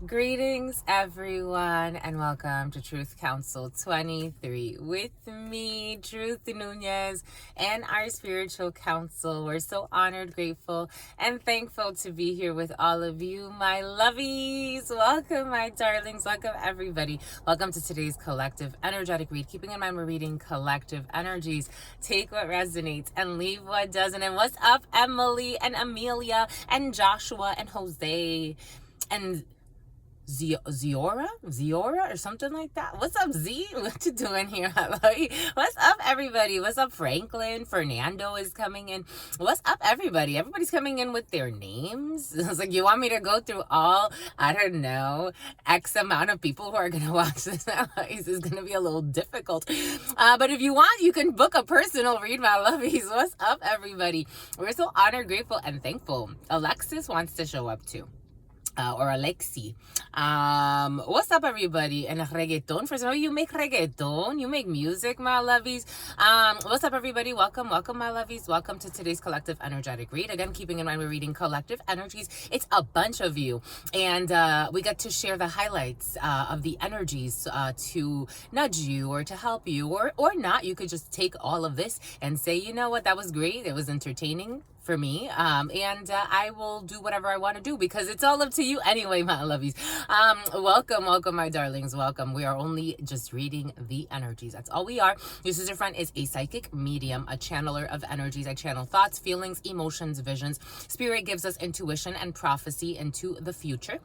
Greetings, everyone, and welcome to Truth Council 23 with me, Truth Nunez, and our spiritual council. We're so honored, grateful, and thankful to be here with all of you, my lovies. Welcome, my darlings. Welcome, everybody. Welcome to today's collective energetic read. Keeping in mind, we're reading collective energies. Take what resonates and leave what doesn't. And what's up, Emily and Amelia and Joshua and Jose and Ziora or something like that. What's up, Z? What you doing here? What's up, everybody? What's up, Franklin? Fernando is coming in. What's up, everybody? Everybody's coming in with their names. It's like, you want me to go through all, I don't know, X amount of people who are going to watch this? This is going to be a little difficult. But if you want, you can book a personal read, my lovies. What's up, everybody? We're so honored, grateful, and thankful. Alexis wants to show up too. Or Alexi. What's up, everybody? And reggaeton. For some of you make reggaeton. You make music, my lovies. What's up, everybody? Welcome, my lovies. Welcome to today's collective energetic read. Again, keeping in mind we're reading collective energies. It's a bunch of you. And we get to share the highlights of the energies to nudge you or to help you or not. You could just take all of this and say, you know what, that was great. It was entertaining for me, and I will do whatever I want to do because it's all up to you anyway, my lovies. Welcome, my darlings. Welcome. We are only just reading the energies. That's all we are. Your sister friend is a psychic medium, a channeler of energies. I channel thoughts, feelings, emotions, visions. Spirit gives us intuition and prophecy into the future.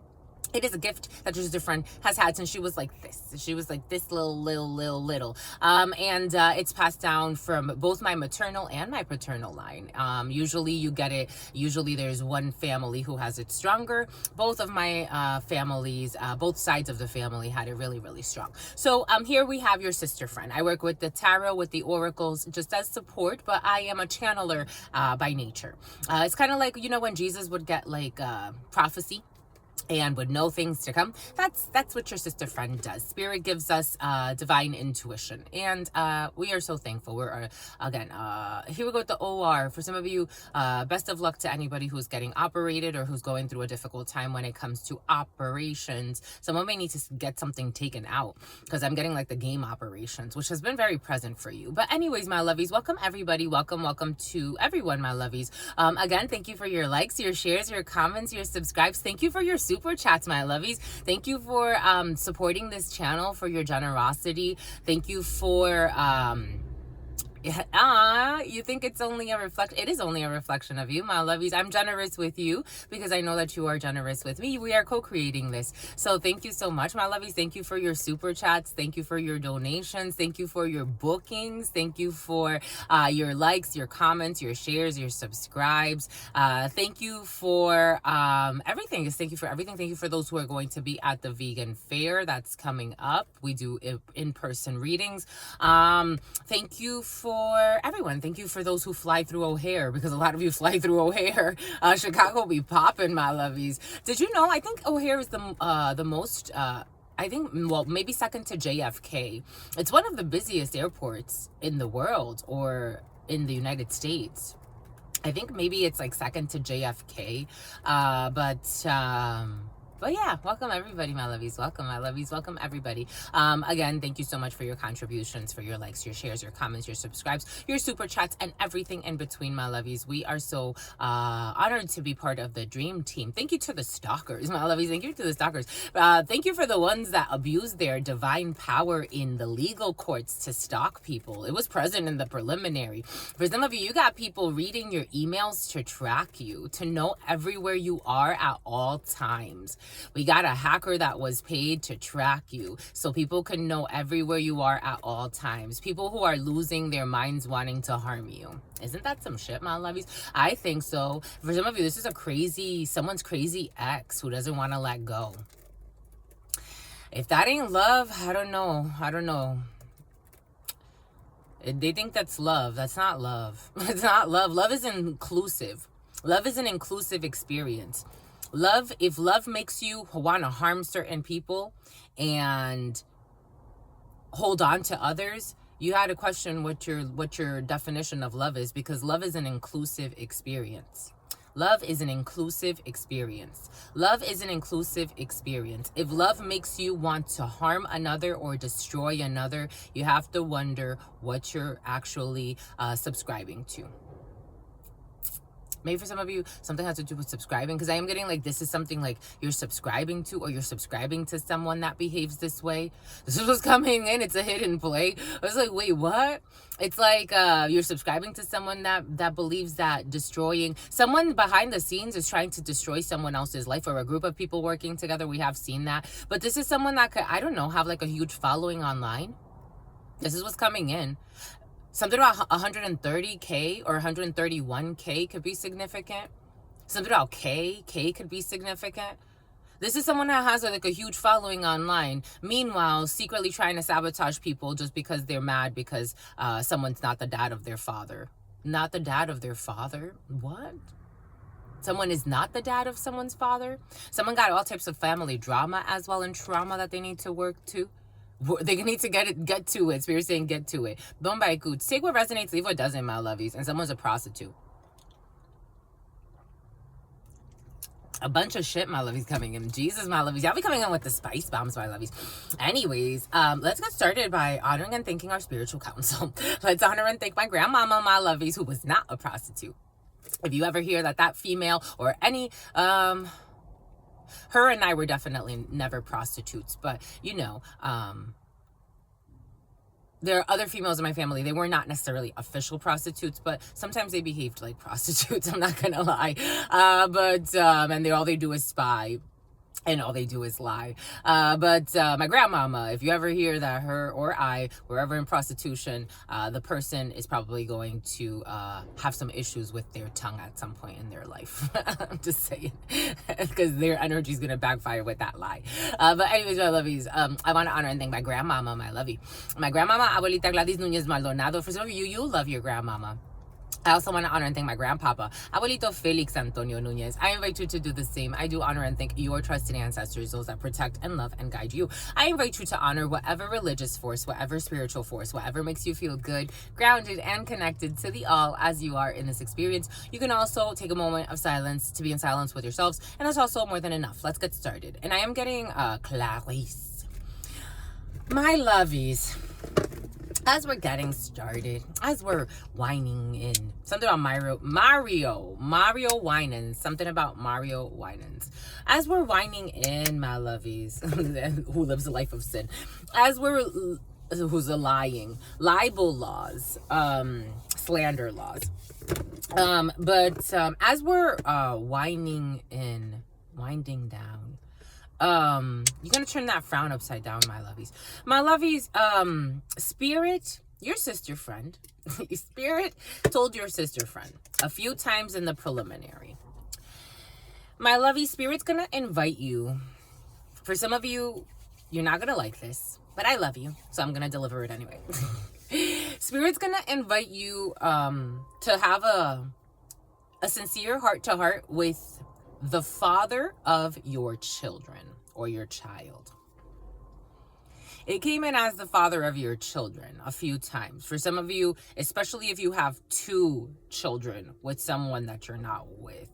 It is a gift that your sister friend has had since she was like this. She was like this little. And it's passed down from both my maternal and my paternal line. Usually you get it. Usually there's one family who has it stronger. Both of my families, both sides of the family had it really strong. So here we have your sister friend. I work with the tarot, with the oracles, just as support, but I am a channeler by nature. It's kind of like, you know, when Jesus would get like prophecy and would know things to come. That's what your sister friend does. Spirit gives us divine intuition, and we are so thankful. We're again here we go with the OR. For some of you, best of luck to anybody who's getting operated or who's going through a difficult time when it comes to operations. Someone may need to get something taken out because I'm getting like the game operations, which has been very present for you. But anyways, my lovies, welcome everybody. Welcome to everyone, my lovies. Again, thank you for your likes, your shares, your comments, your subscribes. Thank you for your super chats, my lovies. Thank you for supporting this channel, for your generosity. Thank you for you think it's only a reflection? It is only a reflection of you, my lovies. I'm generous with you because I know that you are generous with me. We are co-creating this. So thank you so much, my lovies. Thank you for your super chats. Thank you for your donations. Thank you for your bookings. Thank you for your likes, your comments, your shares, your subscribes. Thank you for everything. Just thank you for everything. Thank you for those who are going to be at the vegan fair that's coming up. We do in-person readings. Thank you for everyone. Thank you for those who fly through O'Hare, because a lot of you fly through O'Hare. Chicago be popping, my lovies. Did you know? I think O'Hare is the most. I think, well, maybe second to JFK. It's one of the busiest airports in the world or in the United States. I think maybe it's like second to JFK. But yeah, welcome everybody, my lovies. Welcome, my lovies. Welcome everybody. Again, thank you so much for your contributions, for your likes, your shares, your comments, your subscribes, your super chats, and everything in between, my lovies. We are so honored to be part of the dream team. Thank you to the stalkers, my lovies. Thank you to the stalkers. Thank you for the ones that abuse their divine power in the legal courts to stalk people. It was present in the preliminary. For some of you, you got people reading your emails to track you, to know everywhere you are at all times. We got a hacker that was paid to track you so people can know everywhere you are at all times. People who are losing their minds wanting to harm you. Isn't that some shit, my lovies? I think so. For some of you, this is someone's crazy ex who doesn't want to let go. If that ain't love, I don't know. They think that's love. That's not love. It's not love. Love is inclusive. Love is an inclusive experience. Love, if love makes you want to harm certain people and hold on to others, you had to question what your definition of love is, because love is an inclusive experience. Love is an inclusive experience. Love is an inclusive experience. If love makes you want to harm another or destroy another, you have to wonder what you're actually subscribing to. Maybe for some of you, something has to do with subscribing, because I am getting like this is something like you're subscribing to, or you're subscribing to someone that behaves this way. This is what's coming in. It's a hidden play. I was like, wait, what? It's like you're subscribing to someone that believes that destroying someone behind the scenes is trying to destroy someone else's life, or a group of people working together. We have seen that. But this is someone that could, I don't know, have like a huge following online. This is what's coming in. Something about 130K or 131K could be significant. Something about K could be significant. This is someone that has like a huge following online. Meanwhile, secretly trying to sabotage people just because they're mad because someone's not the dad of their father. Not the dad of their father? What? Someone is not the dad of someone's father? Someone got all types of family drama as well, and trauma that they need to work to. They need to get to it. Spirit saying get to it. Don't buy goods. Take what resonates, leave what doesn't, my lovies. And someone's a prostitute. A bunch of shit, my lovies, coming in. Jesus, my lovies. Y'all be coming in with the spice bombs, my lovies. Anyways, let's get started by honoring and thanking our spiritual council. Let's honor and thank my grandmama, my lovies, who was not a prostitute. If you ever hear that female or any her and I were definitely never prostitutes, but you know, there are other females in my family. They were not necessarily official prostitutes, but sometimes they behaved like prostitutes. I'm not gonna lie. And all they do is spy. And all they do is lie. But my grandmama, if you ever hear that her or I were ever in prostitution, the person is probably going to have some issues with their tongue at some point in their life. I'm just saying. Because their energy is going to backfire with that lie. But anyways, my lovies, I want to honor and thank my grandmama, my lovey. My grandmama, Abuelita Gladys Núñez Maldonado. For some of you, you love your grandmama. I also want to honor and thank my grandpapa, Abuelito Felix Antonio Núñez. I invite you to do the same. I do honor and thank your trusted ancestors, those that protect and love and guide you. I invite you to honor whatever religious force, whatever spiritual force, whatever makes you feel good, grounded, and connected to the all as you are in this experience. You can also take a moment of silence to be in silence with yourselves, and that's also more than enough. Let's get started. And I am getting Clarice. My lovies. As we're getting started, as we're whining in, something about Mario Winans, something about Mario Winans. As we're whining in, my lovies, who lives a life of sin, who's a lying, libel laws, slander laws. As we're winding down, you're gonna turn that frown upside down, my lovies. My lovies, Spirit, your sister friend, Spirit told your sister friend a few times in the preliminary. My lovey, Spirit's gonna invite you. For some of you, you're not gonna like this, but I love you, so I'm gonna deliver it anyway. Spirit's gonna invite you to have a sincere heart-to-heart with the father of your children or your child. It came in as the father of your children a few times. For some of you, especially if you have two children with someone that you're not with.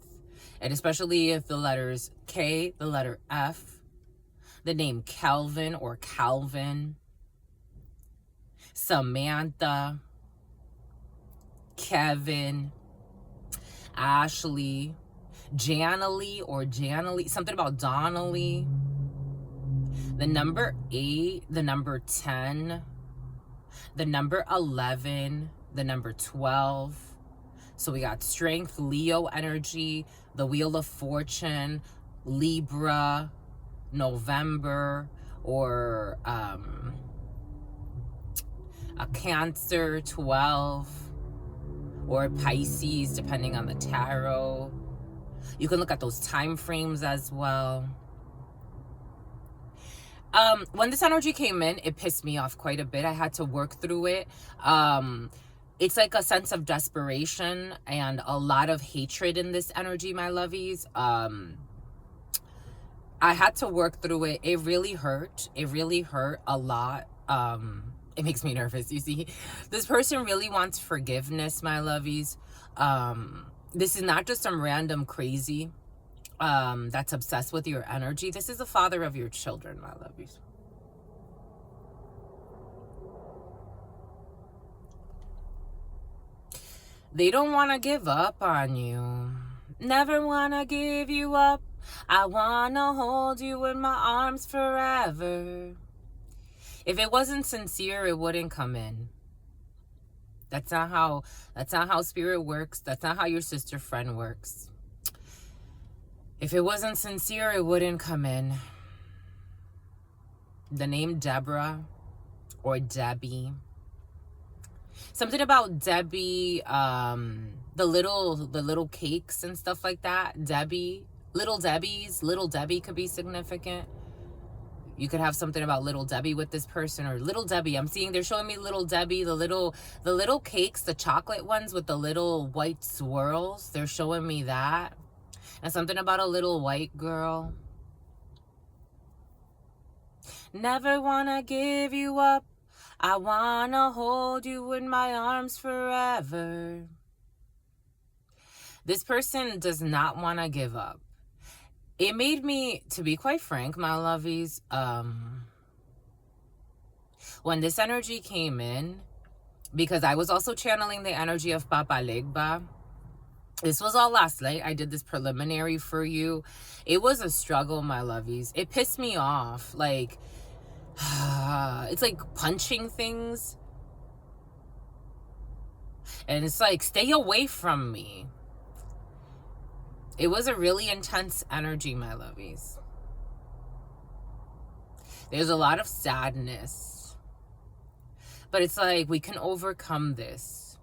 And especially if the letters K, the letter F, the name Calvin or Calvin, Samantha, Kevin, Ashley, Janalee or Janalee, something about Donnelly, the number 8, the number 10, the number 11, the number 12. So we got strength, Leo energy, the wheel of fortune, Libra, November, or a Cancer, 12, or Pisces, depending on the tarot. You can look at those time frames as well. When this energy came in, it pissed me off quite a bit. I had to work through it. It's like a sense of desperation and a lot of hatred in this energy, my lovies. I had to work through it. It really hurt. It really hurt a lot. It makes me nervous. You see, this person really wants forgiveness, my lovies. This is not just some random crazy that's obsessed with your energy. This is the father of your children, my lovies. They don't want to give up on you. Never want to give you up. I want to hold you in my arms forever. If it wasn't sincere, it wouldn't come in. That's not how spirit works. That's not how your sister friend works. If it wasn't sincere, it wouldn't come in. The name Deborah or Debbie. Something about Debbie, the little cakes and stuff like that. Debbie, little Debbie could be significant. You could have something about little Debbie with this person, or little Debbie. I'm seeing they're showing me little Debbie, the little cakes, the chocolate ones with the little white swirls. They're showing me that. And something about a little white girl. Never wanna give you up. I wanna hold you in my arms forever. This person does not want to give up. It made me, to be quite frank, my lovies, when this energy came in, because I was also channeling the energy of Papa Legba. This was all last night. I did this preliminary for you. It was a struggle, my lovies. It pissed me off. Like, it's like punching things. And it's like, stay away from me. It was a really intense energy, my lovies. There's a lot of sadness. But it's like, we can overcome this.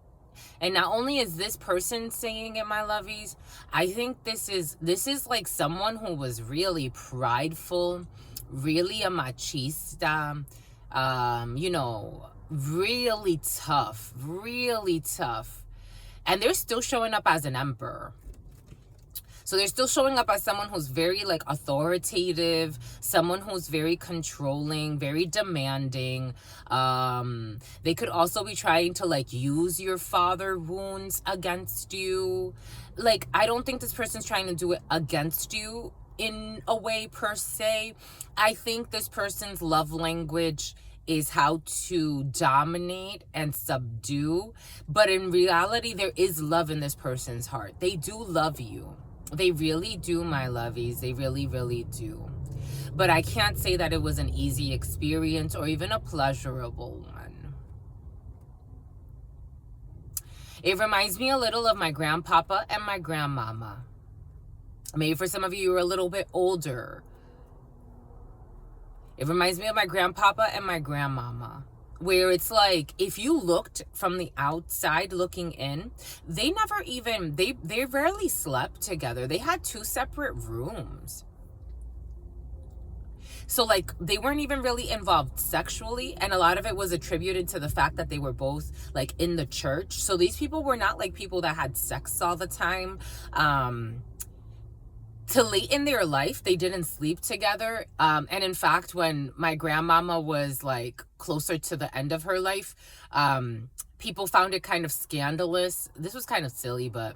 And not only is this person saying it, my lovies, I think this is like someone who was really prideful, really a machista, you know, really tough. And they're still showing up as an emperor. So they're still showing up as someone who's very like authoritative, someone who's very controlling, very demanding. They could also be trying to like use your father wounds against you. Like, I don't think this person's trying to do it against you in a way per se. I think this person's love language is how to dominate and subdue. But in reality, there is love in this person's heart. They do love you. They really do, my lovies. They really, really do. But I can't say that it was an easy experience or even a pleasurable one. It reminds me a little of my grandpapa and my grandmama. Maybe for some of you, you're a little bit older. It reminds me of my grandpapa and my grandmama, where it's like, if you looked from the outside looking in, they never even, they rarely slept together. They had 2 separate rooms. So like, they weren't even really involved sexually. And a lot of it was attributed to the fact that they were both like in the church. So these people were not like people that had sex all the time. Till late in their life, they didn't sleep together. And in fact, when my grandmama was like closer to the end of her life, people found it kind of scandalous. This was kind of silly, but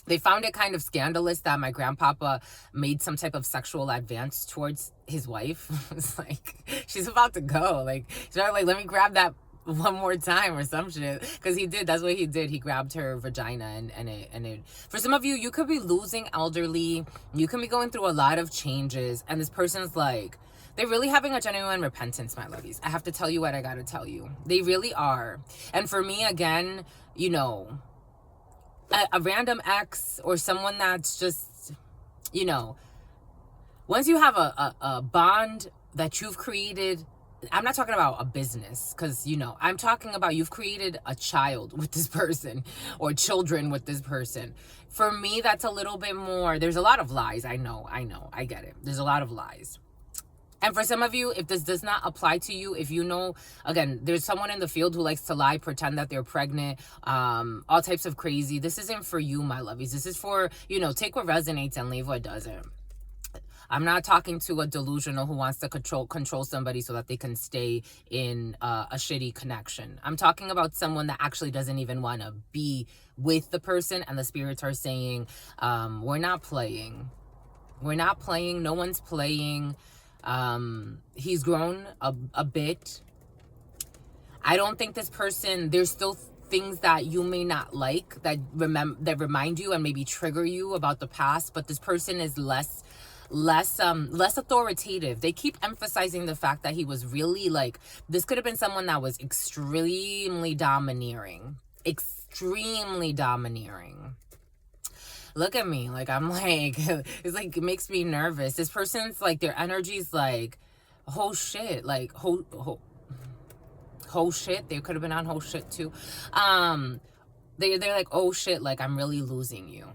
they found it kind of scandalous that my grandpapa made some type of sexual advance towards his wife. It's like, she's about to go. Like, she's like, let me grab that one more time or some shit, because he did. That's what he did. He grabbed her vagina, and it for some of you, you could be losing elderly, you can be going through a lot of changes, and this person's like, they're really having a genuine repentance, my lovies. I have to tell you what I gotta tell you. They really are. And for me, again, you know, a random ex or someone that's just, you know, once you have a bond that you've created, I'm not talking about a business, because, you know, I'm talking about you've created a child with this person or children with this person. For me, that's a little bit more. There's a lot of lies. I know. I get it. There's a lot of lies. And for some of you, if this does not apply to you, if you know, again, there's someone in the field who likes to lie, pretend that they're pregnant, all types of crazy. This isn't for you, my lovies. This is for, you know, take what resonates and leave what doesn't. I'm not talking to a delusional who wants to control somebody so that they can stay in a shitty connection. I'm talking about someone that actually doesn't even want to be with the person, and the spirits are saying, we're not playing. We're not playing. No one's playing. He's grown a bit. I don't think this person, there's still things that you may not like that remind you and maybe trigger you about the past, but this person is less authoritative. They keep emphasizing the fact that he was really like, this could have been someone that was extremely domineering. Look at me, like I'm like, it's like, it makes me nervous. This person's like, their energy's like, whole shit, like whole shit. They could have been on whole shit too. They're like, oh shit, like I'm really losing you.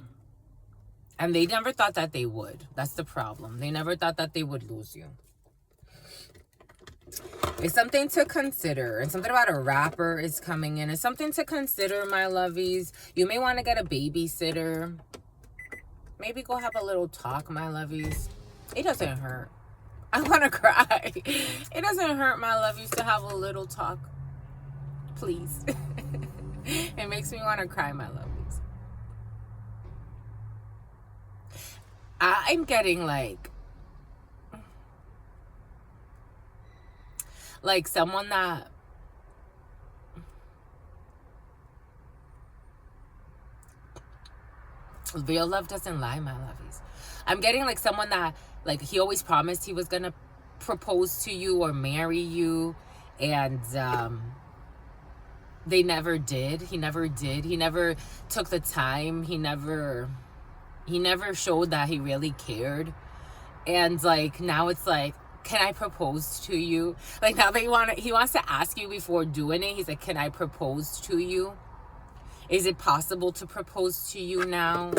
And they never thought that they would. That's the problem. They never thought that they would lose you. It's something to consider. And something about a rapper is coming in. It's something to consider, my lovies. You may want to get a babysitter. Maybe go have a little talk, my lovies. It doesn't hurt. I want to cry. It doesn't hurt, my lovies, to have a little talk. Please. It makes me want to cry, my lovies. I'm getting like someone that real love doesn't lie, my lovies. I'm getting like someone that like he always promised he was gonna propose to you or marry you, and they never did. He never did. He never took the time. He never showed that he really cared. And like now it's like, can I propose to you? Like now he wants to ask you before doing it. He's like, can I propose to you? Is it possible to propose to you now?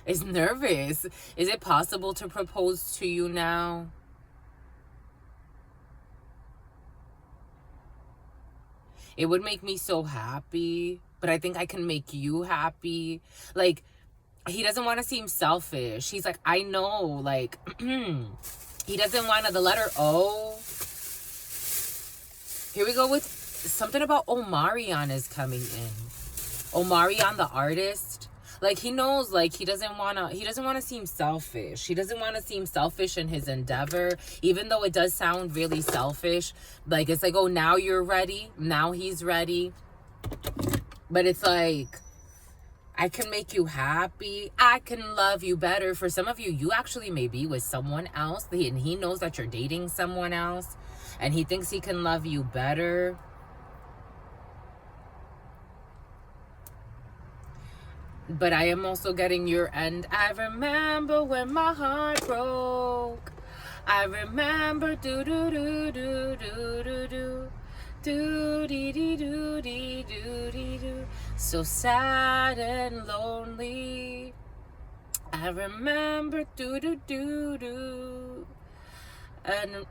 Is nervous. Is it possible to propose to you now? It would make me so happy, but I think I can make you happy. Like, he doesn't want to seem selfish. He's like, I know, like, he doesn't want to, the letter O. Here we go with something about Omarion is coming in. Omarion, the artist. Like, he knows, like, he doesn't want to seem selfish. He doesn't want to seem selfish in his endeavor, even though it does sound really selfish. Like, it's like, oh, now you're ready. Now he's ready. But it's like, I can make you happy. I can love you better. For some of you, you actually may be with someone else, and he knows that you're dating someone else, and he thinks he can love you better. But I am also getting your end. I remember when my heart broke. I remember do do do do do do do do dee dee do dee do dee do. So sad and lonely. I remember do do do do. And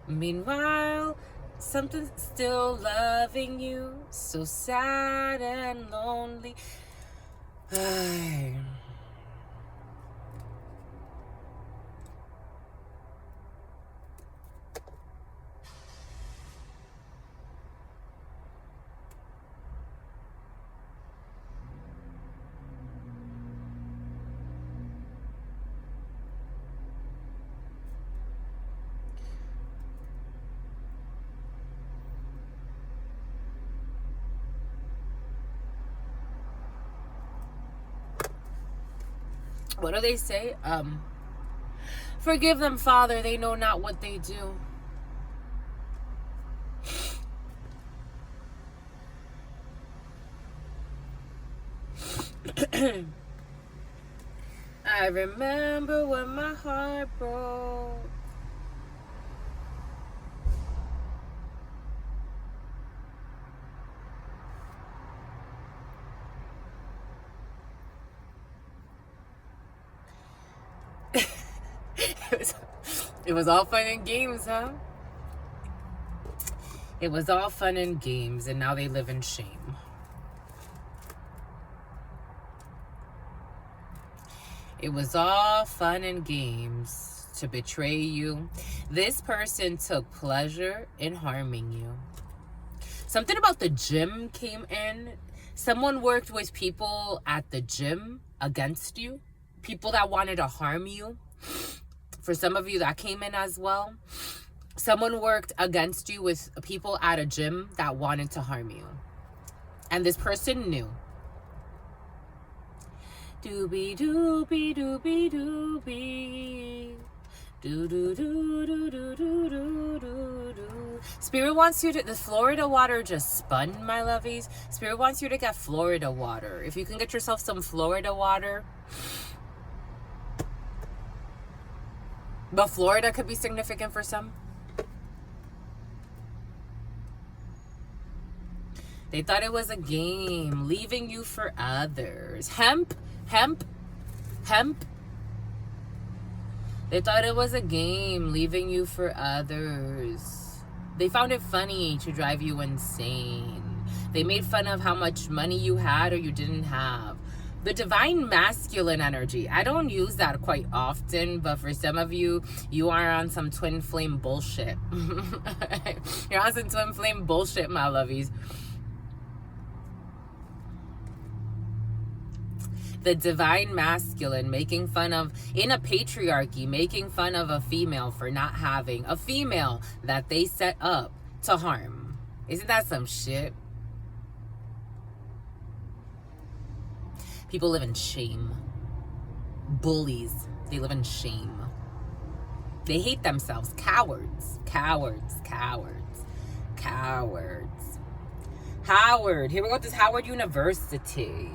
meanwhile, something's still loving you. So sad and lonely. What do they say? Forgive them, Father, they know not what they do. I remember when my heart broke. It was all fun and games, huh? It was all fun and games, and now they live in shame. It was all fun and games to betray you. This person took pleasure in harming you. Something about the gym came in. Someone worked with people at the gym against you. People that wanted to harm you. For some of you, that came in as well. Someone worked against you with people at a gym that wanted to harm you. And this person knew. Doobie doobie doobie doobie. Do do do do do do do do do. Spirit wants you to, the Florida water just spun, my lovies. Spirit wants you to get Florida water. If you can get yourself some Florida water. But Florida could be significant for some. They thought it was a game, leaving you for others. Hemp. They thought it was a game, leaving you for others. They found it funny to drive you insane. They made fun of how much money you had or you didn't have. The divine masculine energy. I don't use that quite often, but for some of you, you are on some twin flame bullshit. You're on some twin flame bullshit, my lovies. The divine masculine, making fun of, in a patriarchy, making fun of a female for not having a female that they set up to harm. Isn't that some shit? People live in shame. Bullies, they live in shame. They hate themselves. Cowards. Howard. Here we go with this Howard University.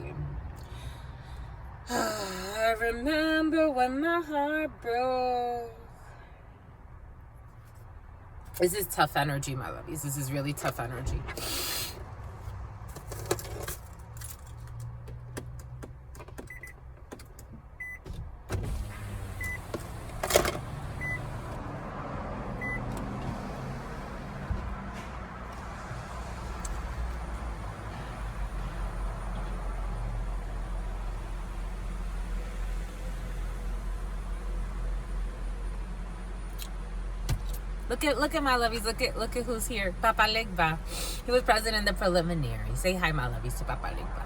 I remember when my heart broke. This is tough energy, my lovies. This is really tough energy. Look at my lovies. Look at who's here. Papa Legba. He was present in the preliminary. Say hi, my lovies, to Papa Legba.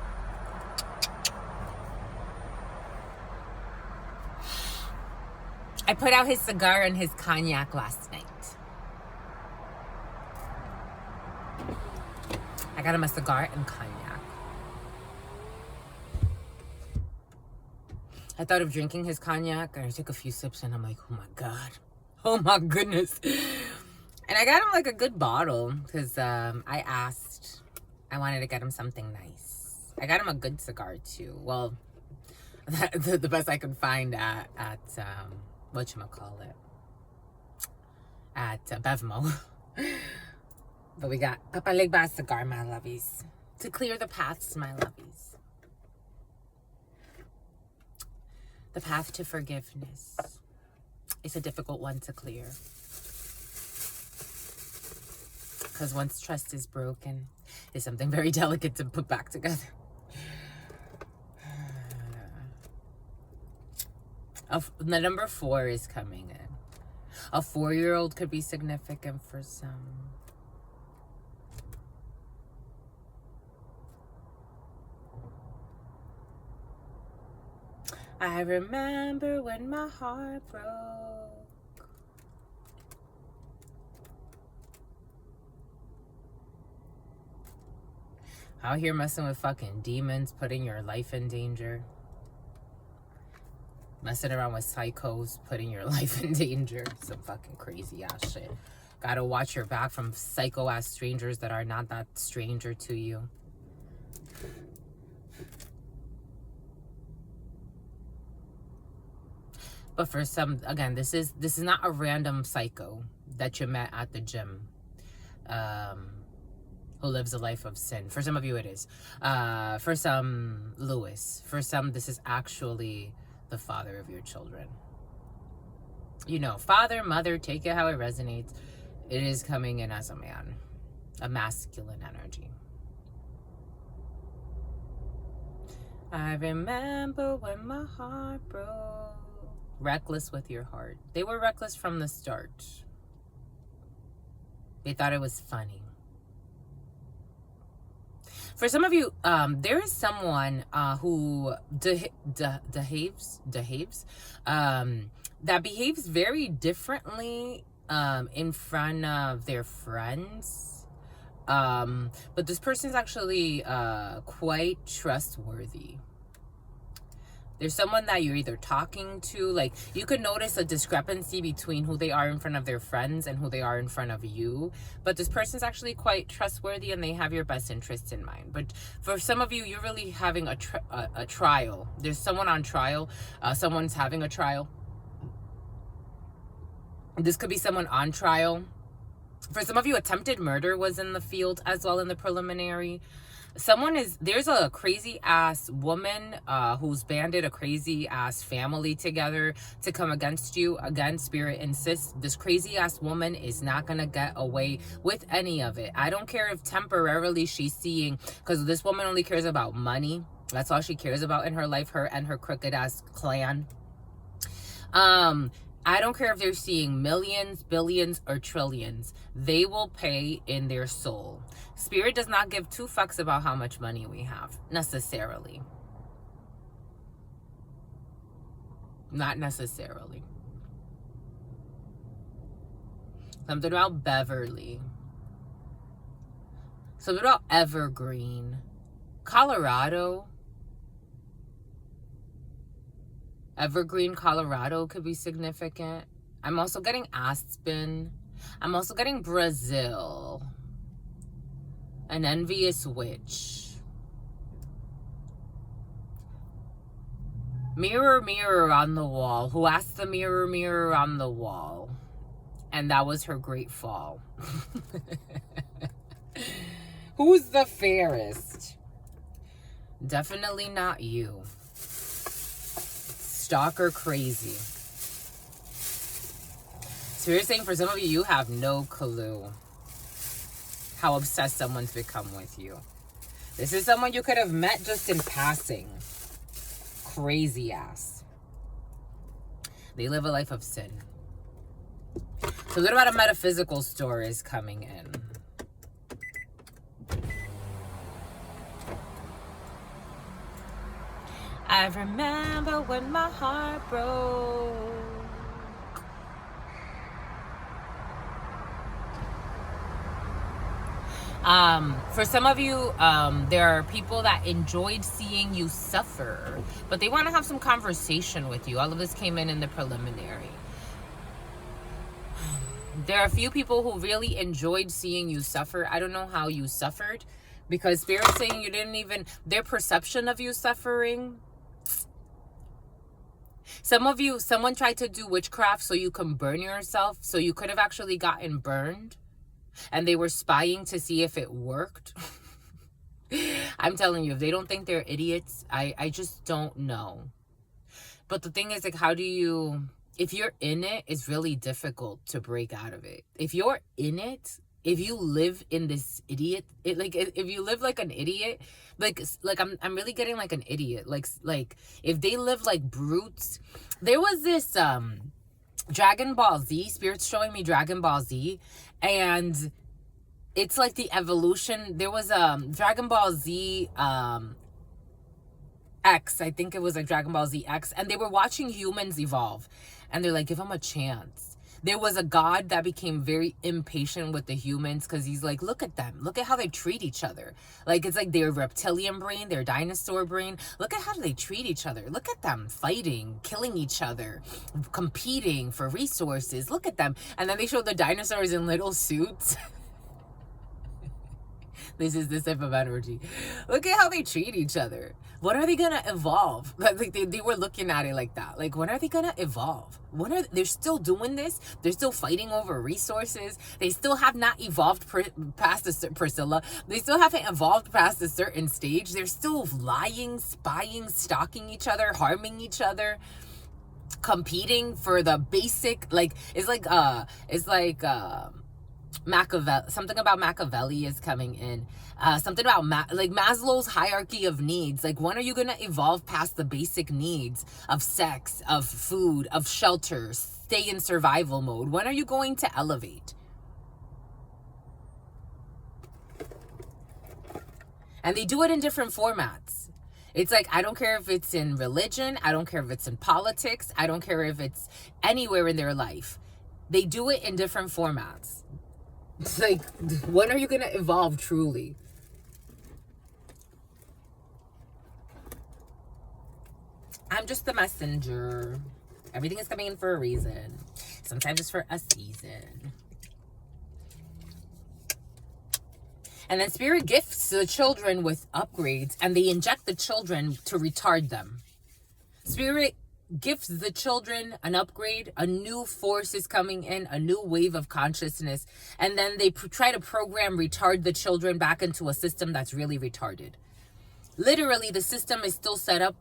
I put out his cigar and his cognac last night. I got him a cigar and cognac. I thought of drinking his cognac, and I took a few sips, and I'm like, oh my God. Oh my goodness. And I got him like a good bottle because I asked. I wanted to get him something nice. I got him a good cigar too. Well, the best I could find at whatchamacallit, at Venmo. But we got Papa Legba cigar, my lovies. To clear the paths, my lovies. The path to forgiveness. It's a difficult one to clear. Because once trust is broken, it's something very delicate to put back together. The number 4 is coming in. A 4-year-old could be significant for some. I remember when my heart broke. Out here messing with fucking demons, putting your life in danger. Messing around with psychos, putting your life in danger. Some fucking crazy ass shit. Gotta watch your back from psycho ass strangers that are not that stranger to you. But for some, again, this is not a random psycho that you met at the gym. Who lives a life of sin. For some of you it is. For some, Lewis. For some, this is actually the father of your children. You know, father, mother, take it how it resonates. It is coming in as a man. A masculine energy. I remember when my heart broke. Reckless with your heart. They were reckless from the start. They thought it was funny. For some of you, there is someone who behaves that behaves very differently in front of their friends. But this person is actually quite trustworthy. There's someone that you're either talking to, like you could notice a discrepancy between who they are in front of their friends and who they are in front of you. But this person's actually quite trustworthy and they have your best interest in mind. But for some of you, you're really having a trial. There's someone on trial. Someone's having a trial. This could be someone on trial. For some of you, attempted murder was in the field as well in the preliminary. There's a crazy ass woman who's banded a crazy ass family together to come against you. Again, Spirit insists this crazy ass woman is not gonna get away with any of it. I don't care if temporarily she's seeing, because this woman only cares about money. That's all she cares about in her life, her and her crooked ass clan. I don't care if they're seeing millions, billions, or trillions. They will pay in their soul. Spirit does not give two fucks about how much money we have, necessarily. Not necessarily. Something about Beverly. Something about Evergreen. Colorado. Evergreen, Colorado could be significant. I'm also getting Aspen. I'm also getting Brazil. An envious witch. Mirror, mirror on the wall. Who asked the mirror, mirror on the wall? And that was her great fall. Who's the fairest? Definitely not you. Stalker crazy. So you're saying for some of you, you have no clue how obsessed someone's become with you. This is someone you could have met just in passing. Crazy ass. They live a life of sin. So a little bit of metaphysical stories coming in. I remember when my heart broke. For some of you, there are people that enjoyed seeing you suffer, but they want to have some conversation with you. All of this came in the preliminary. There are a few people who really enjoyed seeing you suffer. I don't know how you suffered, because Spirit's saying you didn't even, their perception of you suffering. Some of you, someone tried to do witchcraft so you can burn yourself, so you could have actually gotten burned, and they were spying to see if it worked. I'm telling you, if they don't think they're idiots, I just don't know. But the thing is, like, how do you, if you're in it, it's really difficult to break out of it. If you're in it, if you live in this idiot, if you live like an idiot, like I'm really getting like an idiot. Like if they live like brutes. There was this Dragon Ball Z, Spirit's showing me Dragon Ball Z, and it's like the evolution. There was Dragon Ball Z X, I think it was like Dragon Ball Z X, and they were watching humans evolve, and they're like, give them a chance. There was a god that became very impatient with the humans, because he's like, look at them. Look at how they treat each other. Like, it's like their reptilian brain, their dinosaur brain. Look at how they treat each other. Look at them fighting, killing each other, competing for resources. Look at them. And then they show the dinosaurs in little suits. This is this type of energy. Look at how they treat each other. When are they gonna evolve? Like they were looking at it like that. Like, when are they gonna evolve? They're still doing this? They're still fighting over resources. They still have not evolved past Priscilla. They still haven't evolved past a certain stage. They're still lying, spying, stalking each other, harming each other, competing for the basic, like, it's like something about Machiavelli is coming in. Something about like Maslow's hierarchy of needs. Like, when are you going to evolve past the basic needs of sex, of food, of shelter, stay in survival mode? When are you going to elevate? And they do it in different formats. It's like, I don't care if it's in religion, I don't care if it's in politics, I don't care if it's anywhere in their life. They do it in different formats. It's like, when are you going to evolve truly? I'm just the messenger. Everything is coming in for a reason. Sometimes it's for a season. And then Spirit gifts the children with upgrades, and they inject the children to retard them. Spirit gives the children an upgrade, a new force is coming in, a new wave of consciousness, and then they try to retard the children back into a system that's really retarded. Literally, the system is still set up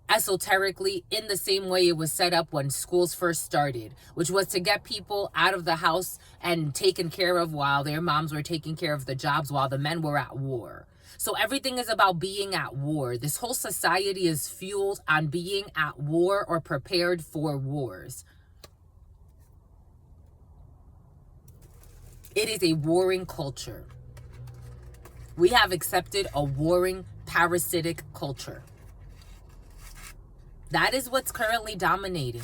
esoterically in the same way it was set up when schools first started, which was to get people out of the house and taken care of while their moms were taking care of the jobs while the men were at war. So everything is about being at war. This whole society is fueled on being at war or prepared for wars. It is a warring culture. We have accepted a warring, parasitic culture. That is what's currently dominating.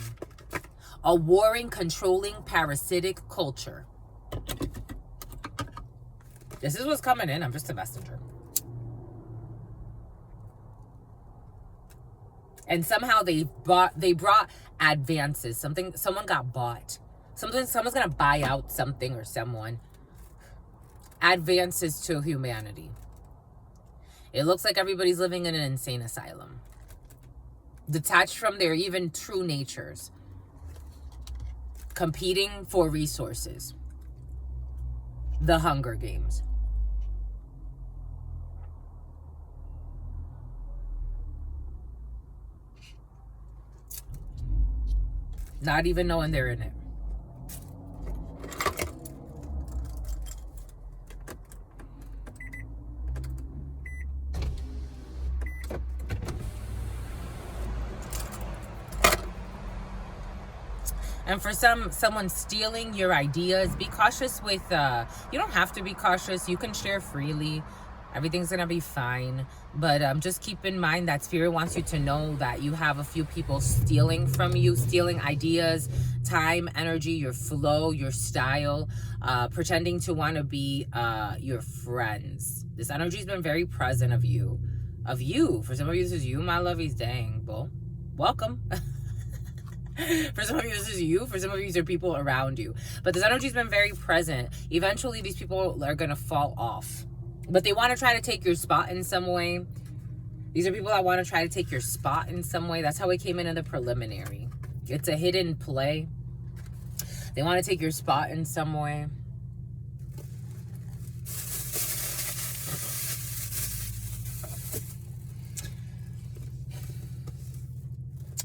A warring, controlling, parasitic culture. This is what's coming in. I'm just a messenger. And somehow they brought advances. Someone got bought. Someone's gonna buy out something or someone. Advances to humanity. It looks like everybody's living in an insane asylum. Detached from their even true natures. Competing for resources. The Hunger Games. Not even knowing they're in it. And for someone stealing your ideas, be cautious with, you don't have to be cautious. You can share freely. Everything's going to be fine. But just keep in mind that Spirit wants you to know that you have a few people stealing from you, stealing ideas, time, energy, your flow, your style, pretending to want to be your friends. This energy's been very present of you. Of you. For some of you, this is you, my lovies. Dang, well, welcome. For some of you, this is you. For some of you, these are people around you. But this energy's been very present. Eventually, these people are going to fall off. But they want to try to take your spot in some way. These are people that want to try to take your spot in some way. That's how it came in the preliminary. It's a hidden play. They want to take your spot in some way.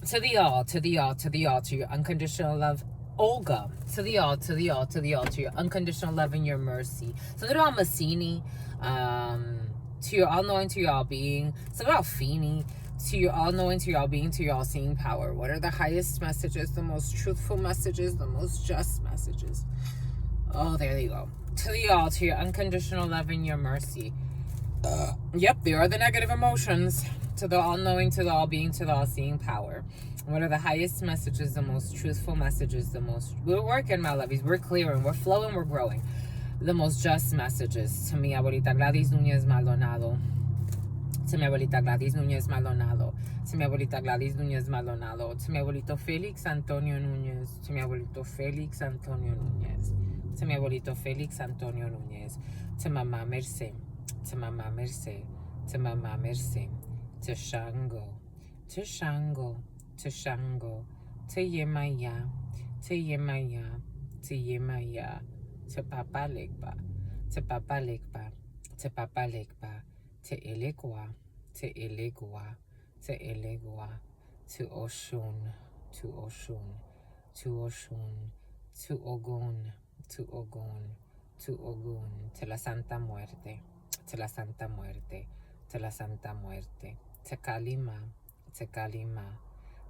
To the all, to the all, to the all, to your unconditional love, Olga. To the all, to the all, to the all, to your unconditional love and your mercy. Something about Massini, to your all-knowing, to your all-being. Something about Feeny, to your all-knowing, to your all-being, to your all-seeing power. What are the highest messages, the most truthful messages, the most just messages? Oh, there you go. To the all, to your unconditional love and your mercy. Yep, there are the negative emotions. To the all-knowing, to the all-being, to the all-seeing power. What are the highest messages, the most truthful messages, the most... We're working, my lovies. We're clearing. We're flowing. We're growing. The most just messages. To mi abuelita Gladys Núñez Maldonado. To mi abuelita Gladys Núñez Maldonado. To mi abuelita Gladys Núñez Maldonado. To mi abuelito Félix Antonio Núñez. To mi abuelito Félix Antonio Núñez. To mi abuelito Félix Antonio Núñez. To Mama Merce. To Mama Merce. To Mama Merce. To Shango, to Shango, to Shango, to Yemaya, to Yemaya, to Yemaya, to Papa Legba, to Papa Legba, to Papa Legba, to Elegua, to Elegua, to Elegua, to Oshun, to Oshun, to Oshun, to Ogun, to Ogun, to Ogun, to la Santa Muerte, to la Santa Muerte, to la Santa Muerte, to Kalima, to Kalima,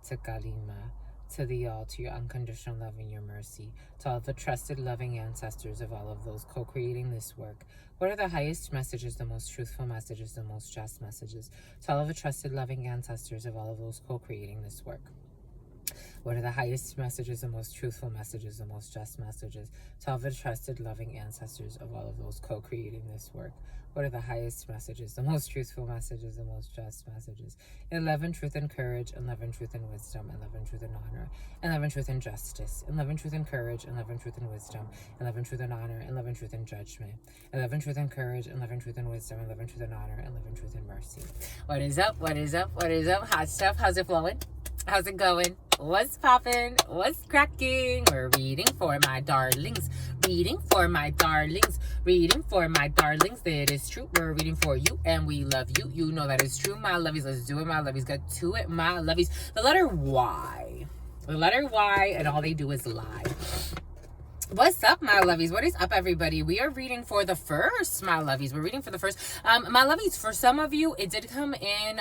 to Kalima, to the all, to your unconditional love and your mercy, to all the trusted, loving ancestors of all of those co-creating this work. What are the highest messages, the most truthful messages, the most just messages? To all of the trusted, loving ancestors of all of those co-creating this work. What are the highest messages, the most truthful messages, the most just messages? To all the trusted, loving ancestors of all of those co-creating this work. What are the highest messages, the most truthful messages, the most just messages? In love and truth and courage, and love and truth and wisdom, and love and truth and honor, and love and truth and justice, and love and truth and courage, and love and truth and wisdom, and love and truth and honor, and love and truth and judgment, and love and truth and courage, and love and truth and wisdom, and love and truth and honor, and love and truth and mercy. What is up? What is up? What is up? Hot stuff. How's it flowing? How's it going? What's poppin'? What's cracking? We're reading for my darlings. Reading for my darlings. Reading for my darlings. It is true. We're reading for you and we love you. You know that is true, my lovies. Let's do it, my lovies. Get to it, my lovies. The letter Y. The letter Y, and all they do is lie. What's up, my lovies? What is up, everybody? We are reading for the first, my lovies. We're reading for the first. My lovies, for some of you, it did come in.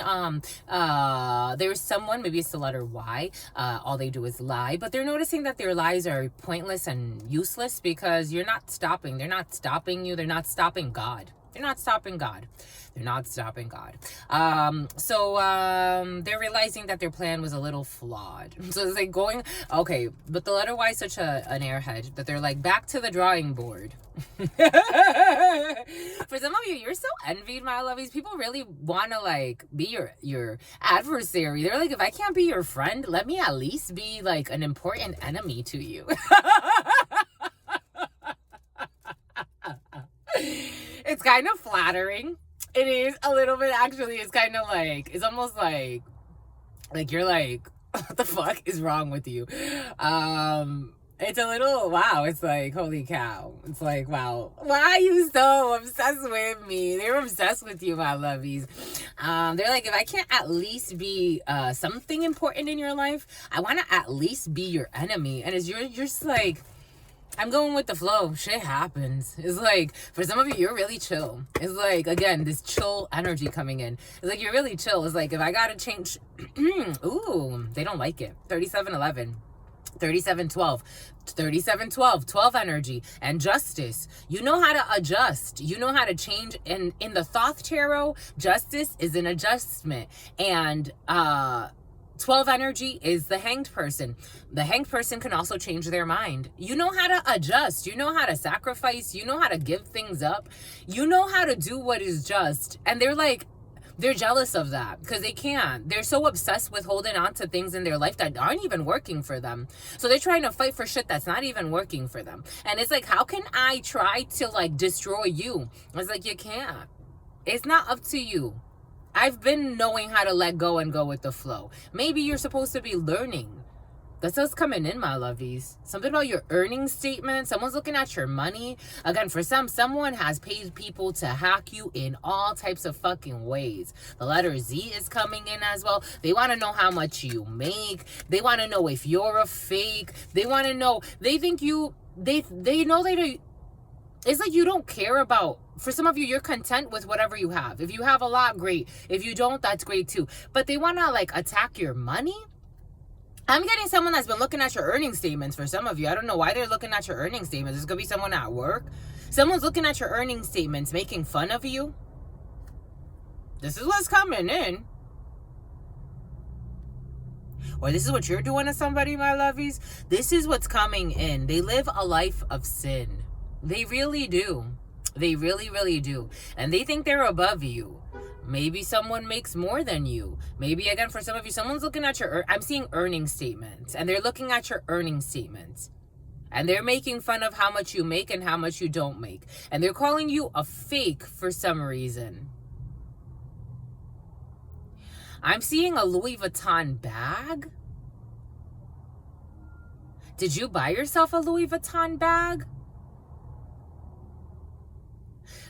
There's someone, maybe it's the letter Y. All they do is lie, but they're noticing that their lies are pointless and useless because you're not stopping. They're not stopping you. They're not stopping God. They're not stopping God. They're not stopping God. They're realizing that their plan was a little flawed. So it's like going, okay, but the letter Y is such an airhead that they're like, back to the drawing board. For some of you, you're so envied, my lovies. People really want to like be your adversary. They're like, if I can't be your friend, let me at least be like an important enemy to you. It's kind of flattering. It is a little bit, actually. It's kind of like, it's almost like you're like, what the fuck is wrong with you? It's a little, wow. It's like, holy cow. It's like, wow. Why are you so obsessed with me? They're obsessed with you, my lovies. They're like, if I can't at least be something important in your life, I want to at least be your enemy. And you're just like, I'm going with the flow. Shit happens. It's like, for some of you, you're really chill. It's like, again, this chill energy coming in. It's like, you're really chill. It's like, if I got to change, ooh, they don't like it. 3711, 3712, 3712, 12 energy, and justice. You know how to adjust. You know how to change. And in the Thoth Tarot, justice is an adjustment. And, 12 energy is the hanged person. The hanged person can also change their mind. You know how to adjust. You know how to sacrifice. You know how to give things up. You know how to do what is just. And they're like, they're jealous of that because they can't. They're so obsessed with holding on to things in their life that aren't even working for them. So they're trying to fight for shit that's not even working for them. And it's like, how can I try to like destroy you? It's like, you can't. It's not up to you. I've been knowing how to let go and go with the flow. Maybe you're supposed to be learning. That's what's coming in, my lovies. Something about your earning statement. Someone's looking at your money. Again, for someone has paid people to hack you in all types of fucking ways. The letter Z is coming in as well. They want to know how much you make. They want to know if you're a fake. They want to know. They think you, they know they, it's like you don't care about. For some of you, you're content with whatever you have. If you have a lot, great. If you don't, that's great too. But they want to like attack your money. I'm getting someone that's been looking at your earning statements for some of you. I don't know why they're looking at your earning statements. This could be someone at work. Someone's looking at your earning statements, making fun of you. This is what's coming in. Or this is what you're doing to somebody, my lovies. This is what's coming in. They live a life of sin. They really do. They really, really do. And they think they're above you. Maybe someone makes more than you. Maybe, again, for some of you, someone's looking at your, I'm seeing earning statements. And they're looking at your earning statements. And they're making fun of how much you make and how much you don't make. And they're calling you a fake for some reason. I'm seeing a Louis Vuitton bag. Did you buy yourself a Louis Vuitton bag?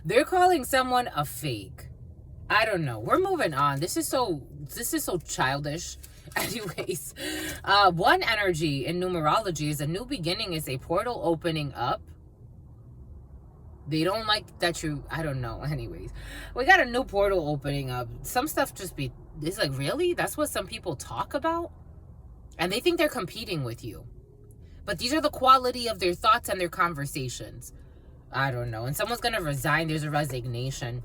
They're calling someone a fake. I don't know. We're moving on. This is so childish. Anyways, one energy in numerology is a new beginning, is a portal opening up. They don't like that you, I don't know. Anyways, we got a new portal opening up. Some stuff just be, it's like, really? That's what some people talk about? And they think they're competing with you. But these are the quality of their thoughts and their conversations. I don't know. And someone's going to resign. There's a resignation.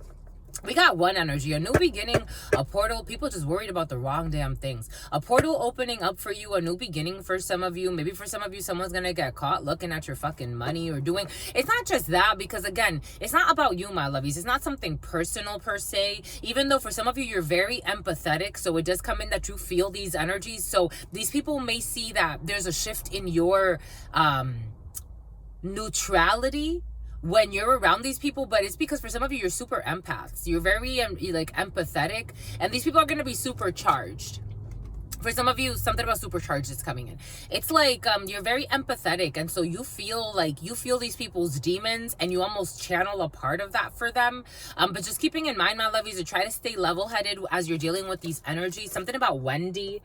We got one energy, a new beginning, a portal. People just worried about the wrong damn things. A portal opening up for you, a new beginning for some of you. Maybe for some of you, someone's going to get caught looking at your fucking money or doing. It's not just that, because again, it's not about you, my lovies. It's not something personal per se. Even though for some of you, you're very empathetic. So it does come in that you feel these energies. So these people may see that there's a shift in your neutrality when you're around these people, but it's because for some of you, you're super empaths. You're very like empathetic, and these people are going to be supercharged. For some of you, something about supercharged is coming in. It's like you're very empathetic, and so you feel these people's demons, and you almost channel a part of that for them. But just keeping in mind, my lovies, to try to stay level-headed as you're dealing with these energies. Something about Wendy.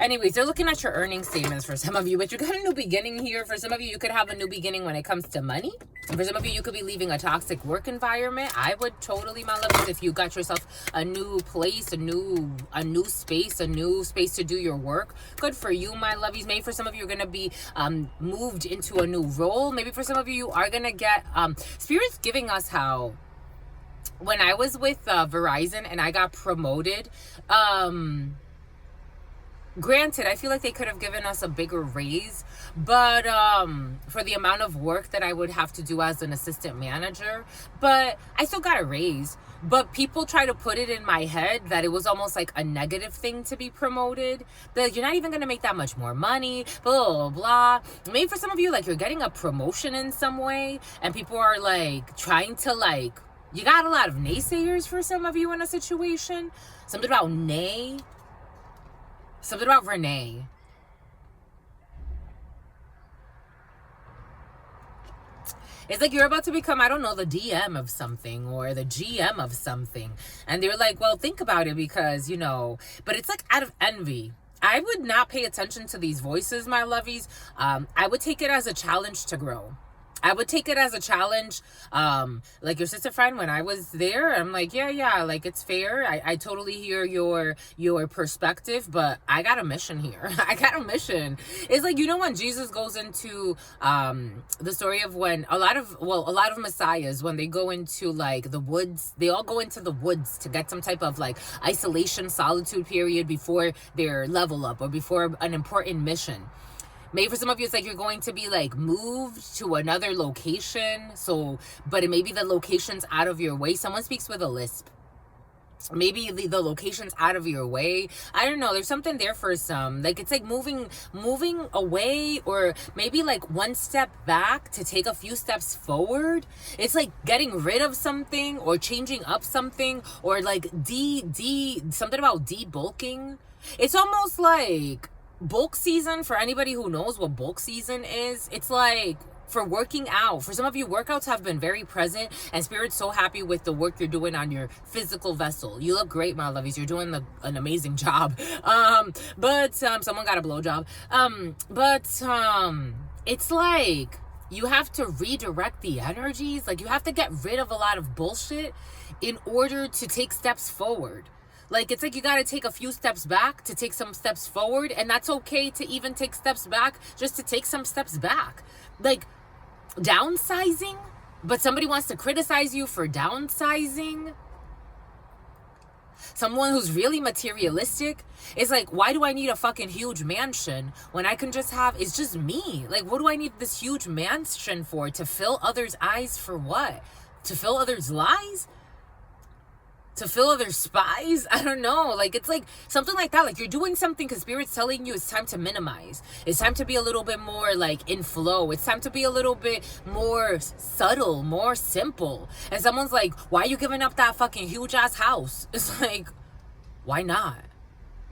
Anyways, they're looking at your earning statements for some of you, but you got a new beginning here. For some of you, you could have a new beginning when it comes to money. And for some of you, you could be leaving a toxic work environment. I would totally, my loves, if you got yourself a new place, a new space to do your work. Good for you, my lovies. Maybe for some of you, you're going to be moved into a new role. Maybe for some of you, you are going to get, Spirit's giving us how, when I was with Verizon and I got promoted, granted, I feel like they could have given us a bigger raise, but for the amount of work that I would have to do as an assistant manager, but I still got a raise. But people try to put it in my head that it was almost like a negative thing to be promoted, that you're not even going to make that much more money, blah, blah, blah. Maybe for some of you, like, you're getting a promotion in some way, and people are like trying to, like, you got a lot of naysayers for some of you in a situation. Something about something about Renee. It's like you're about to become, I don't know, the DM of something or the GM of something. And they're like, well, think about it because, you know, but it's like out of envy. I would not pay attention to these voices, my lovies. I would take it as a challenge to grow. I would take it as a challenge. Like your sister friend, when I was there, I'm like, yeah, like it's fair. I totally hear your perspective, but I got a mission here. I got a mission. It's like, you know, when Jesus goes into the story of when a lot of messiahs, when they go into like the woods, they all go into the woods to get some type of like isolation, solitude period before their level up or before an important mission. Maybe for some of you, it's like you're going to be like moved to another location. So, but it may be the location's out of your way. Someone speaks with a lisp. Maybe the location's out of your way. I don't know. There's something there for some. Like, it's like moving away, or maybe like one step back to take a few steps forward. It's like getting rid of something or changing up something, or like something about debulking. It's almost like bulk season. For anybody who knows what bulk season is, it's like for working out. For some of you, workouts have been very present, and Spirit's so happy with the work you're doing on your physical vessel. You look great, my lovies. You're doing an amazing job. But someone got a blowjob. It's like you have to redirect the energies. Like, you have to get rid of a lot of bullshit in order to take steps forward. Like, it's like you got to take a few steps back to take some steps forward. And that's okay to even take steps back, just to take some steps back. Like, downsizing, but somebody wants to criticize you for downsizing. Someone who's really materialistic is like, why do I need a fucking huge mansion when I can just have, it's just me? Like, what do I need this huge mansion for? To fill others' eyes for what? To fill others' lies? To fill other spies? I don't know. Like, it's like something like that. Like, you're doing something because Spirit's telling you it's time to minimize. It's time to be a little bit more like in flow. It's time to be a little bit more subtle, more simple. And someone's like, why are you giving up that fucking huge ass house? It's like, why not?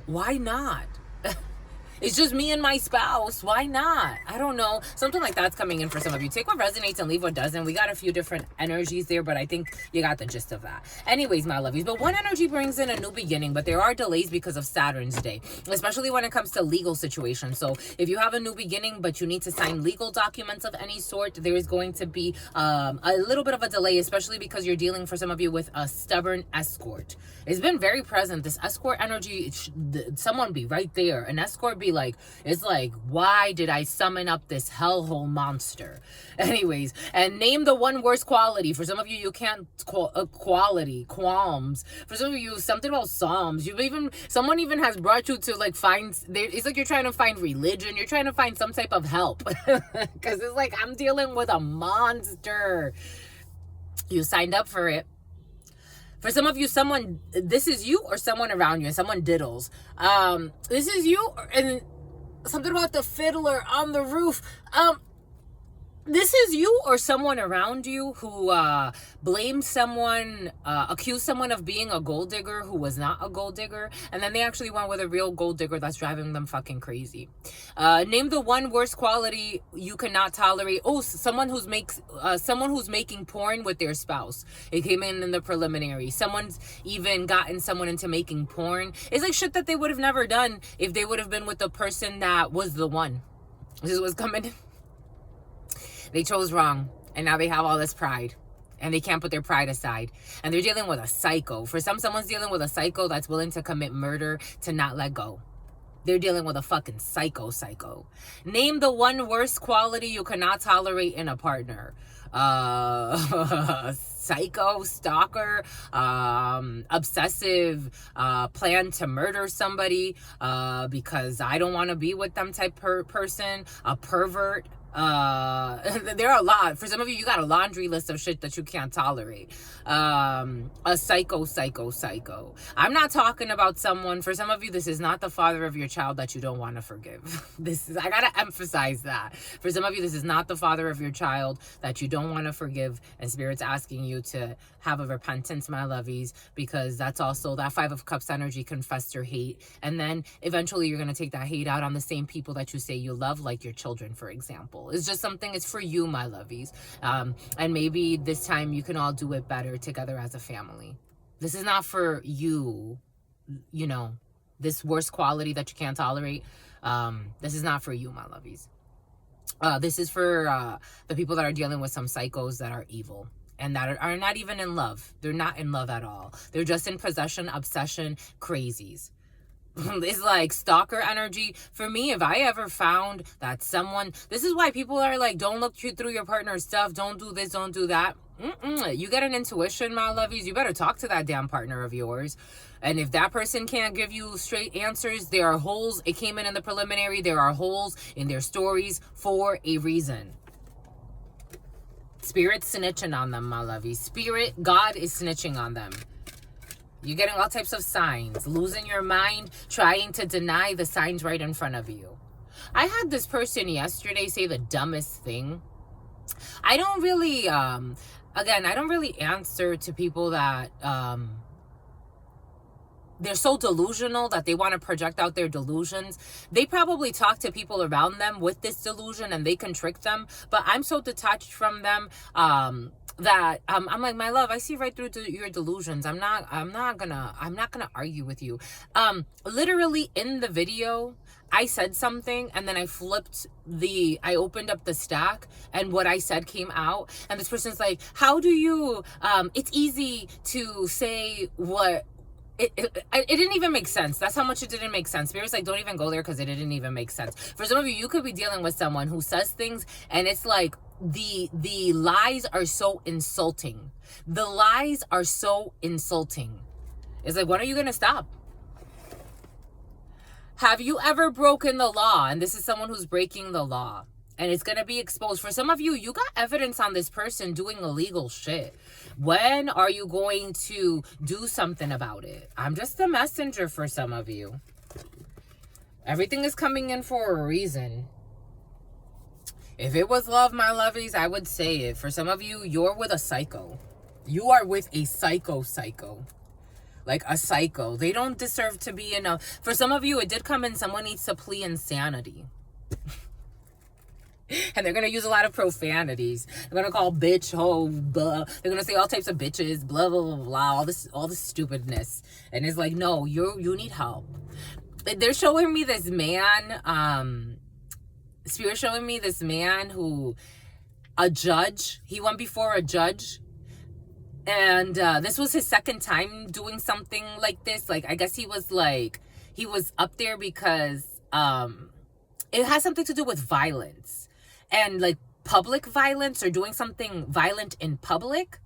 Why not? It's just me and my spouse. Why not? I don't know. Something like that's coming in for some of you. Take what resonates and leave what doesn't. We got a few different energies there, but I think you got the gist of that. Anyways, my lovies. But one energy brings in a new beginning, but there are delays because of Saturn's day, especially when it comes to legal situations. So if you have a new beginning, but you need to sign legal documents of any sort, there is going to be a little bit of a delay, especially because you're dealing, for some of you, with a stubborn escort. It's been very present. This escort energy, someone be right there. An escort be like, it's like, why did I summon up this hellhole monster? Anyways, and name the one worst quality. For some of you, you can't qualms. For some of you, something about Psalms. Someone even has brought you to like it's like you're trying to find religion. You're trying to find some type of help. Because it's like, I'm dealing with a monster. You signed up for it. For some of you, this is you or someone around you, and someone diddles. This is you, and something about the fiddler on the roof. This is you or someone around you who blamed someone, accused someone of being a gold digger who was not a gold digger, and then they actually went with a real gold digger that's driving them fucking crazy. Name the one worst quality you cannot tolerate. Oh, someone who's making porn with their spouse. It came in the preliminary. Someone's even gotten someone into making porn. It's like shit that they would have never done if they would have been with the person that was the one. This is what's coming in. They chose wrong, and now they have all this pride, and they can't put their pride aside, and they're dealing with a psycho. For someone's dealing with a psycho that's willing to commit murder to not let go. They're dealing with a fucking psycho. Name the one worst quality you cannot tolerate in a partner. Psycho, stalker, obsessive, plan to murder somebody because I don't want to be with them type person, a pervert. There are a lot. For some of you, you got a laundry list of shit that you can't tolerate. A psycho. I'm not talking about someone. For some of you, this is not the father of your child that you don't want to forgive. I gotta emphasize that. For some of you, this is not the father of your child that you don't want to forgive, and Spirit's asking you to have a repentance, my lovies, because that's also that 5 of Cups energy can fester hate, and then eventually you're gonna take that hate out on the same people that you say you love, like your children, for example. It's just something, it's for you, my lovies. And maybe this time you can all do it better together as a family. This is not for you, this worst quality that you can't tolerate. This is not for you, my lovies. This is for the people that are dealing with some psychos that are evil and that are not even in love. They're not in love at all. They're just in possession, obsession, crazies. It's like stalker energy. For me, if I ever found that someone, this is why people are like, don't look through your partner's stuff, don't do this, don't do that. You get an intuition, my lovies, you better talk to that damn partner of yours. And if that person can't give you straight answers, there are holes. It came in the preliminary. There are holes in their stories for a reason. Spirit's snitching on them, my lovies. God is snitching on them. You're getting all types of signs. Losing your mind, trying to deny the signs right in front of you. I had this person yesterday say the dumbest thing. I don't really, I don't really answer to people that, they're so delusional that they want to project out their delusions. They probably talk to people around them with this delusion and they can trick them. But I'm so detached from them, that I'm like, my love, I see right through your delusions. I'm not gonna argue with you. Literally in the video, I said something and then I opened up the stack and what I said came out, and this person's like, how do you, it's easy to say what, it didn't even make sense. That's how much it didn't make sense. Spirit's like, don't even go there because it didn't even make sense. For some of you, you could be dealing with someone who says things and it's like, the lies are so insulting. The lies are so insulting. It's like, when are you gonna stop? Have you ever broken the law? And this is someone who's breaking the law. And it's going to be exposed. For some of you, you got evidence on this person doing illegal shit. When are you going to do something about it? I'm just a messenger for some of you. Everything is coming in for a reason. If it was love, my lovies, I would say it. For some of you, you're with a psycho. You are with a psycho. like a psycho. They don't deserve to be in a... For some of you, it did come in someone needs to plea insanity. And they're going to use a lot of profanities. They're going to call bitch, hoe, blah. They're going to say all types of bitches, blah, blah, blah, blah, all this stupidness. And it's like, no, you need help. They're showing me this man, Spirit showing me this man who, a judge, he went before a judge. And this was his second time doing something like this. Like, I guess he was up there because it has something to do with violence. And like public violence, or doing something violent in public.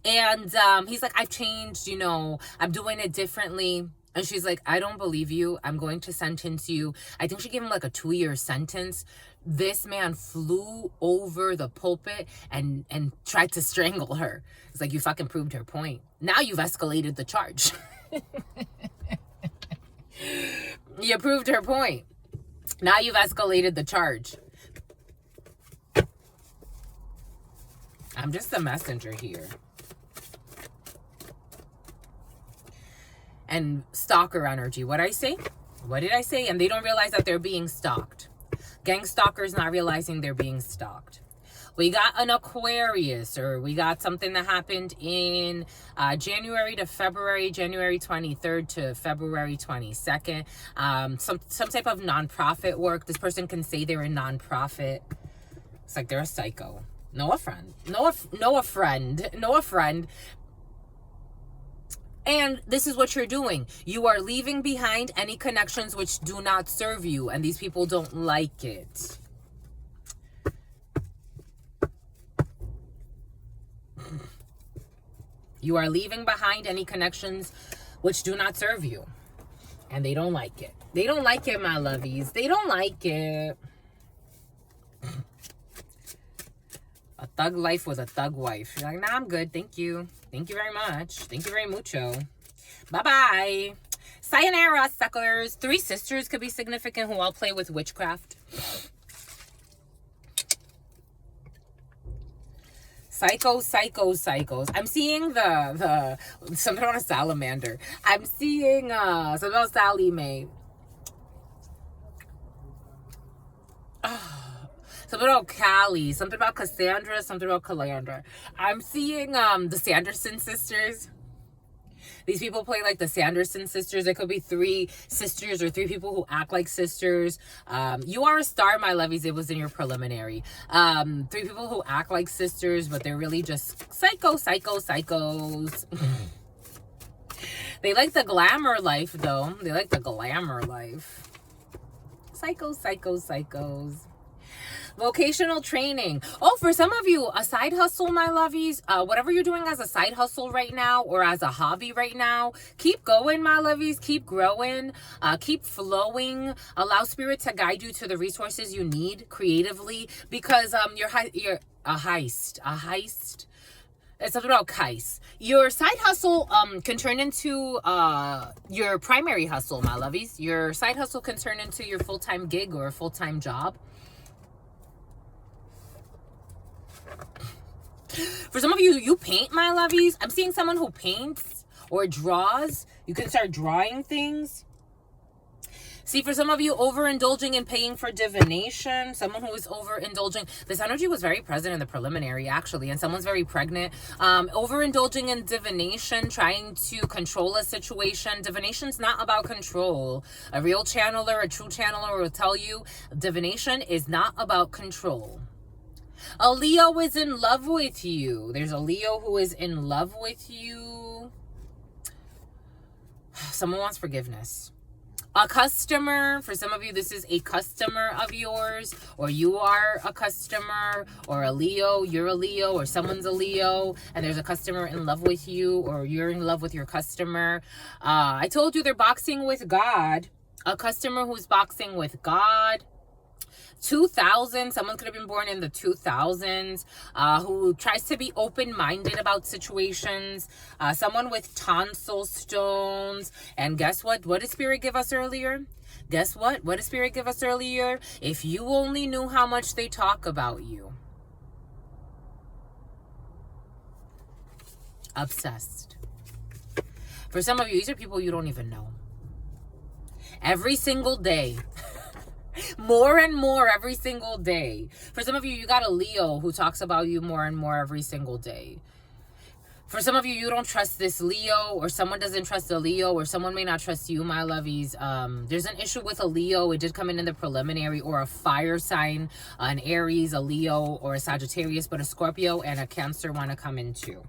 And he's like, I've changed, I'm doing it differently. And she's like, I don't believe you. I'm going to sentence you. I think she gave him like a 2-year sentence. This man flew over the pulpit and tried to strangle her. It's like, you fucking proved her point. Now you've escalated the charge. You proved her point. Now you've escalated the charge. I'm just a messenger here. And stalker energy. What I say? What did I say? And they don't realize that they're being stalked. Gang stalkers not realizing they're being stalked. We got an Aquarius, or we got something that happened in January to February, January 23rd to February 22nd. Some type of nonprofit work. This person can say they're a nonprofit. It's like they're a psycho. Know a friend. And this is what you're doing. You are leaving behind any connections which do not serve you. And these people don't like it. You are leaving behind any connections which do not serve you. And they don't like it. They don't like it, my lovies. They don't like it. A thug life with a thug wife. You're like, nah, I'm good. Thank you. Thank you very much. Thank you very mucho. Bye-bye. Sayonara, suckers. 3 sisters could be significant who all play with witchcraft. Psychos. I'm seeing the something on a salamander. I'm seeing something about Sally Mae. Something about Callie, something about Cassandra, something about Calandra. I'm seeing the Sanderson sisters. These people play like the Sanderson sisters. It could be 3 sisters or 3 people who act like sisters. You are a star, my lovies. It was in your preliminary. 3 people who act like sisters, but they're really just psychos. They like the glamour life, though. They like the glamour life. Psychos. Vocational training. Oh, for some of you, a side hustle, my lovies. Whatever you're doing as a side hustle right now, or as a hobby right now, keep going, my lovies. Keep growing. Keep flowing. Allow spirit to guide you to the resources you need creatively, because you're a heist. It's something about Kais. Your side hustle can turn into your primary hustle, my lovies. Your side hustle can turn into your full-time gig or a full-time job. For some of you, you paint, my lovies. I'm seeing someone who paints or draws. You can start drawing things. See, for some of you, overindulging and paying for divination. Someone who is overindulging. This energy was very present in the preliminary, actually, and someone's very pregnant. Overindulging in divination, trying to control a situation. Divination's not about control. A real channeler, a true channeler will tell you divination is not about control. A Leo is in love with you. There's a Leo who is in love with you. Someone wants forgiveness. A customer, for some of you, this is a customer of yours, or you are a customer, or a Leo, you're a Leo, or someone's a Leo, and there's a customer in love with you, or you're in love with your customer. I told you they're boxing with God. A customer who's boxing with God. 2000, someone could have been born in the 2000s, who tries to be open-minded about situations. Someone with tonsil stones. And guess what? What did Spirit give us earlier? Guess what? What did Spirit give us earlier? If you only knew how much they talk about you. Obsessed. For some of you, these are people you don't even know. Every single day. More and more every single day. For some of you, you got a Leo who talks about you more and more every single day. For some of you, you don't trust this Leo, or someone doesn't trust a Leo, or someone may not trust you, my lovies. There's an issue with a Leo. It did come in the preliminary, or a fire sign, an Aries, a Leo, or a Sagittarius, but a Scorpio and a Cancer want to come in too.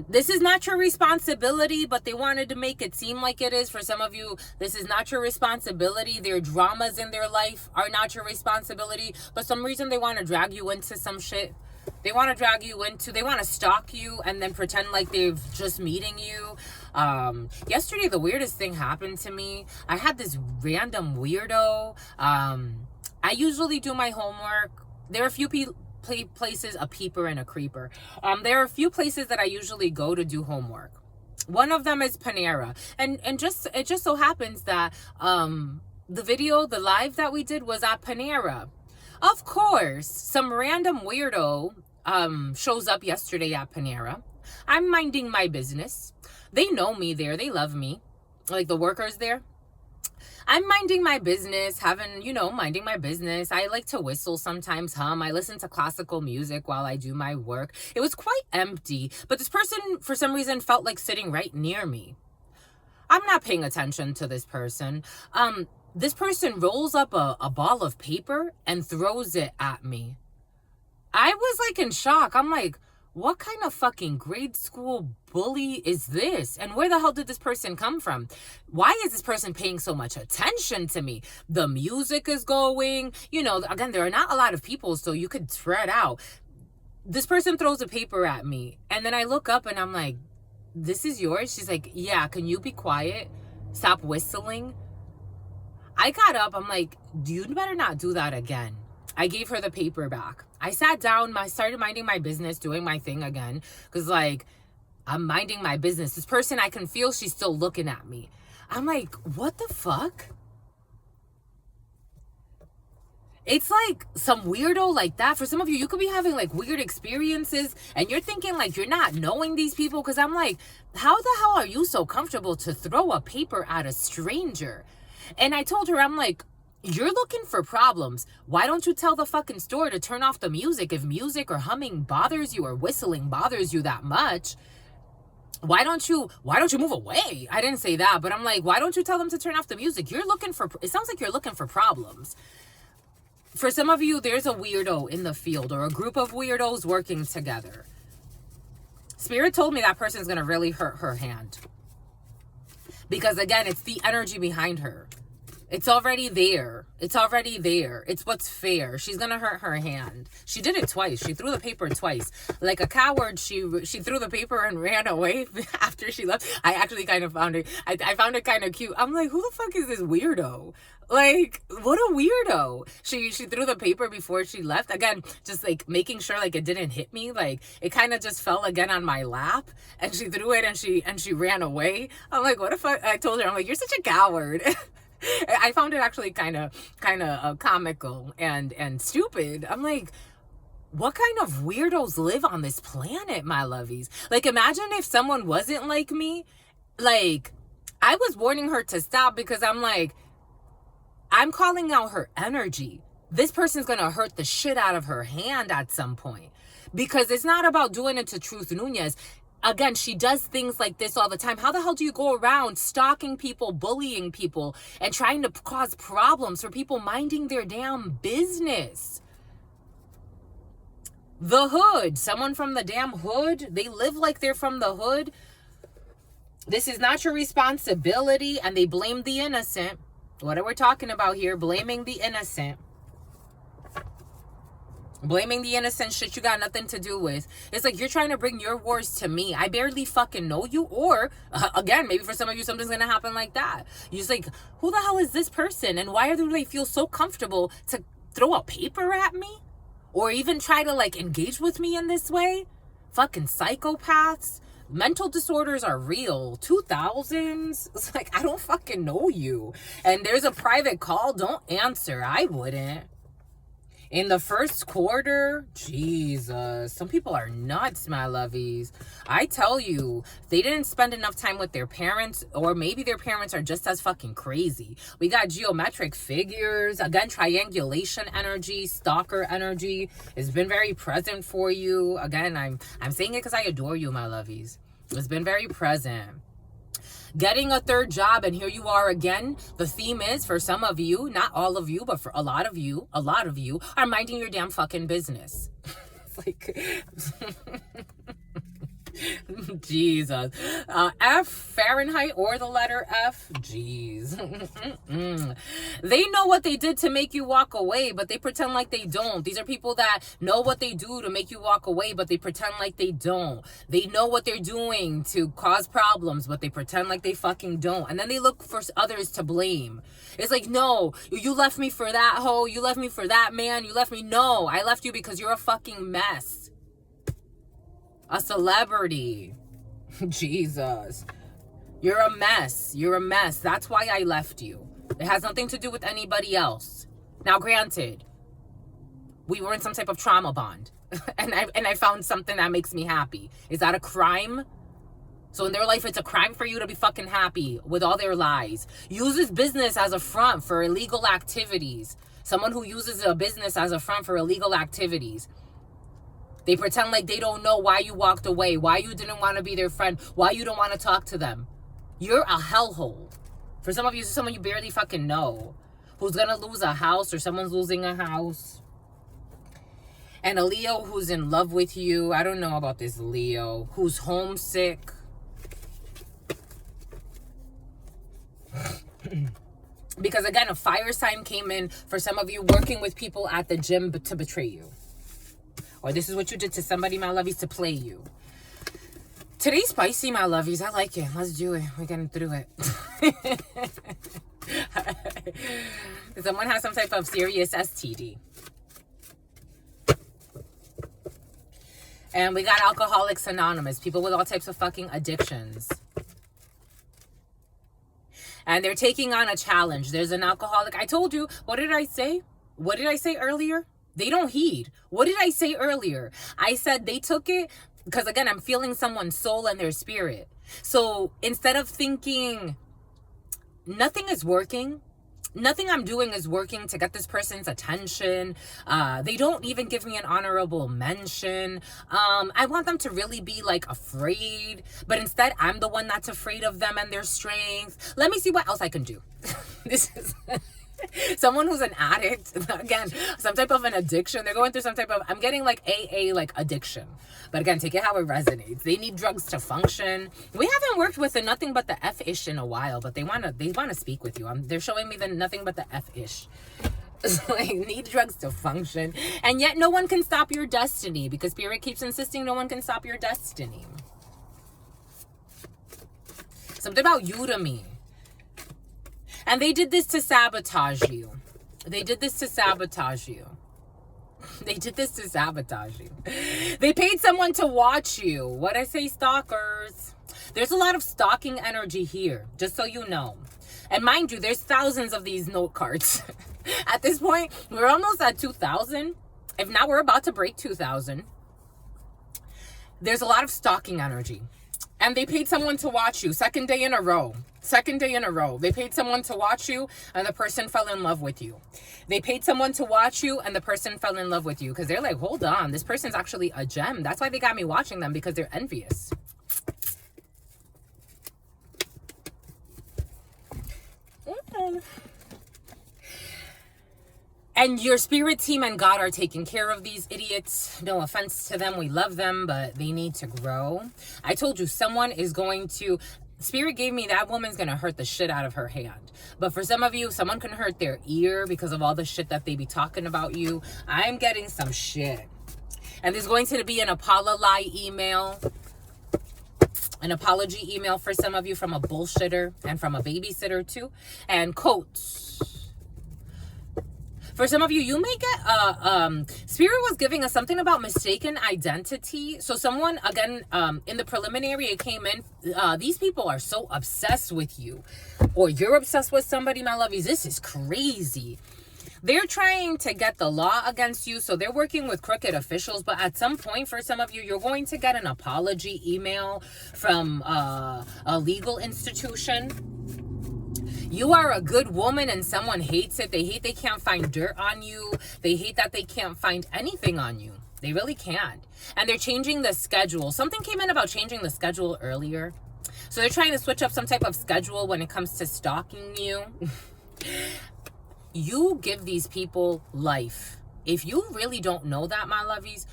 This is not your responsibility, but they wanted to make it seem like it is. For some of you, this is not your responsibility. Their dramas in their life are not your responsibility, but some reason they want to drag you into some shit. They want to drag you into, they want to stalk you and then pretend like they're just meeting you. Yesterday, the weirdest thing happened to me. I had this random weirdo. I usually do my homework. There are a few places, a peeper and a creeper. There are a few places that I usually go to do homework. One of them is Panera, and it just so happens that the live that we did was at Panera. Of course, some random weirdo shows up yesterday at Panera. I'm minding my business. They know me there. They love me, like the workers there. I'm minding my business, minding my business. I like to whistle sometimes, hum. I listen to classical music while I do my work. It was quite empty, but this person, for some reason, felt like sitting right near me. I'm not paying attention to this person. This person rolls up a ball of paper and throws it at me. I was like in shock. I'm like, what kind of fucking grade school bully is this? And where the hell did this person come from? Why is this person paying so much attention to me? The music is going, again, there are not a lot of people, so you could spread out. This person throws a paper at me, and then I look up and I'm like, this is yours? She's like, yeah, can you be quiet? Stop whistling. I got up, I'm like, you better not do that again. I gave her the paper back. I sat down, I started minding my business, doing my thing again. Because, I'm minding my business. This person, I can feel she's still looking at me. I'm like, what the fuck? It's like some weirdo like that. For some of you, you could be having weird experiences and you're thinking you're not knowing these people. Because I'm like, how the hell are you so comfortable to throw a paper at a stranger? And I told her, I'm like, you're looking for problems. Why don't you tell the fucking store to turn off the music? If music or humming bothers you or whistling bothers you that much, why don't you move away? I didn't say that, but I'm like, why don't you tell them to turn off the music? It sounds like you're looking for problems. For some of you, there's a weirdo in the field or a group of weirdos working together. Spirit told me that person's going to really hurt her hand. Because again, it's the energy behind her. It's already there. It's already there. It's what's fair. She's going to hurt her hand. She did it twice. She threw the paper twice. Like a coward, she threw the paper and ran away after she left. I actually kind of found it. I found it kind of cute. I'm like, who the fuck is this weirdo? What a weirdo. She threw the paper before she left. Again, just making sure it didn't hit me. It kind of just fell again on my lap. And she threw it and she ran away. I'm like, what the fuck? I told her, I'm like, you're such a coward. I found it actually kind of comical and stupid. I'm like, what kind of weirdos live on this planet, my lovies? Imagine if someone wasn't like me. I was warning her to stop because I'm like, I'm calling out her energy. This person's going to hurt the shit out of her hand at some point. Because it's not about doing it to Truth Nunez. Again, she does things like this all the time. How the hell do you go around stalking people, bullying people, and trying to cause problems for people minding their damn business? The hood. Someone from the damn hood. They live like they're from the hood. This is not your responsibility, and they blame the innocent. What are we talking about here? Blaming the innocent. Blaming the innocent shit you got nothing to do with. It's like you're trying to bring your wars to me. I barely fucking know you. Or, again, maybe for some of you, something's going to happen like that. You're just like, who the hell is this person? And why do they feel so comfortable to throw a paper at me? Or even try to, engage with me in this way? Fucking psychopaths. Mental disorders are real. 2000s. It's like, I don't fucking know you. And there's a private call. Don't answer. I wouldn't. In the first quarter, Jesus, some people are nuts, my lovies. I tell you, they didn't spend enough time with their parents, or maybe their parents are just as fucking crazy. We got geometric figures, again, triangulation energy, stalker energy. It's been very present for you. Again, I'm saying it because I adore you, my lovies. It's been very present. Getting a third job, and here you are again. The theme is, for some of you, not all of you, but for a lot of you are minding your damn fucking business. It's like, Jesus. F, Fahrenheit, or the letter F. Jeez. They know what they did to make you walk away, but they pretend like they don't. These are people that know what they do to make you walk away, but they pretend like they don't. They know what they're doing to cause problems, but they pretend like they fucking don't. And then they look for others to blame. It's like, no, you left me for that hoe. You left me for that man. You left me. No, I left you because you're a fucking mess. A celebrity. Jesus. You're a mess. You're a mess. That's why I left you. It has nothing to do with anybody else. Now, granted, we were in some type of trauma bond. and I found something that makes me happy. Is that a crime? So in their life, it's a crime for you to be fucking happy with all their lies. Uses business as a front for illegal activities. Someone who uses a business as a front for illegal activities. They pretend like they don't know why you walked away, why you didn't want to be their friend, why you don't want to talk to them. You're a hellhole. For some of you, someone you barely fucking know, who's going to lose a house, or someone's losing a house. And a Leo who's in love with you. I don't know about this Leo. Who's homesick. Because again, a fire sign came in for some of you working with people at the gym to betray you. Or this is what you did to somebody, my lovies, to play you. Today's spicy, my lovies. I like it. Let's do it. We're getting through it. Someone has some type of serious STD. And we got Alcoholics Anonymous. People with all types of fucking addictions. And they're taking on a challenge. There's an alcoholic. I told you. What did I say? What did I say earlier? They don't heed. What did I say earlier? I said they took it because, again, I'm feeling someone's soul and their spirit. So instead of thinking nothing is working, nothing I'm doing is working to get this person's attention. They don't even give me an honorable mention. I want them to really be like afraid, but instead I'm the one that's afraid of them and their strength. Let me see what else I can do. This is... Someone who's an addict, again, some type of an addiction. They're going through some type of, I'm getting like AA, like addiction. But again, take it how it resonates. They need drugs to function. We haven't worked with the nothing but the F-ish in a while, but they want to speak with you. They're showing me the nothing but the F-ish. Like, need drugs to function. And yet no one can stop your destiny, because Spirit keeps insisting no one can stop your destiny. Something about you to me. And they did this to sabotage you. They did this to sabotage you. They did this to sabotage you. They paid someone to watch you. What I say, stalkers? There's a lot of stalking energy here, just so you know. And mind you, there's thousands of these note cards. At this point, we're almost at 2,000. If not, we're about to break 2,000. There's a lot of stalking energy. And they paid someone to watch you. Second day in a row. Second day in a row. They paid someone to watch you, and the person fell in love with you. They paid someone to watch you, and the person fell in love with you. Because they're like, hold on, this person's actually a gem. That's why they got me watching them, because they're envious. And your spirit team and God are taking care of these idiots. No offense to them. We love them, but they need to grow. I told you, someone is going to... Spirit gave me that woman's going to hurt the shit out of her hand. But for some of you, someone can hurt their ear because of all the shit that they be talking about you. I'm getting some shit. And there's going to be an apology email. An apology email for some of you from a bullshitter and from a babysitter too. And quotes. For some of you, you may get, Spirit was giving us something about mistaken identity. So someone, again, in the preliminary, it came in, these people are so obsessed with you. Or you're obsessed with somebody, my lovies. This is crazy. They're trying to get the law against you, so they're working with crooked officials. But at some point, for some of you, you're going to get an apology email from a legal institution. You are a good woman and someone hates it. They hate they can't find dirt on you. They hate that they can't find anything on you. They really can't. And they're changing the schedule. Something came in about changing the schedule earlier. So they're trying to switch up some type of schedule when it comes to stalking you. You give these people life. If you really don't know that, my lovies,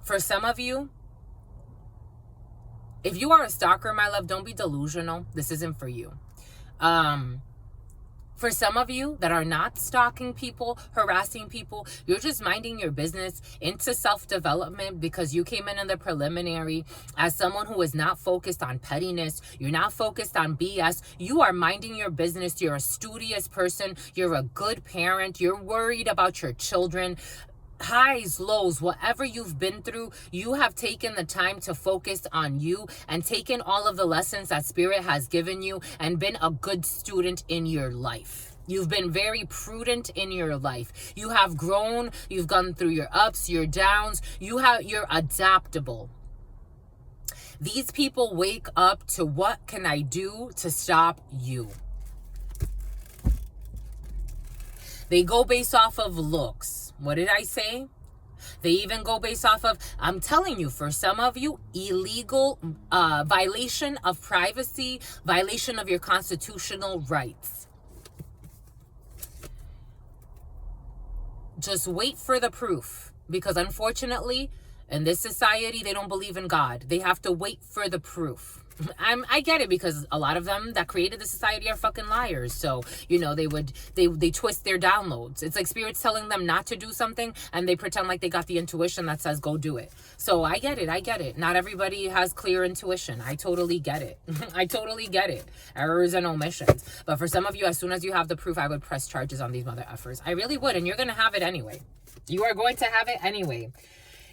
for some of you, if you are a stalker, my love, don't be delusional. This isn't for you. For some of you that are not stalking people, harassing people, you're just minding your business into self-development because you came in the preliminary as someone who is not focused on pettiness. You're not focused on BS. You are minding your business. You're a studious person. You're a good parent. You're worried about your children. Highs, lows, whatever you've been through, you have taken the time to focus on you and taken all of the lessons that Spirit has given you and been a good student in your life. You've been very prudent in your life. You have grown. You've gone through your ups, your downs. You're adaptable. These people wake up to what can I do to stop you? They go based off of looks. What did I say? They even go based off of, I'm telling you, for some of you, illegal violation of privacy, violation of your constitutional rights. Just wait for the proof, because unfortunately, in this society, they don't believe in God. They have to wait for the proof. I get it, because a lot of them that created the society are fucking liars. So, you know, they twist their downloads. It's like Spirit's telling them not to do something and they pretend like they got the intuition that says go do it. So I get it. Not everybody has clear intuition. I totally get it. I totally get it. Errors and omissions. But for some of you, as soon as you have the proof, I would press charges on these mother effers. I really would. And you're going to have it anyway. You are going to have it anyway.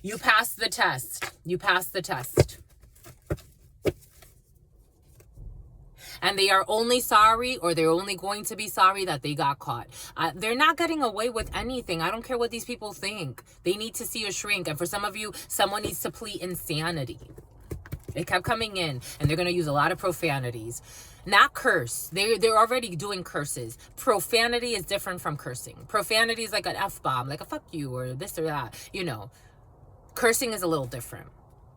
You passed the test. You passed the test. And they are only sorry, or they're only going to be sorry that they got caught. They're not getting away with anything. I don't care what these people think. They need to see a shrink. And for some of you, someone needs to plead insanity. It kept coming in, and they're going to use a lot of profanities. Not curse. They're already doing curses. Profanity is different from cursing. Profanity is like an F-bomb, like a fuck you or this or that. You know, cursing is a little different.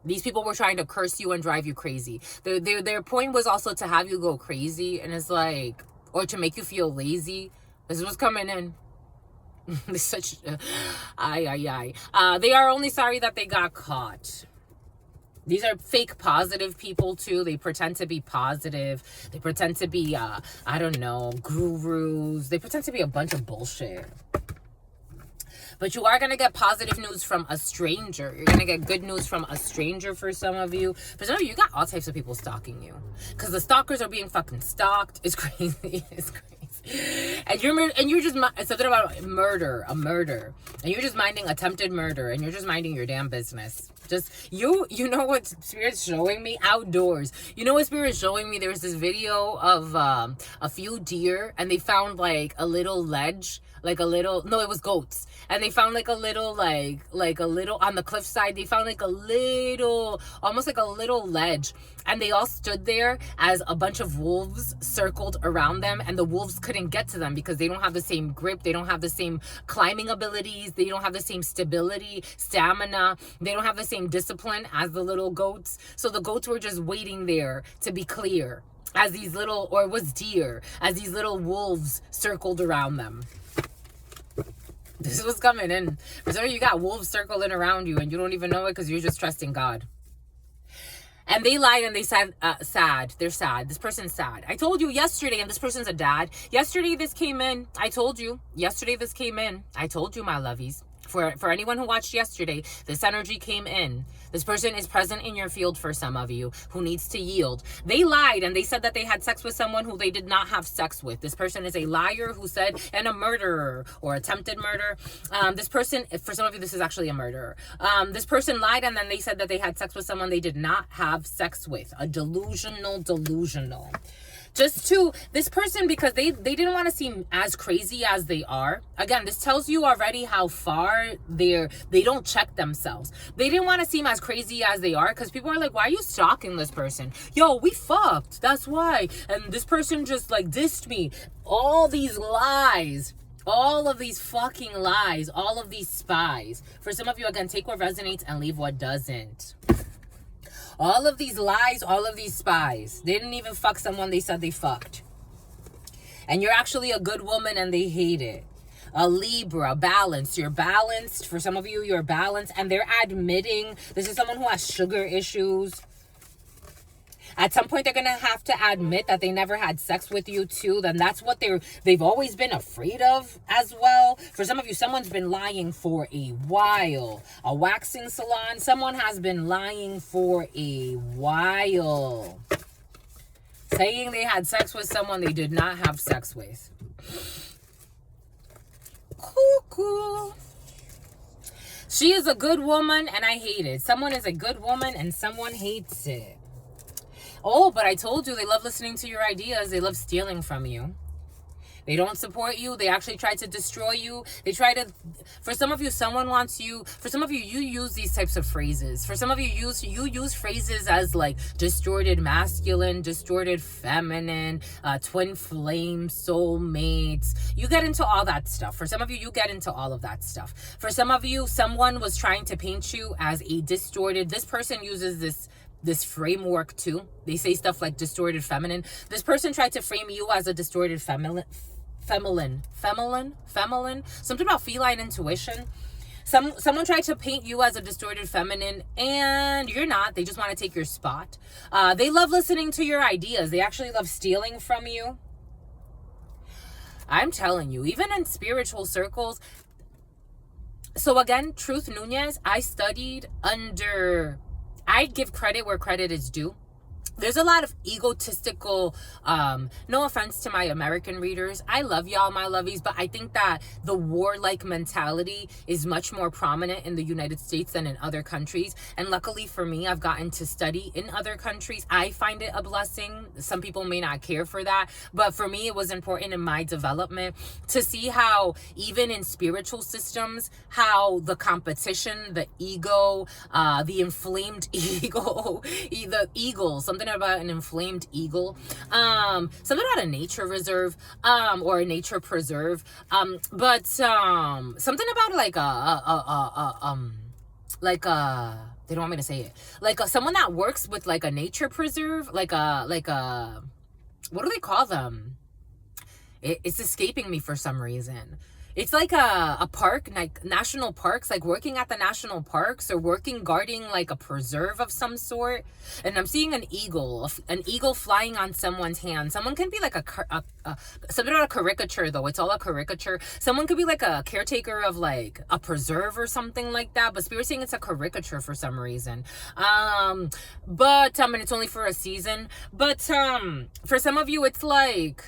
These people were trying to curse you and drive you crazy. Their point was also to have you go crazy, and it's like, or to make you feel lazy. This is what's coming in. It's such, they are only sorry that they got caught. These are fake positive people too. They pretend to be positive. They pretend to be, I don't know, gurus. They pretend to be a bunch of bullshit. But you are going to get positive news from a stranger. You're going to get good news from a stranger for some of you. For some of you, you got all types of people stalking you. Because the stalkers are being fucking stalked. It's crazy. It's crazy. And you're just, it's something about a murder. And you're just minding attempted murder. And you're just minding your damn business. Just, you know what Spirit's showing me? Outdoors. You know what Spirit's showing me? There was this video of a few deer. And they found like a little ledge. It was goats. And they found like a little on the cliffside. They found like a little, almost like a little ledge. And they all stood there as a bunch of wolves circled around them. And the wolves couldn't get to them because they don't have the same grip. They don't have the same climbing abilities. They don't have the same stability, stamina. They don't have the same discipline as the little goats. So the goats were just waiting there to be clear as these little, or it was deer, as these little wolves circled around them. This is what's coming in. So you got wolves circling around you and you don't even know it because you're just trusting God. And they lied and they said, sad. They're sad. This person's sad. I told you yesterday, and this person's a dad. Yesterday this came in. I told you. Yesterday this came in. I told you, my lovies. For anyone who watched yesterday, this energy came in. This person is present in your field for some of you who needs to yield. They lied and they said that they had sex with someone who they did not have sex with. This person is a liar who said, and a murderer or attempted murder. This person, for some of you, this is actually a murderer. This person lied and then they said that they had sex with someone they did not have sex with. A delusional. just to this person, because they didn't want to seem as crazy as they are. Again, this tells you already how far they don't check themselves. They didn't want to seem as crazy as they are, because people are like, why are you stalking this person? Yo, we fucked, that's why. And this person just like dissed me. All these lies, all of these fucking lies, all of these spies. For some of you, again, take what resonates and leave what doesn't. All of these lies, all of these spies. They didn't even fuck someone they said they fucked. And you're actually a good woman and they hate it. A Libra, balanced. You're balanced. For some of you, you're balanced. And they're admitting this is someone who has sugar issues. At some point, they're going to have to admit that they never had sex with you, too. Then that's what they've always been afraid of as well. For some of you, someone's been lying for a while. A waxing salon, someone has been lying for a while. Saying they had sex with someone they did not have sex with. Cool. She is a good woman and I hate it. Someone is a good woman and someone hates it. Oh, but I told you, they love listening to your ideas. They love stealing from you. They don't support you. They actually try to destroy you. They try to, for some of you, someone wants you. For some of you, you use these types of phrases. For some of you, you use phrases as like distorted masculine, distorted feminine, twin flame, soulmates. You get into all that stuff. For some of you, you get into all of that stuff. For some of you, someone was trying to paint you as a distorted, this person uses this framework too. They say stuff like distorted feminine. This person tried to frame you as a distorted feminine. Something about feline intuition. Someone tried to paint you as a distorted feminine and you're not. They just want to take your spot. They love listening to your ideas. They actually love stealing from you. I'm telling you, even in spiritual circles. So again, Truth Nunez, I studied under, I give credit where credit is due. There's a lot of egotistical, no offense to my American readers. I love y'all, my lovies, but I think that the warlike mentality is much more prominent in the United States than in other countries. And luckily for me, I've gotten to study in other countries. I find it a blessing. Some people may not care for that, but for me, it was important in my development to see how even in spiritual systems, how the competition, the ego, the inflamed ego, the eagle, something about an inflamed eagle, something about a nature reserve, or a nature preserve, but something about like they don't want me to say it, like someone that works with like a nature preserve, like a what do they call them? It's escaping me for some reason. It's like a park, like national parks, like working at the national parks or working guarding like a preserve of some sort. And I'm seeing an eagle flying on someone's hand. Someone can be like something about a caricature though. It's all a caricature. Someone could be like a caretaker of like a preserve or something like that. But Spirit's saying it's a caricature for some reason. And it's only for a season. But for some of you, it's like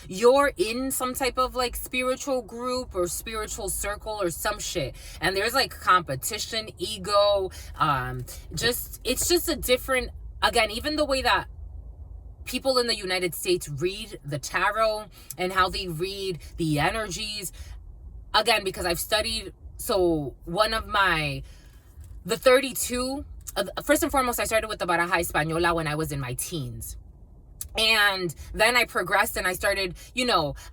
you're in some type of like spiritual group or spiritual circle or some shit, and there's like competition, ego, it's just a different, again, even the way that people in the United States read the tarot and how they read the energies, again, because I've studied, so the 32, first and foremost, I started with the Baraja Española when I was in my teens. And then I progressed and I started,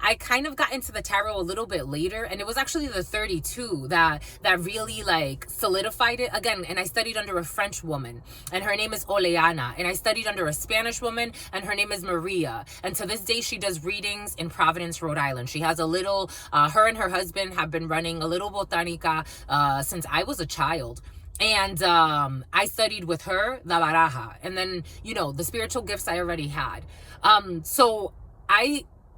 I kind of got into the tarot a little bit later, and it was actually the 32 that really like solidified it again. And I studied under a French woman and her name is Oleana, and I studied under a Spanish woman and her name is Maria. And to this day, she does readings in Providence, Rhode Island. She has a little, her and her husband have been running a little botanica since I was a child. And I studied with her, the baraja. And then, the spiritual gifts I already had. So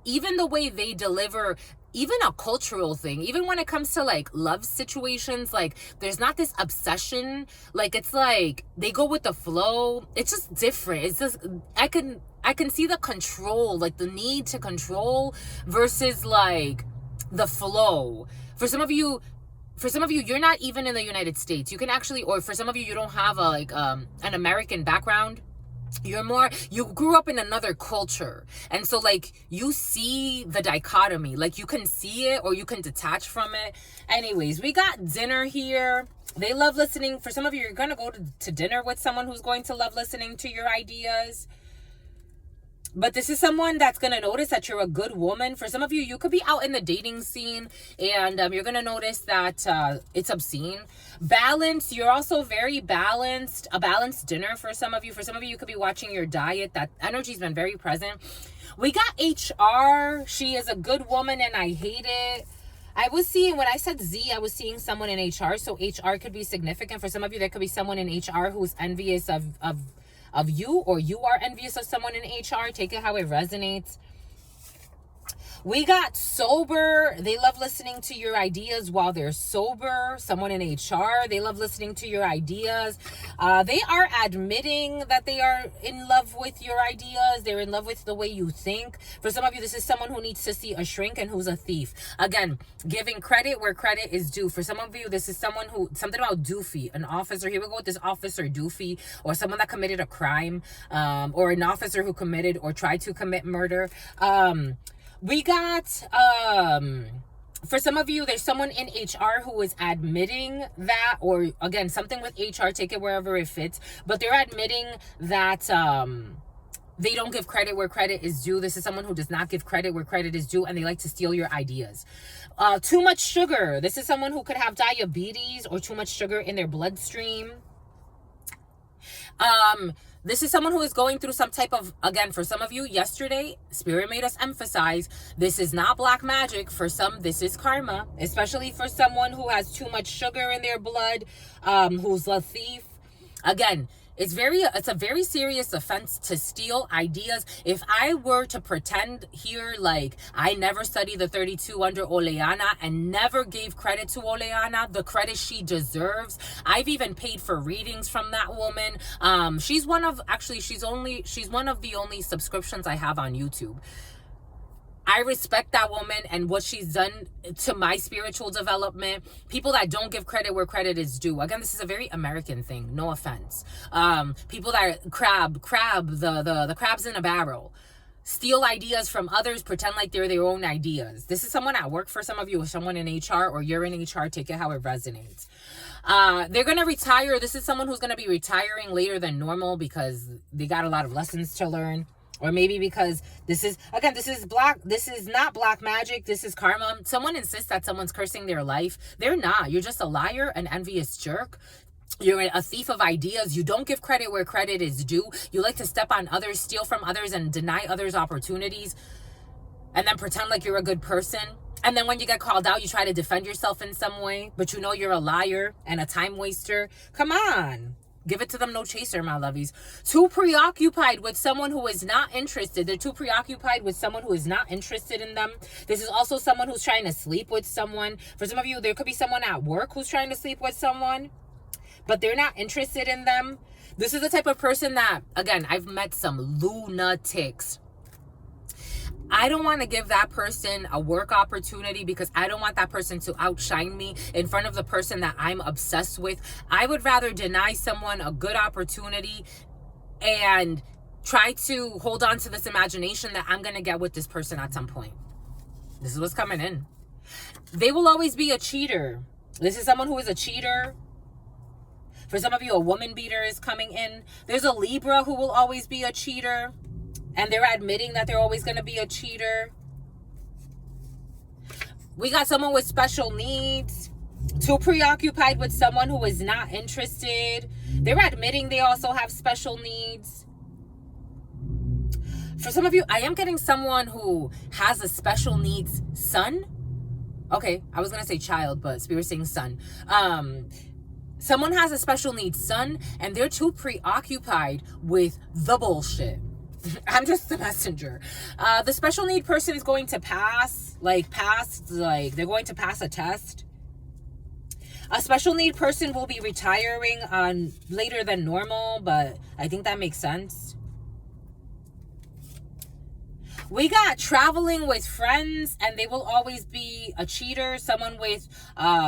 even the way they deliver, even a cultural thing, even when it comes to like love situations, like there's not this obsession. Like it's like they go with the flow. It's just different. It's just, I can see the control, like the need to control versus like the flow. For some of you, you're not even in the United States. You can actually, or for some of you, you don't have an American background. you grew up in another culture, and so like you see the dichotomy, like you can see it or you can detach from it. Anyways, we got dinner here. They love listening. For some of you, you're gonna go to dinner with someone who's going to love listening to your ideas. But this is someone that's going to notice that you're a good woman. For some of you, you could be out in the dating scene, and you're going to notice that it's obscene. Balance, you're also very balanced. A balanced dinner for some of you. For some of you, you could be watching your diet. That energy's been very present. We got HR. She is a good woman, and I hate it. I was seeing, when I said Z, I was seeing someone in HR. So HR could be significant. For some of you, there could be someone in HR who's envious of you, or you are envious of someone in HR. Take it how it resonates. We got sober. They love listening to your ideas while they're sober. Someone in HR, they love listening to your ideas. They are admitting that they are in love with your ideas. They're in love with the way you think. For some of you, this is someone who needs to see a shrink and who's a thief. Again, giving credit where credit is due. For some of you, this is someone who, something about doofy, an officer. Here we go with this officer doofy, or someone that committed a crime, or an officer who committed or tried to commit murder. We got, for some of you, there's someone in HR who is admitting that, or again, something with HR, take it wherever it fits, but they're admitting that, they don't give credit where credit is due. This is someone who does not give credit where credit is due, and they like to steal your ideas. Too much sugar. This is someone who could have diabetes or too much sugar in their bloodstream. This is someone who is going through some type of, again, for some of you, yesterday, Spirit made us emphasize, this is not black magic. For some, this is karma, especially for someone who has too much sugar in their blood, who's a thief. Again, it's a very serious offense to steal ideas. If I were to pretend here like I never studied the 32 under Oleana and never gave credit to Oleana, the credit she deserves. I've even paid for readings from that woman. She's one of the only subscriptions I have on YouTube. I respect that woman and what she's done to my spiritual development. People that don't give credit where credit is due. Again, this is a very American thing. No offense. People that the crabs in a barrel. Steal ideas from others, pretend like they're their own ideas. This is someone at work for some of you, or someone in HR, or you're in HR. Take it how it resonates. They're going to retire. This is someone who's going to be retiring later than normal because they got a lot of lessons to learn. Or maybe because this is not black magic. This is karma. Someone insists that someone's cursing their life. They're not. You're just a liar, an envious jerk. You're a thief of ideas. You don't give credit where credit is due. You like to step on others, steal from others, and deny others opportunities. And then pretend like you're a good person. And then when you get called out, you try to defend yourself in some way. But you know you're a liar and a time waster. Come on. Give it to them, no chaser, my lovies. Too preoccupied with someone who is not interested. They're too preoccupied with someone who is not interested in them. This is also someone who's trying to sleep with someone. For some of you, there could be someone at work who's trying to sleep with someone, but they're not interested in them. This is the type of person that, again, I've met some lunatics. I don't want to give that person a work opportunity because I don't want that person to outshine me in front of the person that I'm obsessed with. I would rather deny someone a good opportunity and try to hold on to this imagination that I'm going to get with this person at some point. This is what's coming in. They will always be a cheater. This is someone who is a cheater. For some of you, a woman beater is coming in. There's a Libra who will always be a cheater. And they're admitting that they're always going to be a cheater. We got someone with special needs. Too preoccupied with someone who is not interested. They're admitting they also have special needs. For some of you, I am getting someone who has a special needs son. Okay, I was going to say child, but Spirit's saying son. Someone has a special needs son, and they're too preoccupied with the bullshit. I'm just the messenger. The special need person is going to pass, they're going to pass a test. A special need person will be retiring on later than normal, but I think that makes sense. We got traveling with friends, and they will always be a cheater, someone with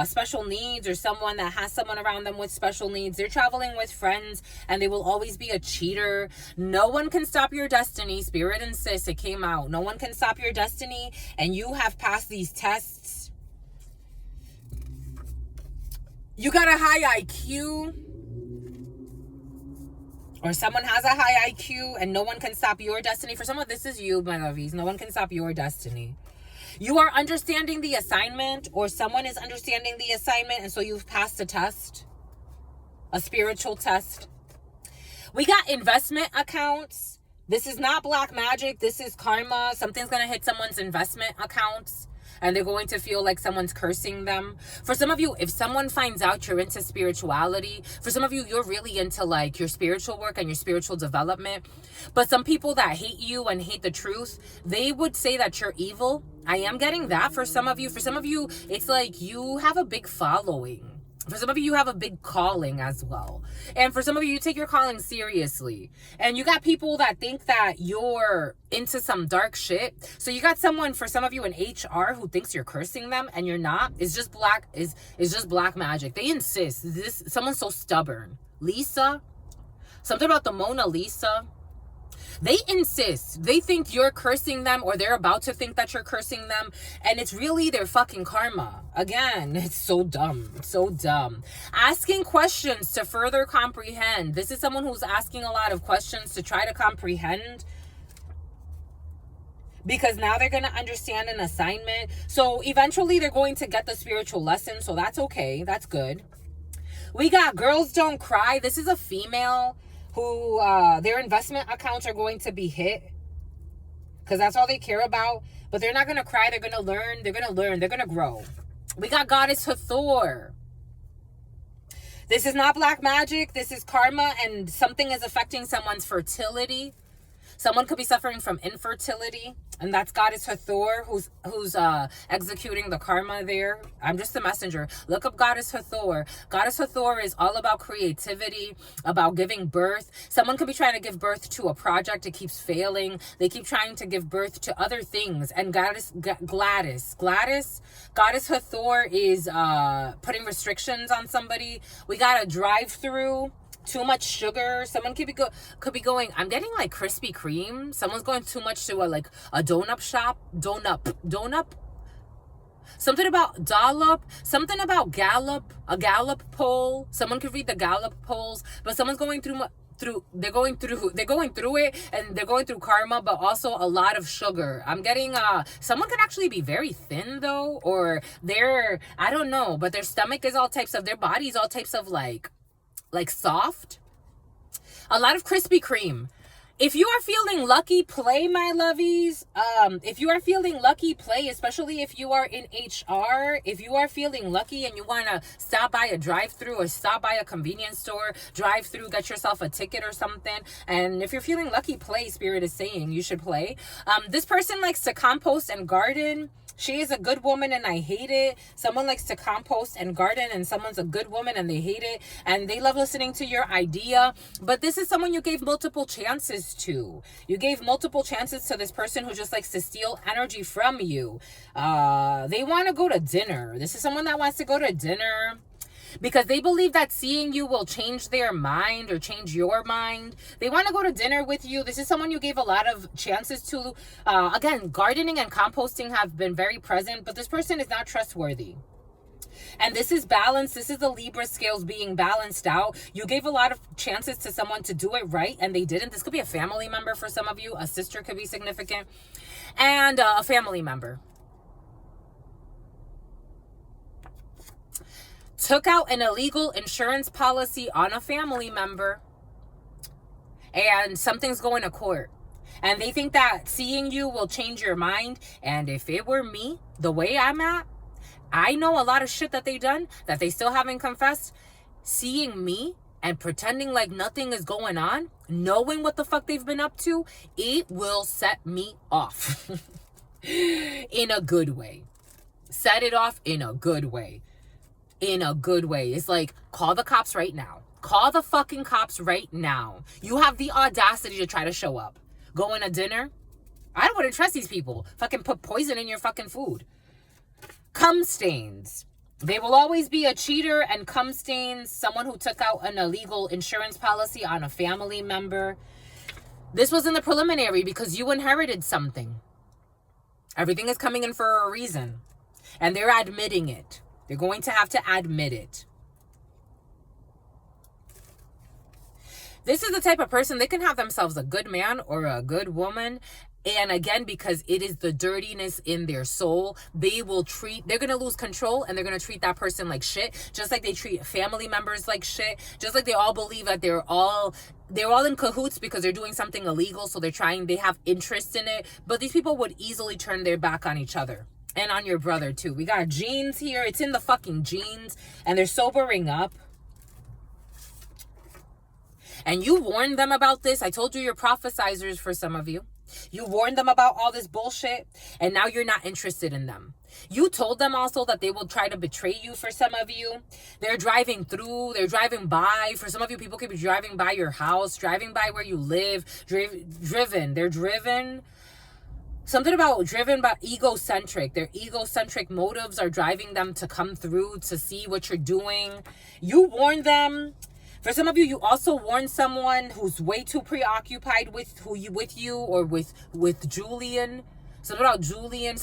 special needs, or someone that has someone around them with special needs. They're traveling with friends, and they will always be a cheater. No one can stop your destiny. Spirit insists, it came out. No one can stop your destiny, and you have passed these tests. You got a high IQ, or someone has a high IQ, and no one can stop your destiny. For someone, this is you, my lovies. No one can stop your destiny. You are understanding the assignment, or someone is understanding the assignment, and so you've passed a test, a spiritual test. We got investment accounts. This is not black magic. This is karma. Something's going to hit someone's investment accounts, and they're going to feel like someone's cursing them. For some of you, if someone finds out you're into spirituality, for some of you, you're really into like your spiritual work and your spiritual development. But some people that hate you and hate the truth, they would say that you're evil. I am getting that for some of you. For some of you, it's like you have a big following. For some of you, you have a big calling as well. And for some of you, you take your calling seriously. And you got people that think that you're into some dark shit. So you got someone, for some of you in HR, who thinks you're cursing them, and you're not. It's just black magic. They insist. Someone's so stubborn. Lisa, something about the Mona Lisa. They insist. They think you're cursing them, or they're about to think that you're cursing them. And it's really their fucking karma. Again, it's so dumb. So dumb. Asking questions to further comprehend. This is someone who's asking a lot of questions to try to comprehend, because now they're going to understand an assignment. So eventually they're going to get the spiritual lesson. So that's okay. That's good. We got girls don't cry. This is a female who their investment accounts are going to be hit, because that's all they care about. But they're not going to cry. They're going to learn. They're going to learn. They're going to grow. We got Goddess Hathor. This is not black magic. This is karma, and something is affecting someone's fertility. Someone could be suffering from infertility, and that's Goddess Hathor who's executing the karma there. I'm just the messenger. Look up Goddess Hathor. Goddess Hathor is all about creativity, about giving birth. Someone could be trying to give birth to a project. It keeps failing. They keep trying to give birth to other things. And Goddess Hathor is putting restrictions on somebody. We got a drive-through. Too much sugar. Someone could be going, I'm getting like Krispy Kreme. Someone's going too much to a donut shop. Donut. Something about dollop. Something about gallop. A Gallup poll. Someone could read the Gallup polls. But someone's going through they're going through it, and they're going through karma, but also a lot of sugar. I'm getting someone could actually be very thin though, or I don't know, but their stomach is all types of, their body's all types of like soft. A lot of Krispy Kreme. If you are feeling lucky, play, my lovies. If you are feeling lucky, play, especially if you are in HR. If you are feeling lucky and you want to stop by a drive-through or stop by a convenience store, drive-through, get yourself a ticket or something. And if you're feeling lucky, play, Spirit is saying you should play. This person likes to compost and garden. She is a good woman and I hate it. Someone likes to compost and garden, and someone's a good woman and they hate it. And they love listening to your idea. But this is someone you gave multiple chances to. You gave multiple chances to this person who just likes to steal energy from you. They want to go to dinner. This is someone that wants to go to dinner because they believe that seeing you will change their mind or change your mind. They want to go to dinner with you. This is someone you gave a lot of chances to. Again, gardening and composting have been very present, but this person is not trustworthy. And this is balance. This is the Libra scales being balanced out. You gave a lot of chances to someone to do it right, and they didn't. This could be a family member for some of you. A sister could be significant. And a family member. Took out an illegal insurance policy on a family member, and something's going to court, and they think that seeing you will change your mind. And if it were me, the way I'm at, I know a lot of shit that they done that they still haven't confessed. Seeing me and pretending like nothing is going on, knowing what the fuck they've been up to, it will set me off in a good way. Set it off in a good way. In a good way. It's like, call the cops right now. Call the fucking cops right now. You have the audacity to try to show up. Going to dinner? I wouldn't trust these people. Fucking put poison in your fucking food. Cum stains. They will always be a cheater and cum stains, someone who took out an illegal insurance policy on a family member. This was in the preliminary because you inherited something. Everything is coming in for a reason. And they're admitting it. They're going to have to admit it. This is the type of person, they can have themselves a good man or a good woman. And again, because it is the dirtiness in their soul, they're going to lose control and they're going to treat that person like shit. Just like they treat family members like shit. Just like they all believe that they're all in cahoots because they're doing something illegal. So they have interest in it. But these people would easily turn their back on each other. And on your brother too. We got genes here. It's in the fucking genes. And they're sobering up. And you warned them about this. I told you you're prophesizers for some of you. You warned them about all this bullshit. And now you're not interested in them. You told them also that they will try to betray you for some of you. They're driving through. They're driving by. For some of you, people could be driving by your house. Driving by where you live. Driven. They're driven. Something about driven but egocentric. Their egocentric motives are driving them to come through to see what you're doing. You warned them. For some of you, you also warned someone who's way too preoccupied with you or with Julian. Something about Julian,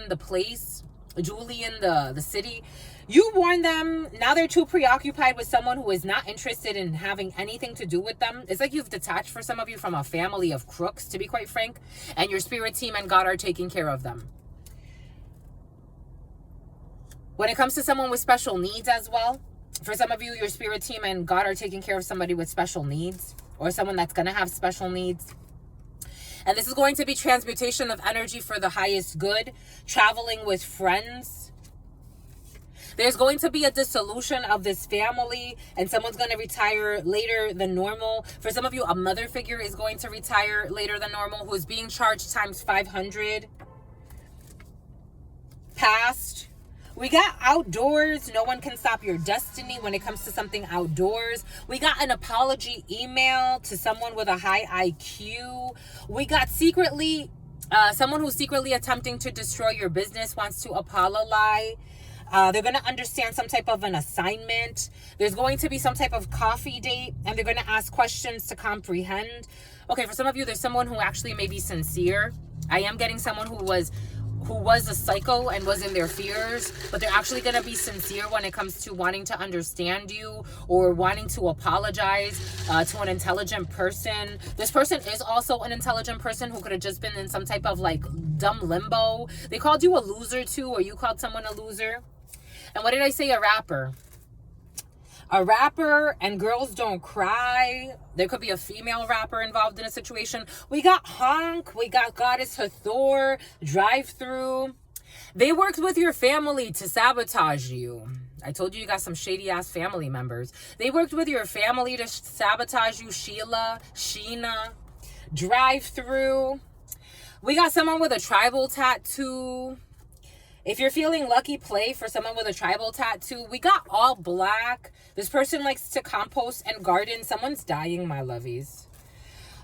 the place, Julian, the city. You warned them. Now they're too preoccupied with someone who is not interested in having anything to do with them. It's like you've detached, for some of you, from a family of crooks, to be quite frank. And your spirit team and God are taking care of them. When it comes to someone with special needs as well, for some of you, your spirit team and God are taking care of somebody with special needs or someone that's going to have special needs. And this is going to be transmutation of energy for the highest good, traveling with friends. There's going to be a dissolution of this family and someone's going to retire later than normal. For some of you, a mother figure is going to retire later than normal who is being charged times 500. Past. We got outdoors. No one can stop your destiny when it comes to something outdoors. We got an apology email to someone with a high IQ. We got someone who's secretly attempting to destroy your business wants to apologize. They're going to understand some type of an assignment. There's going to be some type of coffee date and they're going to ask questions to comprehend. Okay, for some of you, there's someone who actually may be sincere. I am getting someone who was a psycho and was in their fears, but they're actually going to be sincere when it comes to wanting to understand you or wanting to apologize to an intelligent person. This person is also an intelligent person who could have just been in some type of like dumb limbo. They called you a loser too, or you called someone a loser. And what did I say? A rapper. A rapper and girls don't cry. There could be a female rapper involved in a situation. We got Honk. We got Goddess Hathor. Drive through. They worked with your family to sabotage you. I told you got some shady ass family members. They worked with your family to sabotage you. Sheena. Drive through. We got someone with a tribal tattoo. If you're feeling lucky, play for someone with a tribal tattoo. We got all black. This person likes to compost and garden. Someone's dying, my lovies.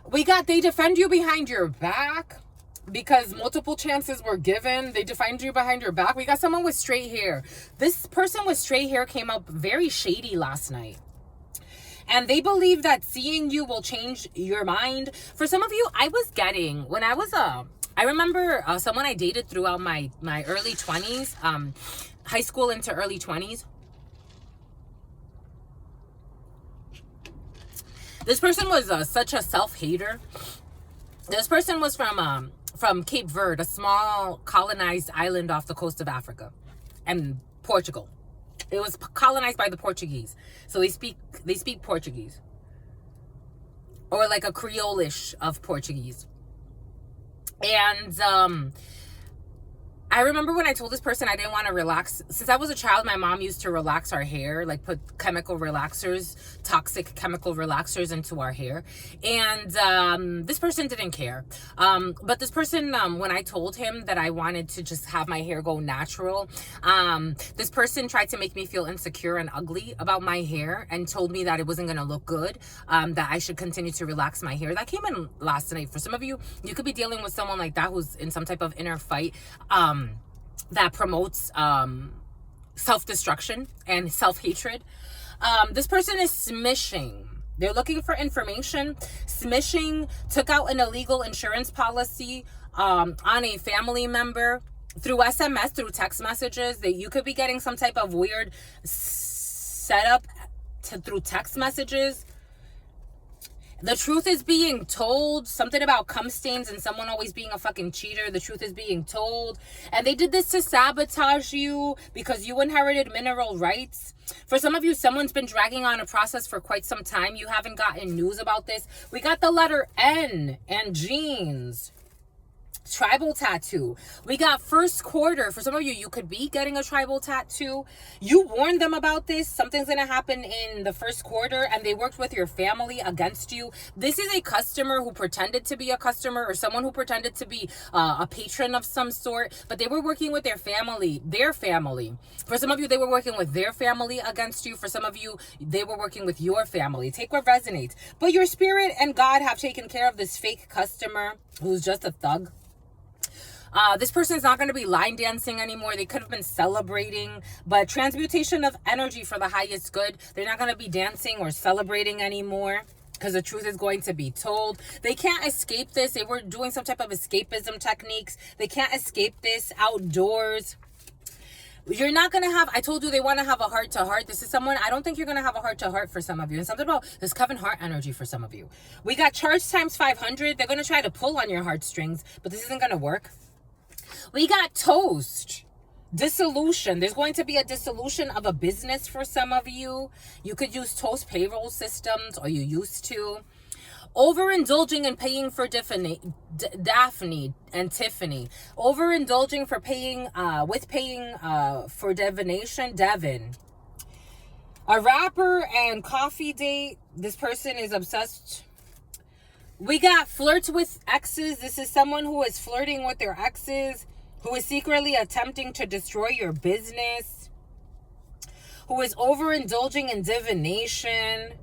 We got they defend you behind your back because multiple chances were given. They defend you behind your back. We got someone with straight hair. This person with straight hair came up very shady last night. And they believe that seeing you will change your mind. For some of you, I was getting, when I was I remember someone I dated throughout my early 20s, high school into early 20s. This person was such a self-hater. This person was from Cape Verde, a small colonized island off the coast of Africa and Portugal. It was colonized by the Portuguese. So they speak Portuguese. Or like a Creole-ish of Portuguese. And I remember when I told this person I didn't want to relax. Since I was a child, my mom used to relax our hair, like put chemical relaxers, toxic chemical relaxers into our hair. And this person didn't care. But this person, when I told him that I wanted to just have my hair go natural, this person tried to make me feel insecure and ugly about my hair and told me that it wasn't going to look good, that I should continue to relax my hair. That came in last night. For some of you, you could be dealing with someone like that who's in some type of inner fight that promotes self-destruction and self-hatred. This person is smishing. They're looking for information. Smishing took out an illegal insurance policy on a family member through SMS, through text messages. That you could be getting some type of weird setup through text messages. The truth is being told. Something about cum stains and someone always being a fucking cheater. The truth is being told. And they did this to sabotage you because you inherited mineral rights. For some of you, someone's been dragging on a process for quite some time. You haven't gotten news about this. We got the letter N and jeans. Tribal tattoo. We got first quarter. For some of you, you could be getting a tribal tattoo. You warned them about this. Something's going to happen in the first quarter, and they worked with your family against you. This is a customer who pretended to be a customer, or someone who pretended to be a patron of some sort, but they were working with their family. For some of you, they were working with their family against you. For some of you, they were working with your family. Take what resonates. But your spirit and God have taken care of this fake customer who's just a thug. This person is not going to be line dancing anymore. They could have been celebrating, but transmutation of energy for the highest good. They're not going to be dancing or celebrating anymore because the truth is going to be told. They can't escape this. They were doing some type of escapism techniques. They can't escape this outdoors. You're not going to have, I told you they want to have a heart-to-heart. This is someone, I don't think you're going to have a heart-to-heart for some of you. And something about this Kevin Hart energy for some of you. We got charge times 500. They're going to try to pull on your heartstrings, but this isn't going to work. We got toast. Dissolution. There's going to be a dissolution of a business for some of you. You could use toast payroll systems, or you used to. Overindulging and paying for Daphne and Tiffany. Overindulging for paying, for divination, Devin. A rapper and coffee date. This person is obsessed. We got flirts with exes. This is someone who is flirting with their exes, who is secretly attempting to destroy your business, who is overindulging in divination.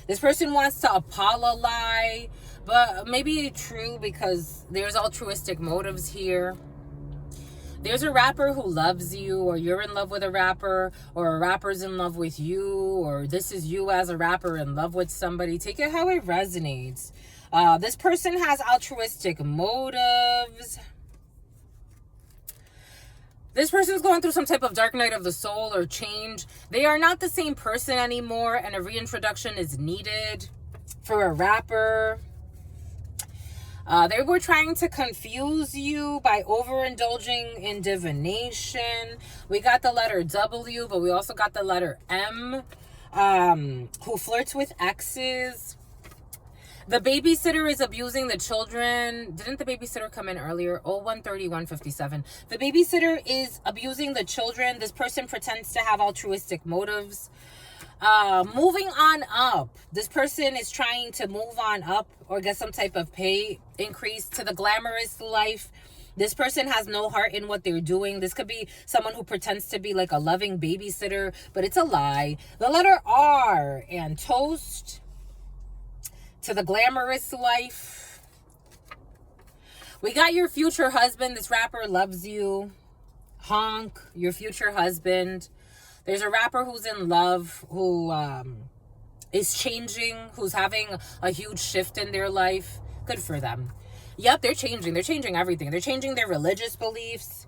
This person wants to apologize, but maybe true because there's altruistic motives here. There's a rapper who loves you, or you're in love with a rapper, or a rapper's in love with you, or this is you as a rapper in love with somebody. Take it how it resonates. This person has altruistic motives. This person is going through some type of dark night of the soul or change. They are not the same person anymore, and a reintroduction is needed for a rapper. They were trying to confuse you by overindulging in divination. We got the letter W, but we also got the letter M, who flirts with exes. The babysitter is abusing the children. Didn't the babysitter come in earlier? 0130-157. The babysitter is abusing the children. This person pretends to have altruistic motives. Moving on up. This person is trying to move on up or get some type of pay increase to the glamorous life. This person has no heart in what they're doing. This could be someone who pretends to be like a loving babysitter, but it's a lie. The letter R and toast to the glamorous life. We got your future husband. This rapper loves you. Honk, your future husband. There's a rapper who's in love, who is changing, who's having a huge shift in their life. Good for them. Yep, they're changing. They're changing everything. They're changing their religious beliefs.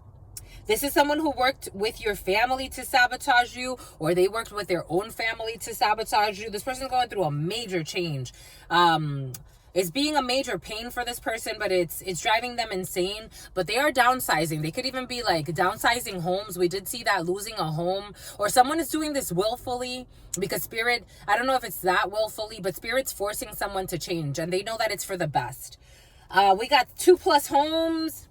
This is someone who worked with your family to sabotage you, or they worked with their own family to sabotage you. This person's going through a major change. It's being a major pain for this person, but it's driving them insane. But they are downsizing. They could even be like downsizing homes. We did see that, losing a home, or someone is doing this willfully because spirit, I don't know if it's that willfully, but spirit's forcing someone to change, and they know that it's for the best. We got 2+ homes.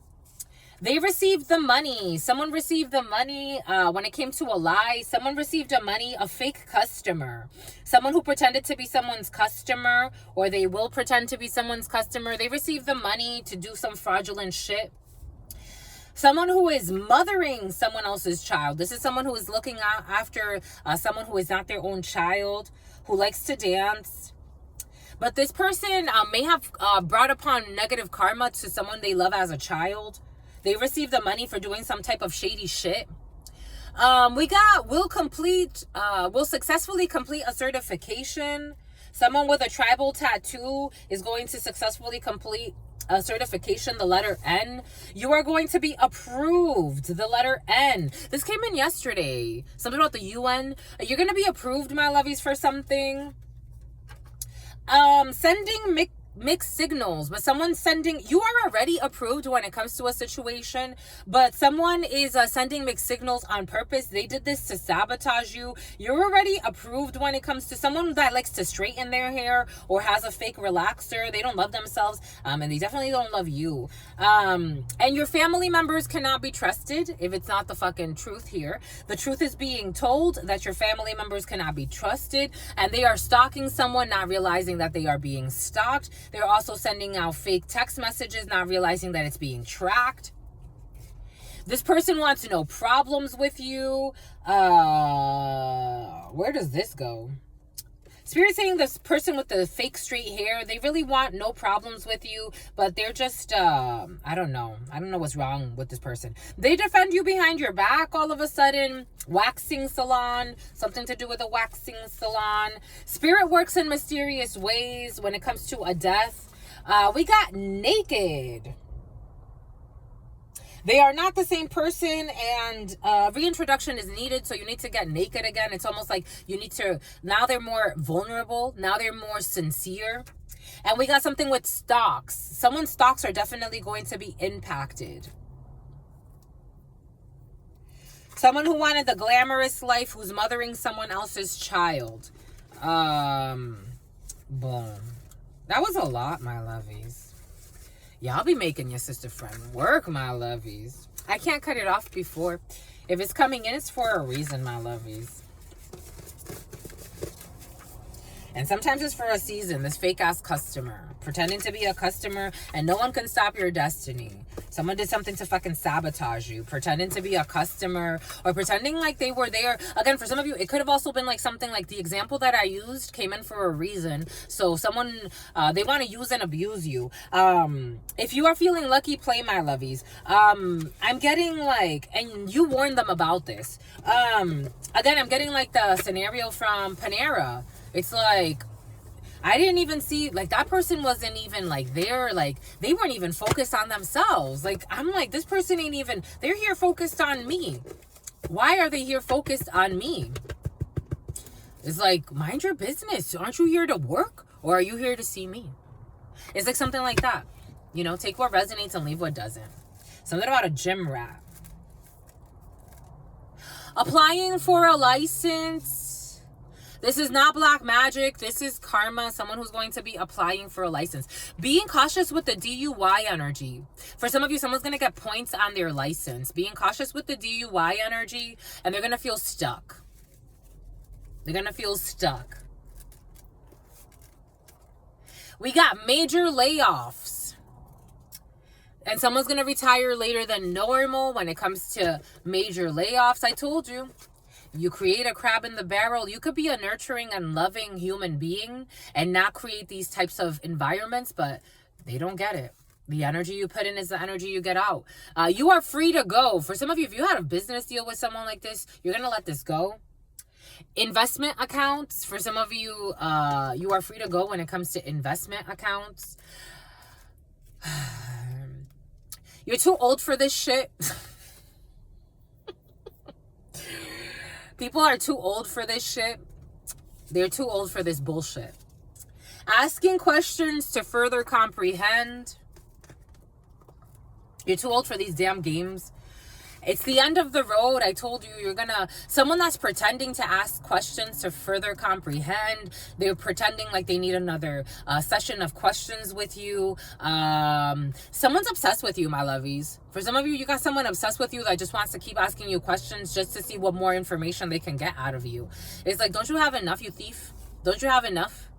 They received the money. Someone received the money when it came to a lie. Someone received a fake customer. Someone who pretended to be someone's customer, or they will pretend to be someone's customer. They received the money to do some fraudulent shit. Someone who is mothering someone else's child. This is someone who is looking after someone who is not their own child, who likes to dance. But this person may have brought upon negative karma to someone they love as a child. They received the money for doing some type of shady shit. We got will successfully complete a certification. Someone with a tribal tattoo is going to successfully complete a certification, the letter N. You are going to be approved, the letter N. This came in yesterday. Something about the UN. You're going to be approved, my lovies, for something. Sending mixed signals, but someone's sending, you are already approved when it comes to a situation, but someone is sending mixed signals on purpose. They did this to sabotage you. You're already approved when it comes to someone that likes to straighten their hair or has a fake relaxer. They don't love themselves, and they definitely don't love you. And your family members cannot be trusted if it's not the fucking truth here. The truth is being told that your family members cannot be trusted, and they are stalking someone, not realizing that they are being stalked. They're also sending out fake text messages, not realizing that it's being tracked. This person wants no problems with you. Where does this go? Spirit saying this person with the fake straight hair, they really want no problems with you, but they're just, I don't know. I don't know what's wrong with this person. They defend you behind your back all of a sudden. Waxing salon, something to do with a waxing salon. Spirit works in mysterious ways when it comes to a death. We got naked. They are not the same person, and reintroduction is needed, so you need to get naked again. It's almost like you need to, now they're more vulnerable, now they're more sincere. And we got something with stocks. Someone's stocks are definitely going to be impacted. Someone who wanted the glamorous life, who's mothering someone else's child. Boom. That was a lot, my lovies. Y'all be making your sister friend work, my lovies. I can't cut it off before. If it's coming in, it's for a reason, my lovies. And sometimes it's for a season. This fake-ass customer. Pretending to be a customer, and no one can stop your destiny. Someone did something to fucking sabotage you. Pretending to be a customer, or pretending like they were there. Again, for some of you, it could have also been like something like the example that I used came in for a reason. So someone, they want to use and abuse you. If you are feeling lucky, play, my lovies. I'm getting like, and you warned them about this. Again, I'm getting like the scenario from Panera. It's like, I didn't even see, like, that person wasn't even, like, there, like, they weren't even focused on themselves. Like, I'm like, this person ain't even, they're here focused on me. Why are they here focused on me? It's like, mind your business. Aren't you here to work? Or are you here to see me? It's like something like that. You know, take what resonates and leave what doesn't. Something about a gym rat. Applying for a license. This is not black magic. This is karma. Someone who's going to be applying for a license. Being cautious with the DUI energy. For some of you, someone's going to get points on their license. Being cautious with the DUI energy, and they're going to feel stuck. They're going to feel stuck. We got major layoffs. And someone's going to retire later than normal when it comes to major layoffs. I told you. You create a crab in the barrel. You could be a nurturing and loving human being and not create these types of environments, but they don't get it. The energy you put in is the energy you get out. You are free to go. For some of you, if you had a business deal with someone like this, you're going to let this go. Investment accounts. For some of you, you are free to go when it comes to investment accounts. You're too old for this shit. People are too old for this shit. They're too old for this bullshit. Asking questions to further comprehend. You're too old for these damn games. It's the end of the road. I told you, someone that's pretending to ask questions to further comprehend. They're pretending like they need another session of questions with you. Someone's obsessed with you, my lovies. For some of you, you got someone obsessed with you that just wants to keep asking you questions just to see what more information they can get out of you. It's like, don't you have enough, you thief? Don't you have enough?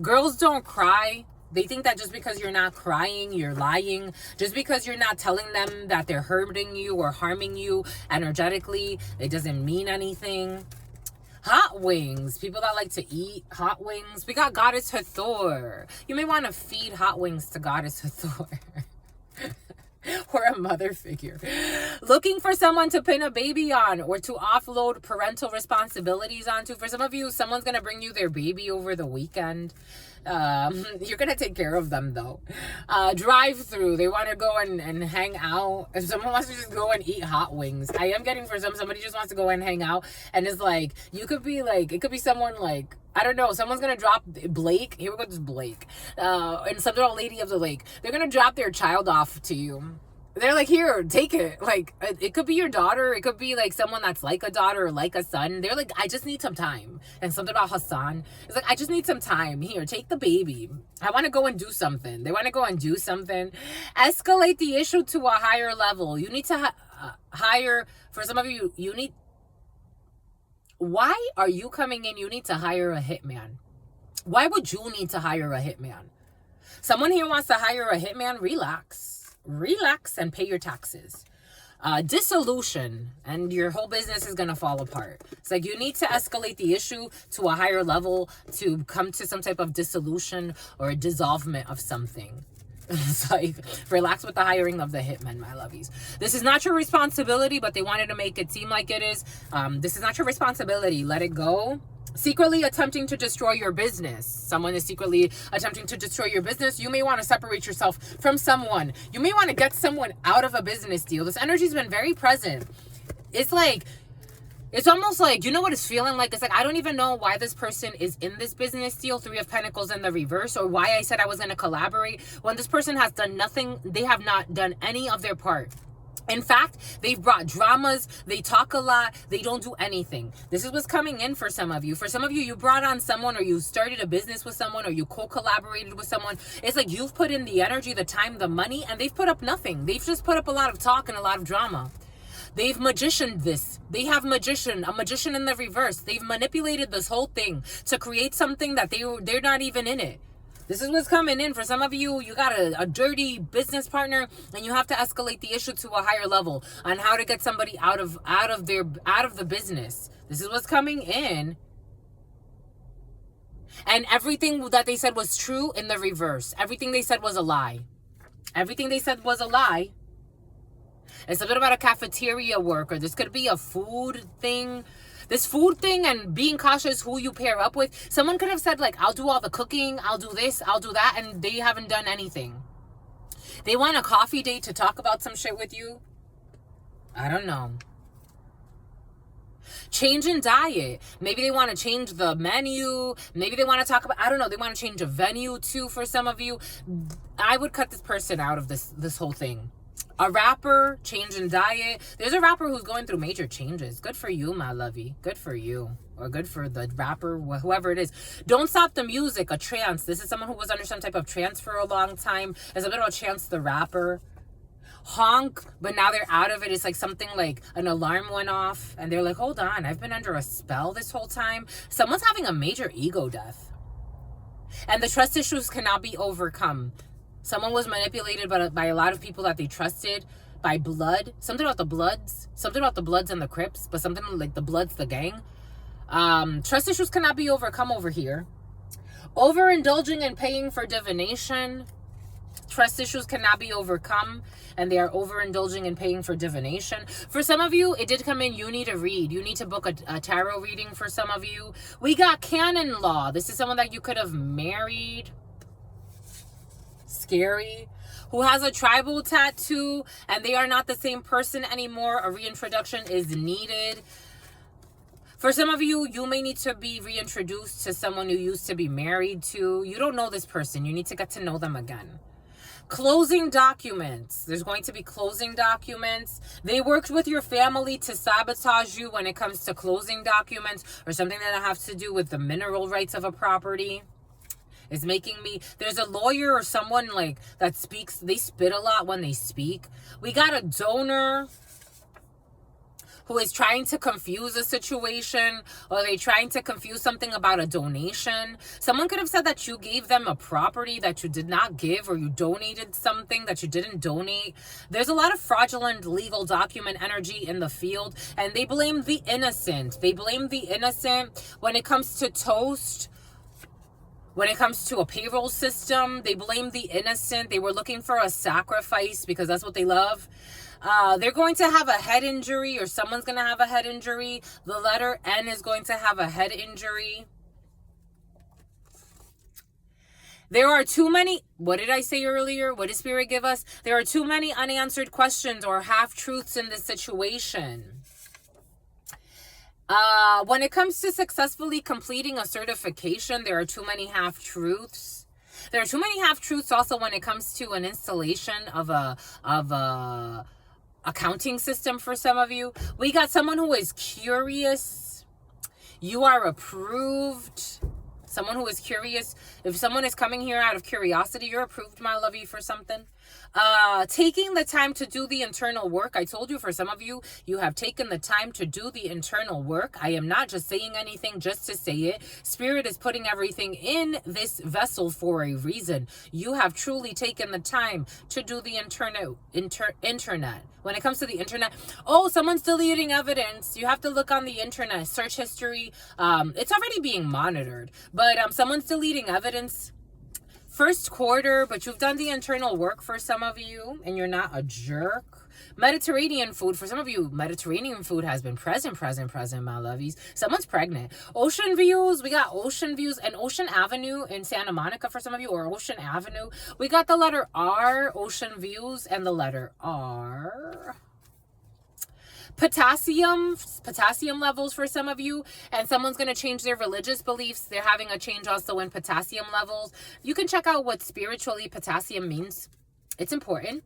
Girls don't cry. They think that just because you're not crying, you're lying. Just because you're not telling them that they're hurting you or harming you energetically, it doesn't mean anything. Hot wings. People that like to eat hot wings. We got Goddess Hathor. You may want to feed hot wings to Goddess Hathor. Or a mother figure. Looking for someone to pin a baby on or to offload parental responsibilities onto. For some of you, someone's going to bring you their baby over the weekend. You're going to take care of them, though. Drive through. They want to go and hang out. If someone wants to just go and eat hot wings. I am getting for somebody just wants to go and hang out. And it's like, you could be like, it could be someone like, I don't know, someone's going to drop Blake. Here we go, this Blake. And some little lady of the lake. They're going to drop their child off to you. They're like, here, take it. Like, it could be your daughter. It could be like someone that's like a daughter or like a son. They're like, I just need some time. And something about Hassan. It's like, I just need some time. Here, take the baby. I want to go and do something. They want to go and do something. Escalate the issue to a higher level. You need to hire, for some of you, you need, why are you coming in? You need to hire a hitman. Why would you need to hire a hitman? Someone here wants to hire a hitman. Relax and pay your taxes. Dissolution, and your whole business is going to fall apart. It's like you need to escalate the issue to a higher level to come to some type of dissolution or a dissolvement of something. It's like, relax with the hiring of the hitmen, my lovies. This is not your responsibility, but they wanted to make it seem like it is. This is not your responsibility. Let it go. Secretly attempting to destroy your business. Someone is secretly attempting to destroy your business. You may want to separate yourself from someone. You may want to get someone out of a business deal. This energy's been very present. It's like, it's almost like, you know what it's feeling like? It's like, I don't even know why this person is in this business deal, 3 of Pentacles in the reverse, or why I said I was going to collaborate when this person has done nothing. They have not done any of their part. In fact, they've brought dramas. They talk a lot. They don't do anything. This is what's coming in for some of you. For some of you, you brought on someone, or you started a business with someone, or you co-collaborated with someone. It's like you've put in the energy, the time, the money, and they've put up nothing. They've just put up a lot of talk and a lot of drama. They've magicianed this. They have a magician in the reverse. They've manipulated this whole thing to create something that they're not even in it. This is what's coming in. For some of you, you got a dirty business partner, and you have to escalate the issue to a higher level on how to get somebody out of the business. This is what's coming in. And everything that they said was true in the reverse. Everything they said was a lie. Everything they said was a lie. It's something about a cafeteria worker. This could be a food thing. This food thing and being cautious who you pair up with. Someone could have said, like, I'll do all the cooking, I'll do this, I'll do that, and they haven't done anything. They want a coffee date to talk about some shit with you. I don't know. Change in diet. Maybe they want to change the menu. Maybe they want to talk about, I don't know, they want to change a venue too for some of you. I would cut this person out of this whole thing. A rapper, change in diet. There's a rapper who's going through major changes. Good for you, my lovey. Good for you. Or good for the rapper, whoever it is. Don't stop the music, a trance. This is someone who was under some type of trance for a long time. There's a bit of a Chance the Rapper. Honk, but now they're out of it. It's like something like an alarm went off. And they're like, hold on, I've been under a spell this whole time. Someone's having a major ego death. And the trust issues cannot be overcome. Someone was manipulated by a lot of people that they trusted, by blood. Something about the Bloods. Something about the Bloods and the Crips, but something like the Bloods, the gang. Trust issues cannot be overcome over here. Overindulging and paying for divination. Trust issues cannot be overcome, and they are overindulging and paying for divination. For some of you, it did come in, you need to read. You need to book a tarot reading for some of you. We got canon law. This is someone that you could have married. Scary. Who has a tribal tattoo, and they are not the same person anymore. A reintroduction is needed. For some of you, you may need to be reintroduced to someone you used to be married to. You don't know this person. You need to get to know them again. Closing documents. There's going to be closing documents. They worked with your family to sabotage you when it comes to closing documents or something that has to do with the mineral rights of a property. It's making me, there's a lawyer or someone like that speaks, they spit a lot when they speak. We got a donor who is trying to confuse a situation, or they're trying to confuse something about a donation. Someone could have said that you gave them a property that you did not give, or you donated something that you didn't donate. There's a lot of fraudulent legal document energy in the field, and they blame the innocent. They blame the innocent when it comes to toast. When it comes to a payroll system, they blame the innocent. They were looking for a sacrifice because that's what they love. They're going to have a head injury, or someone's going to have a head injury. The letter N is going to have a head injury. There are too many, what did I say earlier? What did Spirit give us? There are too many unanswered questions or half-truths in this situation. When it comes to successfully completing a certification, there are too many half-truths. There are too many half-truths also when it comes to an installation of a accounting system for some of you. We got someone who is curious. You are approved. Someone who is curious. If someone is coming here out of curiosity, you're approved, my lovey, for something. Taking the time to do the internal work. I told you, for some of you, you have taken the time to do the internal work. I am not just saying anything just to say it. Spirit is putting everything in this vessel for a reason. You have truly taken the time to do the internet. When it comes to the internet, oh, someone's deleting evidence. You have to look on the internet, search history. It's already being monitored, but someone's deleting evidence. First quarter, but you've done the internal work for some of you, and you're not a jerk. Mediterranean food, for some of you, Mediterranean food has been present, my lovies. Someone's pregnant. Ocean views, we got ocean views and Ocean Avenue in Santa Monica for some of you, or Ocean Avenue. We got the letter R, ocean views, and the letter R. Potassium levels for some of you, and someone's going to change their religious beliefs. They're having a change also in potassium levels. You can check out what spiritually potassium means. It's important.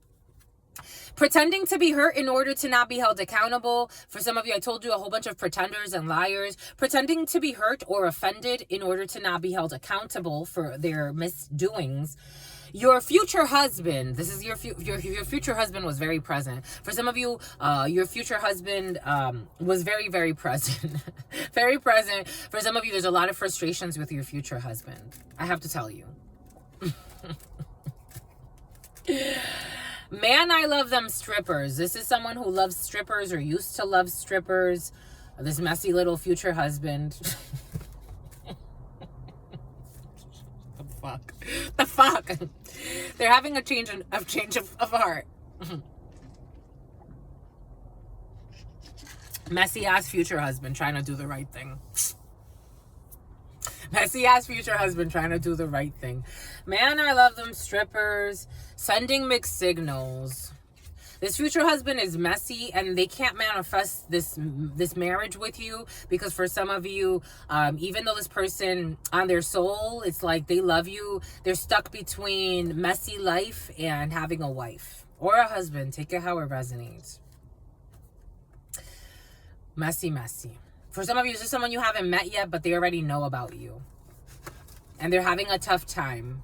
Pretending to be hurt in order to not be held accountable. For some of you, I told you, a whole bunch of pretenders and liars. Pretending to be hurt or offended in order to not be held accountable for their misdoings. Your future husband, this is your future husband was very present. For some of you, your future husband was very, very present. Very present. For some of you, there's a lot of frustrations with your future husband. I have to tell you. Man, I love them strippers. This is someone who loves strippers or used to love strippers. This messy little future husband. The fuck. They're having a change of heart. Messy ass future husband trying to do the right thing. Messy ass future husband trying to do the right thing. Man, I love them strippers. Sending mixed signals. This future husband is messy, and they can't manifest this marriage with you because for some of you, even though this person on their soul, it's like they love you, they're stuck between messy life and having a wife or a husband. Take it how it resonates. Messy. For some of you, this is someone you haven't met yet, but they already know about you. And they're having a tough time.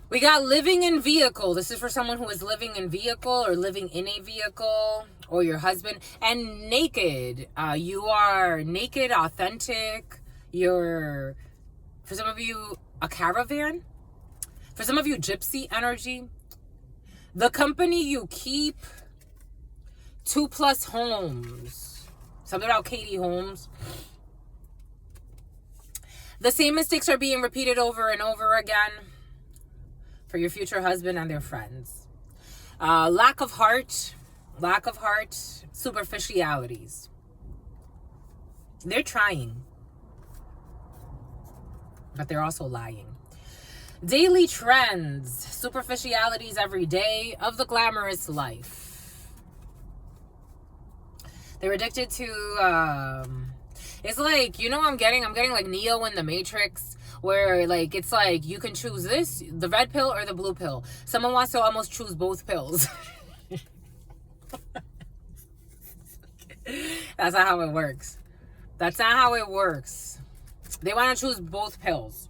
We got living in vehicle. This is for someone who is living in vehicle or living in a vehicle, or your husband. And naked. You are naked, authentic. You're, for some of you, a caravan. For some of you, gypsy energy. The company you keep. 2+ homes. Something about Katie Holmes. The same mistakes are being repeated over and over again. For your future husband and their friends. Lack of heart, superficialities. They're trying, but they're also lying. Daily trends, superficialities every day of the glamorous life. They're addicted to, it's like, you know, I'm getting like Neo in the Matrix, where like it's like you can choose this, the red pill or the blue pill. Someone wants to almost choose both pills. That's not how it works. That's not how it works. They want to choose both pills.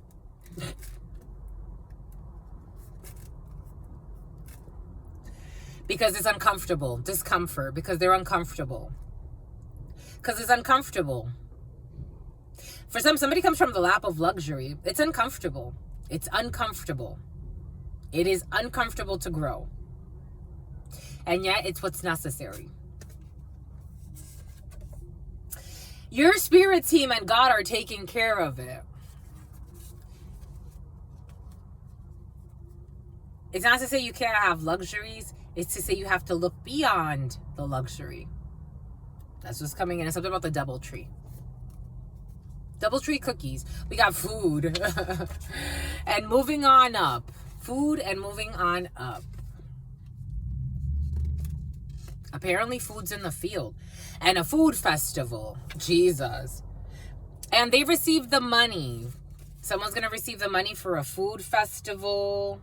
Because it's uncomfortable. Discomfort. Because they're uncomfortable. Because it's uncomfortable. For somebody comes from the lap of luxury. It's uncomfortable. It's uncomfortable. It is uncomfortable to grow. And yet, it's what's necessary. Your spirit team and God are taking care of it. It's not to say you can't have luxuries. It's to say you have to look beyond the luxury. That's what's coming in. It's something about the DoubleTree. DoubleTree cookies. We got food. And moving on up. Food and moving on up. Apparently food's in the field. And a food festival. Jesus. And they received the money. Someone's going to receive the money for a food festival.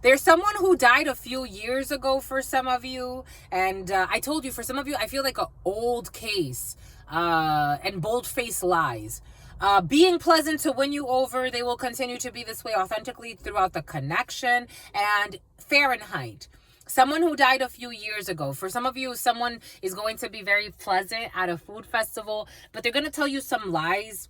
There's someone who died a few years ago for some of you. And I told you, for some of you, I feel like an old case. And bold-faced lies. Being pleasant to win you over. They will continue to be this way authentically throughout the connection. And Fahrenheit. Someone who died a few years ago. For some of you, someone is going to be very pleasant at a food festival. But they're going to tell you some lies.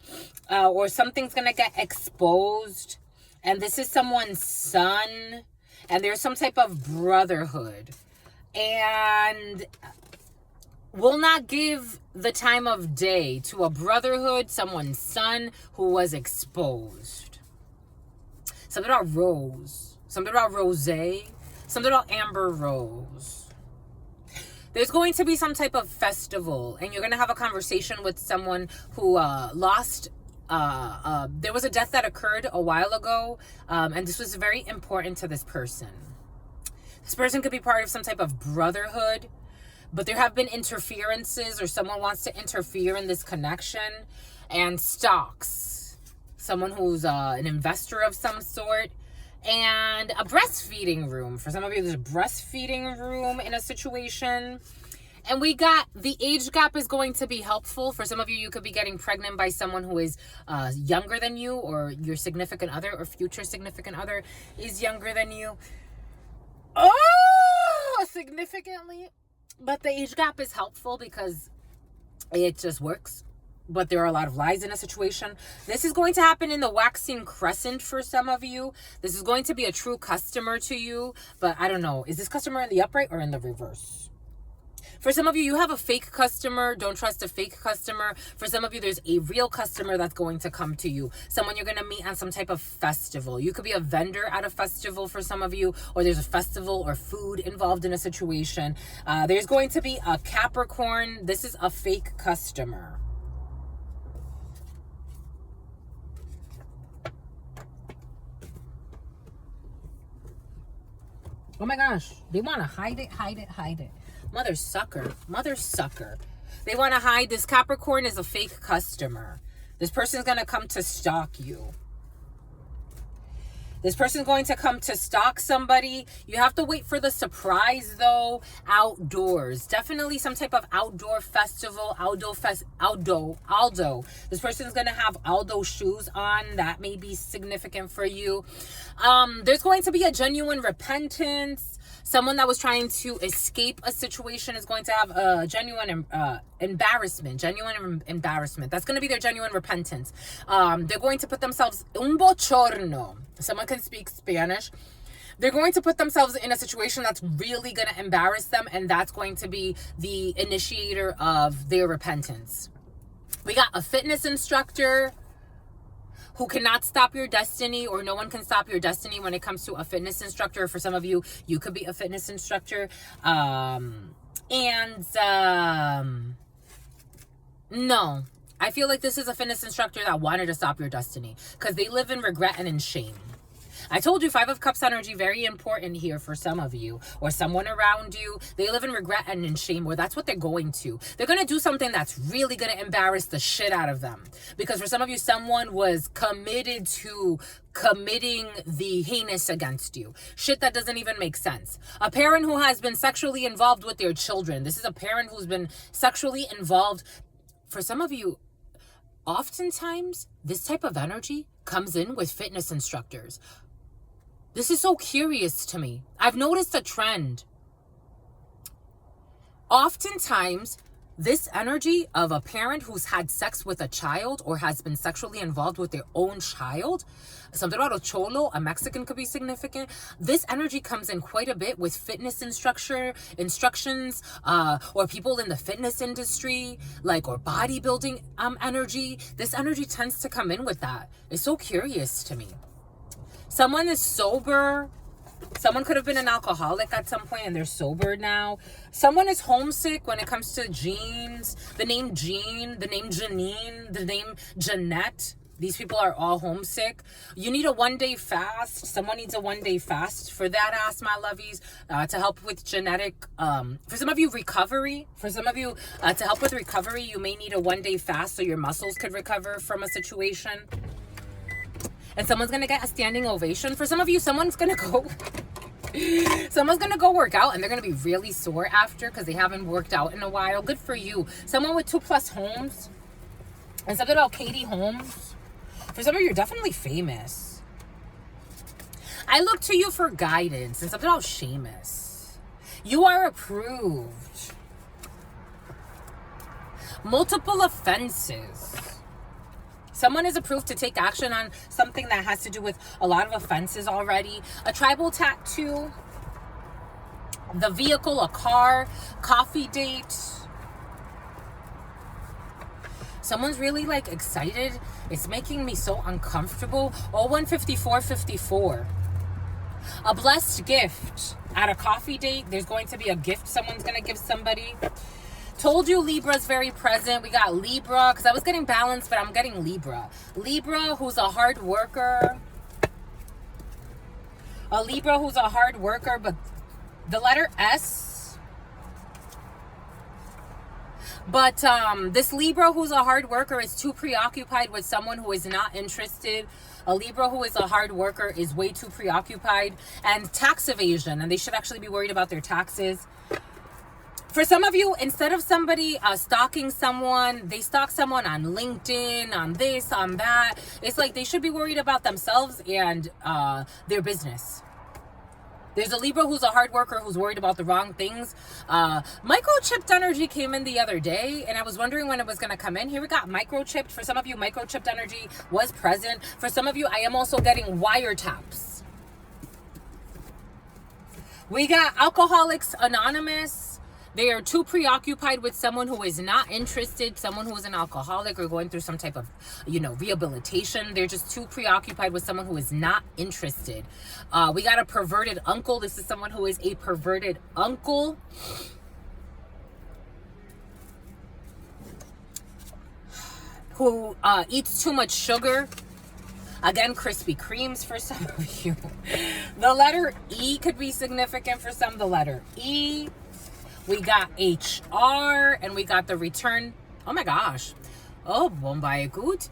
Or something's going to get exposed. And this is someone's son. And there's some type of brotherhood. And will not give the time of day to a brotherhood, someone's son who was exposed. Something about rose. Something about rosé. Something about amber rose. There's going to be some type of festival. And you're going to have a conversation with someone who lost... there was a death that occurred a while ago, and this was very important to this person. This person could be part of some type of brotherhood, but there have been interferences, or someone wants to interfere in this connection. And stocks, someone who's an investor of some sort. And a breastfeeding room. For some of you, there's a breastfeeding room in a situation. And we got the age gap is going to be helpful. For some of you, you could be getting pregnant by someone who is younger than you, or your significant other or future significant other is younger than you. Oh, significantly. But the age gap is helpful because it just works. But there are a lot of lies in a situation. This is going to happen in the waxing crescent for some of you. This is going to be a true customer to you. But I don't know. Is this customer in the upright or in the reverse? For some of you, you have a fake customer. Don't trust a fake customer. For some of you, there's a real customer that's going to come to you. Someone you're going to meet on some type of festival. You could be a vendor at a festival for some of you, or there's a festival or food involved in a situation. There's going to be a Capricorn. This is a fake customer. Oh my gosh. They want to hide it, hide it, hide it. Mother sucker. Mother sucker. They want to hide. This Capricorn is a fake customer. This person's going to come to stalk you. This person's going to come to stalk somebody. You have to wait for the surprise, though, outdoors. Definitely some type of outdoor festival, Aldo. This person's going to have Aldo shoes on. That may be significant for you. There's going to be a genuine repentance. Someone that was trying to escape a situation is going to have a genuine embarrassment. Genuine embarrassment. That's going to be their genuine repentance. They're going to put themselves un bochorno. Someone can speak Spanish. They're going to put themselves in a situation that's really going to embarrass them, and that's going to be the initiator of their repentance. We got a fitness instructor who cannot stop your destiny, or no one can stop your destiny when it comes to a fitness instructor. For some of you, you could be a fitness instructor. No, I feel like this is a fitness instructor that wanted to stop your destiny because they live in regret and in shame. I told you 5 of Cups energy, very important here for some of you or someone around you. They live in regret and in shame, or that's what they're going to. They're going to do something that's really going to embarrass the shit out of them. Because for some of you, someone was committed to committing the heinous against you. Shit that doesn't even make sense. A parent who has been sexually involved with their children. This is a parent who's been sexually involved. For some of you, oftentimes, this type of energy comes in with fitness instructors. This is so curious to me. I've noticed a trend. Oftentimes, this energy of a parent who's had sex with a child or has been sexually involved with their own child, something about a cholo, a Mexican could be significant. This energy comes in quite a bit with fitness instructions, or people in the fitness industry, like, or bodybuilding energy. This energy tends to come in with that. It's so curious to me. Someone is sober. Someone could have been an alcoholic at some point and they're sober now. Someone is homesick when it comes to genes. The name Jean, the name Janine, the name Jeanette. These people are all homesick. You need a 1-day fast. Someone needs a 1-day fast for that ass, my lovies, to help with genetic, for some of you, recovery. For some of you, to help with recovery, you may need a 1-day fast so your muscles could recover from a situation. And someone's going to get a standing ovation. For some of you, someone's going to go work out and they're going to be really sore after because they haven't worked out in a while. Good for you. Someone with 2+ homes. And something about Katie Holmes. For some of you, you're definitely famous. I look to you for guidance. And something about Seamus. You are approved. Multiple offenses. Someone is approved to take action on something that has to do with a lot of offenses already. A tribal tattoo. The vehicle, a car, coffee date. Someone's really like excited. It's making me so uncomfortable. 015454. A blessed gift. At a coffee date, there's going to be a gift someone's going to give somebody. Told you Libra's very present. We got Libra, because I was getting balance, but I'm getting Libra. Libra, who's a hard worker. A Libra who's a hard worker, but the letter S. But this Libra who's a hard worker is too preoccupied with someone who is not interested. A Libra who is a hard worker is way too preoccupied. And tax evasion, and they should actually be worried about their taxes. For some of you, instead of somebody stalking someone, they stalk someone on LinkedIn, on this, on that. It's like they should be worried about themselves and their business. There's a Libra who's a hard worker who's worried about the wrong things. Microchipped energy came in the other day, and I was wondering when it was going to come in. Here we got microchipped. For some of you, microchipped energy was present. For some of you, I am also getting wiretaps. We got Alcoholics Anonymous. They are too preoccupied with someone who is not interested, someone who is an alcoholic or going through some type of, rehabilitation. They're just too preoccupied with someone who is not interested. We got a perverted uncle. This is someone who is a perverted uncle. Who eats too much sugar. Again, Krispy Kremes for some of you. The letter E could be significant for some. The letter E. We got HR, and we got the return. Oh my gosh. Oh, Bombay good.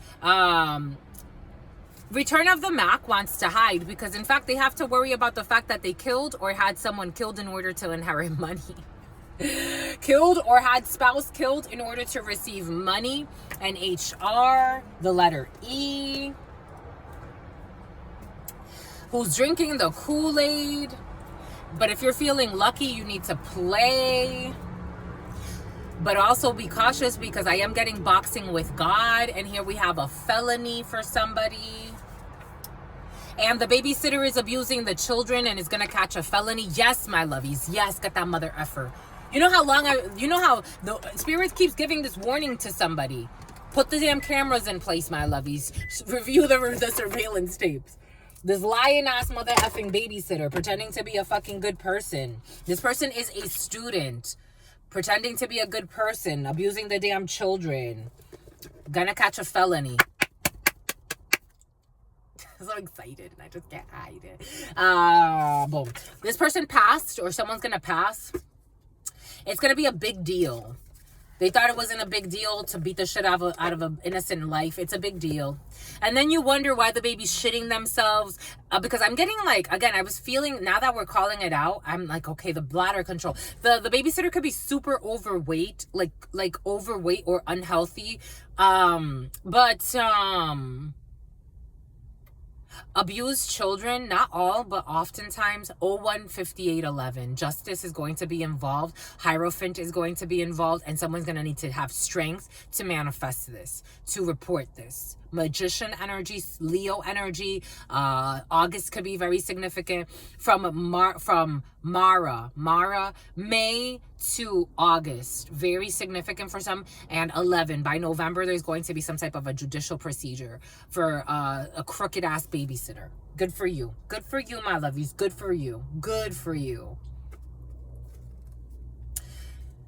Return of the Mac wants to hide because, in fact, they have to worry about the fact that they killed or had someone killed in order to inherit money. Killed or had spouse killed in order to receive money. And HR, the letter E. Who's drinking the Kool-Aid. But if you're feeling lucky, you need to play. But also be cautious because I am getting boxing with God. And here we have a felony for somebody. And the babysitter is abusing the children and is going to catch a felony. Yes, my lovies. Yes, get that mother effer. You know how the Spirit keeps giving this warning to somebody. Put the damn cameras in place, my lovies. Review the surveillance tapes. This lying ass mother effing babysitter pretending to be a fucking good person. This person is a student pretending to be a good person, abusing the damn children. Gonna catch a felony. So excited and I just can't hide it. Boom. This person passed, or someone's gonna pass. It's gonna be a big deal. They thought it wasn't a big deal to beat the shit out of an innocent life. It's a big deal. And then you wonder why the baby's shitting themselves. Because I'm getting like, again, I was feeling, now that we're calling it out, I'm like, okay, the bladder control. The babysitter could be super overweight, like overweight or unhealthy. Abused children, not all, but oftentimes, 015811. Justice is going to be involved. Hierophant is going to be involved. And someone's going to need to have strength to manifest this, to report this. Magician energy, Leo energy. August could be very significant. From Mara, May to August, very significant for some. And 11, by November, there's going to be some type of a judicial procedure for a crooked ass babysitter. Good for you. Good for you, my lovies. Good for you. Good for you.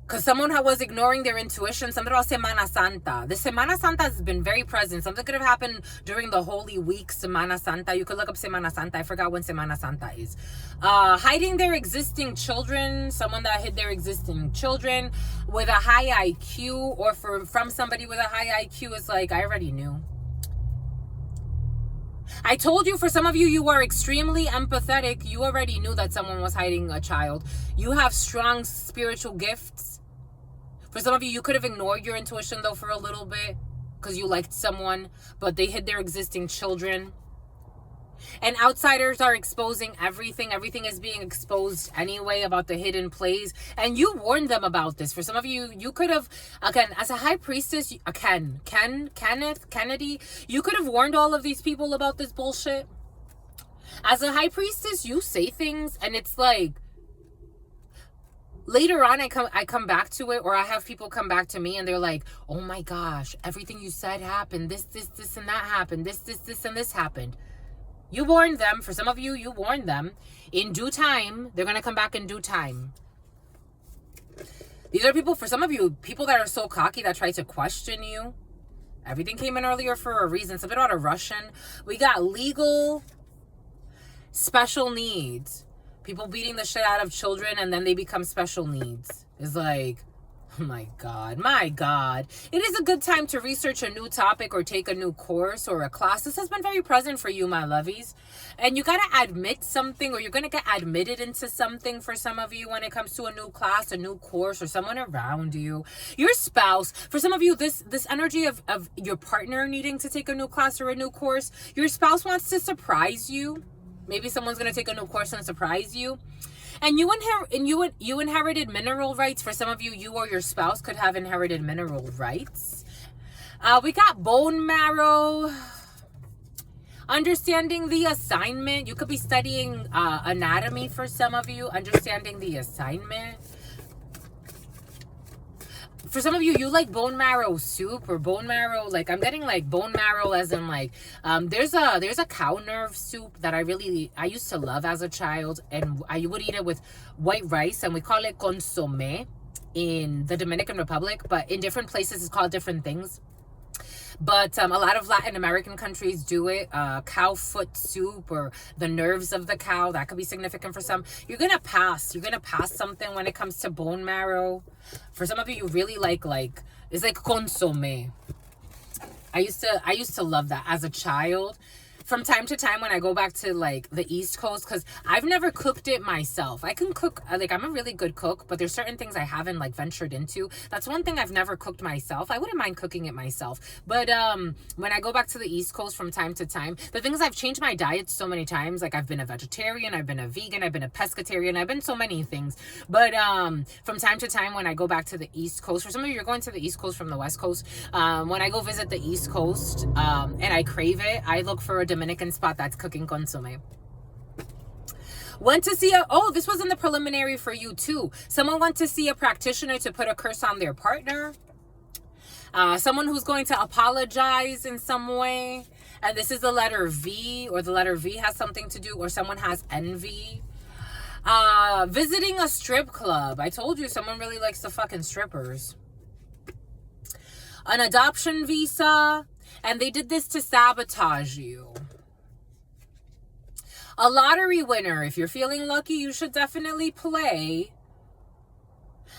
Because someone was ignoring their intuition. Something about Semana Santa. The Semana Santa has been very present. Something could have happened during the Holy Week, Semana Santa. You could look up Semana Santa. I forgot when Semana Santa is. Hiding their existing children. Someone that hid their existing children with a high IQ, or from somebody with a high IQ is like, I already knew. I told you, for some of you, you are extremely empathetic. You already knew that someone was hiding a child. You have strong spiritual gifts. For some of you, you could have ignored your intuition, though, for a little bit because you liked someone, but they hid their existing children. And outsiders are exposing everything. Everything is being exposed anyway about the hidden plays. And you warned them about this. For some of you, you could have, again, as a high priestess, Kennedy, you could have warned all of these people about this bullshit. As a high priestess, you say things and it's like, later on, I come back to it, or I have people come back to me and they're like, oh my gosh, everything you said happened. This, and that happened. This, and this happened. You warned them. For some of you, you warned them. In due time, they're going to come back in due time. These are people, for some of you, people that are so cocky that try to question you. Everything came in earlier for a reason. Something about a Russian. We got legal special needs. People beating the shit out of children and then they become special needs. It's like, oh my God, my God. It is a good time to research a new topic or take a new course or a class. This has been very present for you, my lovies. And you got to admit something, or you're going to get admitted into something for some of you when it comes to a new class, a new course, or someone around you. Your spouse. For some of you, this energy of your partner needing to take a new class or a new course, your spouse wants to surprise you. Maybe someone's going to take a new course and surprise you. And you inherited mineral rights. For some of you, you or your spouse could have inherited mineral rights. We got bone marrow. Understanding the assignment. You could be studying anatomy for some of you. Understanding the assignment. For some of you, you like bone marrow soup or bone marrow. Like, I'm getting like bone marrow as in like, there's a cow nerve soup that I used to love as a child. And I would eat it with white rice, and we call it consommé in the Dominican Republic. But in different places, it's called different things. But a lot of Latin American countries do it. Cow foot soup, or the nerves of the cow. That could be significant for some. You're going to pass. You're going to pass something when it comes to bone marrow. For some of you, you really like it's like consommé. I used to love that as a child. From time to time when I go back to like the East Coast, because I've never cooked it myself. I can cook, like I'm a really good cook, but there's certain things I haven't like ventured into. That's one thing I've never cooked myself. I wouldn't mind cooking it myself. But when I go back to the East Coast from time to time, the things, I've changed my diet so many times. Like I've been a vegetarian, I've been a vegan, I've been a pescatarian, I've been so many things. But from time to time when I go back to the East Coast, for some of you, you're going to the East Coast from the West Coast. When I go visit the East Coast and I crave it, I look for a Dominican spot that's cooking consomme. Went to see this was in the preliminary for you too. Someone went to see a practitioner to put a curse on their partner. Someone who's going to apologize in some way. And this is the letter V, or the letter V has something to do, or someone has envy. Visiting a strip club. I told you someone really likes the fucking strippers. An adoption visa. And they did this to sabotage you. A lottery winner. If you're feeling lucky, you should definitely play.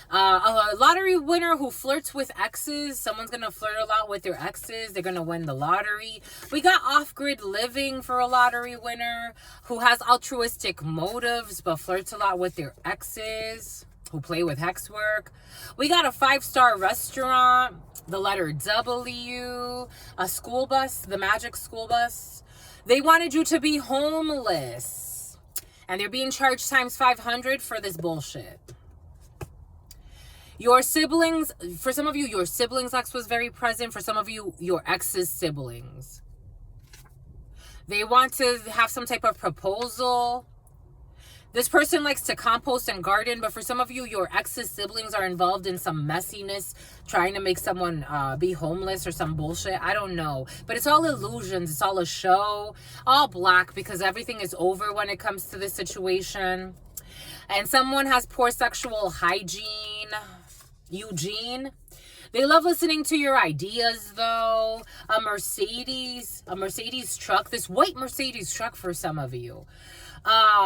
A lottery winner who flirts with exes. Someone's going to flirt a lot with their exes. They're going to win the lottery. We got off-grid living for a lottery winner who has altruistic motives but flirts a lot with their exes, who play with hex work. We got a 5-star restaurant, the letter W, a school bus, the magic school bus. They wanted you to be homeless, and they're being charged times 500 for this bullshit. Your siblings, for some of you, your siblings' ex was very present. For some of you, your ex's siblings. They want to have some type of proposal. This person likes to compost and garden, but for some of you, your ex's siblings are involved in some messiness, trying to make someone be homeless or some bullshit. I don't know. But it's all illusions. It's all a show. All black, because everything is over when it comes to this situation. And someone has poor sexual hygiene. Eugene. They love listening to your ideas, though. A Mercedes truck. This white Mercedes truck for some of you.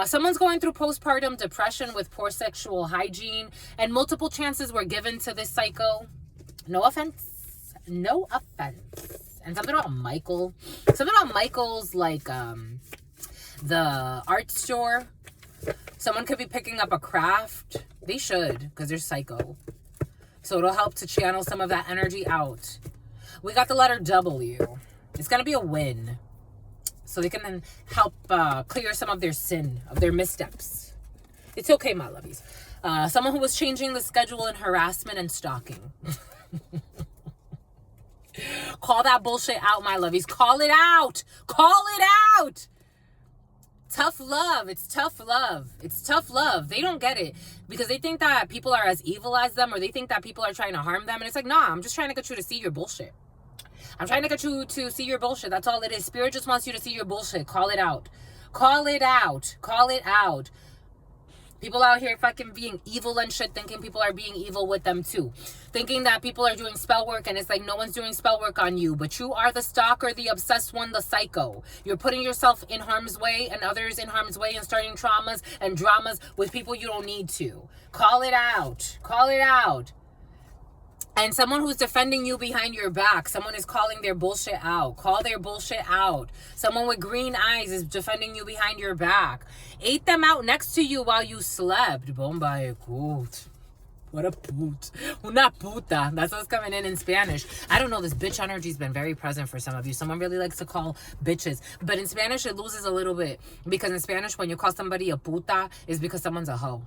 Someone's going through postpartum depression with poor sexual hygiene, and multiple chances were given to this psycho. No offense. No offense. And something about Michael. Something about Michael's, like, the art store. Someone could be picking up a craft. They should, because they're psycho. So it'll help to channel some of that energy out. We got the letter W. It's going to be a win. So they can then help clear some of their sin, of their missteps. It's okay, my lovies. Someone who was changing the schedule in harassment and stalking. Call that bullshit out, my lovies. Call it out. Call it out. Tough love. It's tough love. It's tough love. They don't get it because they think that people are as evil as them, or they think that people are trying to harm them. And it's like, nah, I'm just trying to get you to see your bullshit. I'm trying to get you to see your bullshit. That's all it is. Spirit just wants you to see your bullshit. Call it out. Call it out. Call it out. People out here fucking being evil and shit, thinking people are being evil with them too. Thinking that people are doing spell work, and it's like no one's doing spell work on you. But you are the stalker, the obsessed one, the psycho. You're putting yourself in harm's way and others in harm's way and starting traumas and dramas with people you don't need to. Call it out. Call it out. And someone who's defending you behind your back, someone is calling their bullshit out. Call their bullshit out. Someone with green eyes is defending you behind your back. Ate them out next to you while you slept. Bomba e gut. What a put. Una puta. That's what's coming in Spanish. I don't know. This bitch energy's been very present for some of you. Someone really likes to call bitches. But in Spanish, it loses a little bit. Because in Spanish, when you call somebody a puta, it's because someone's a hoe.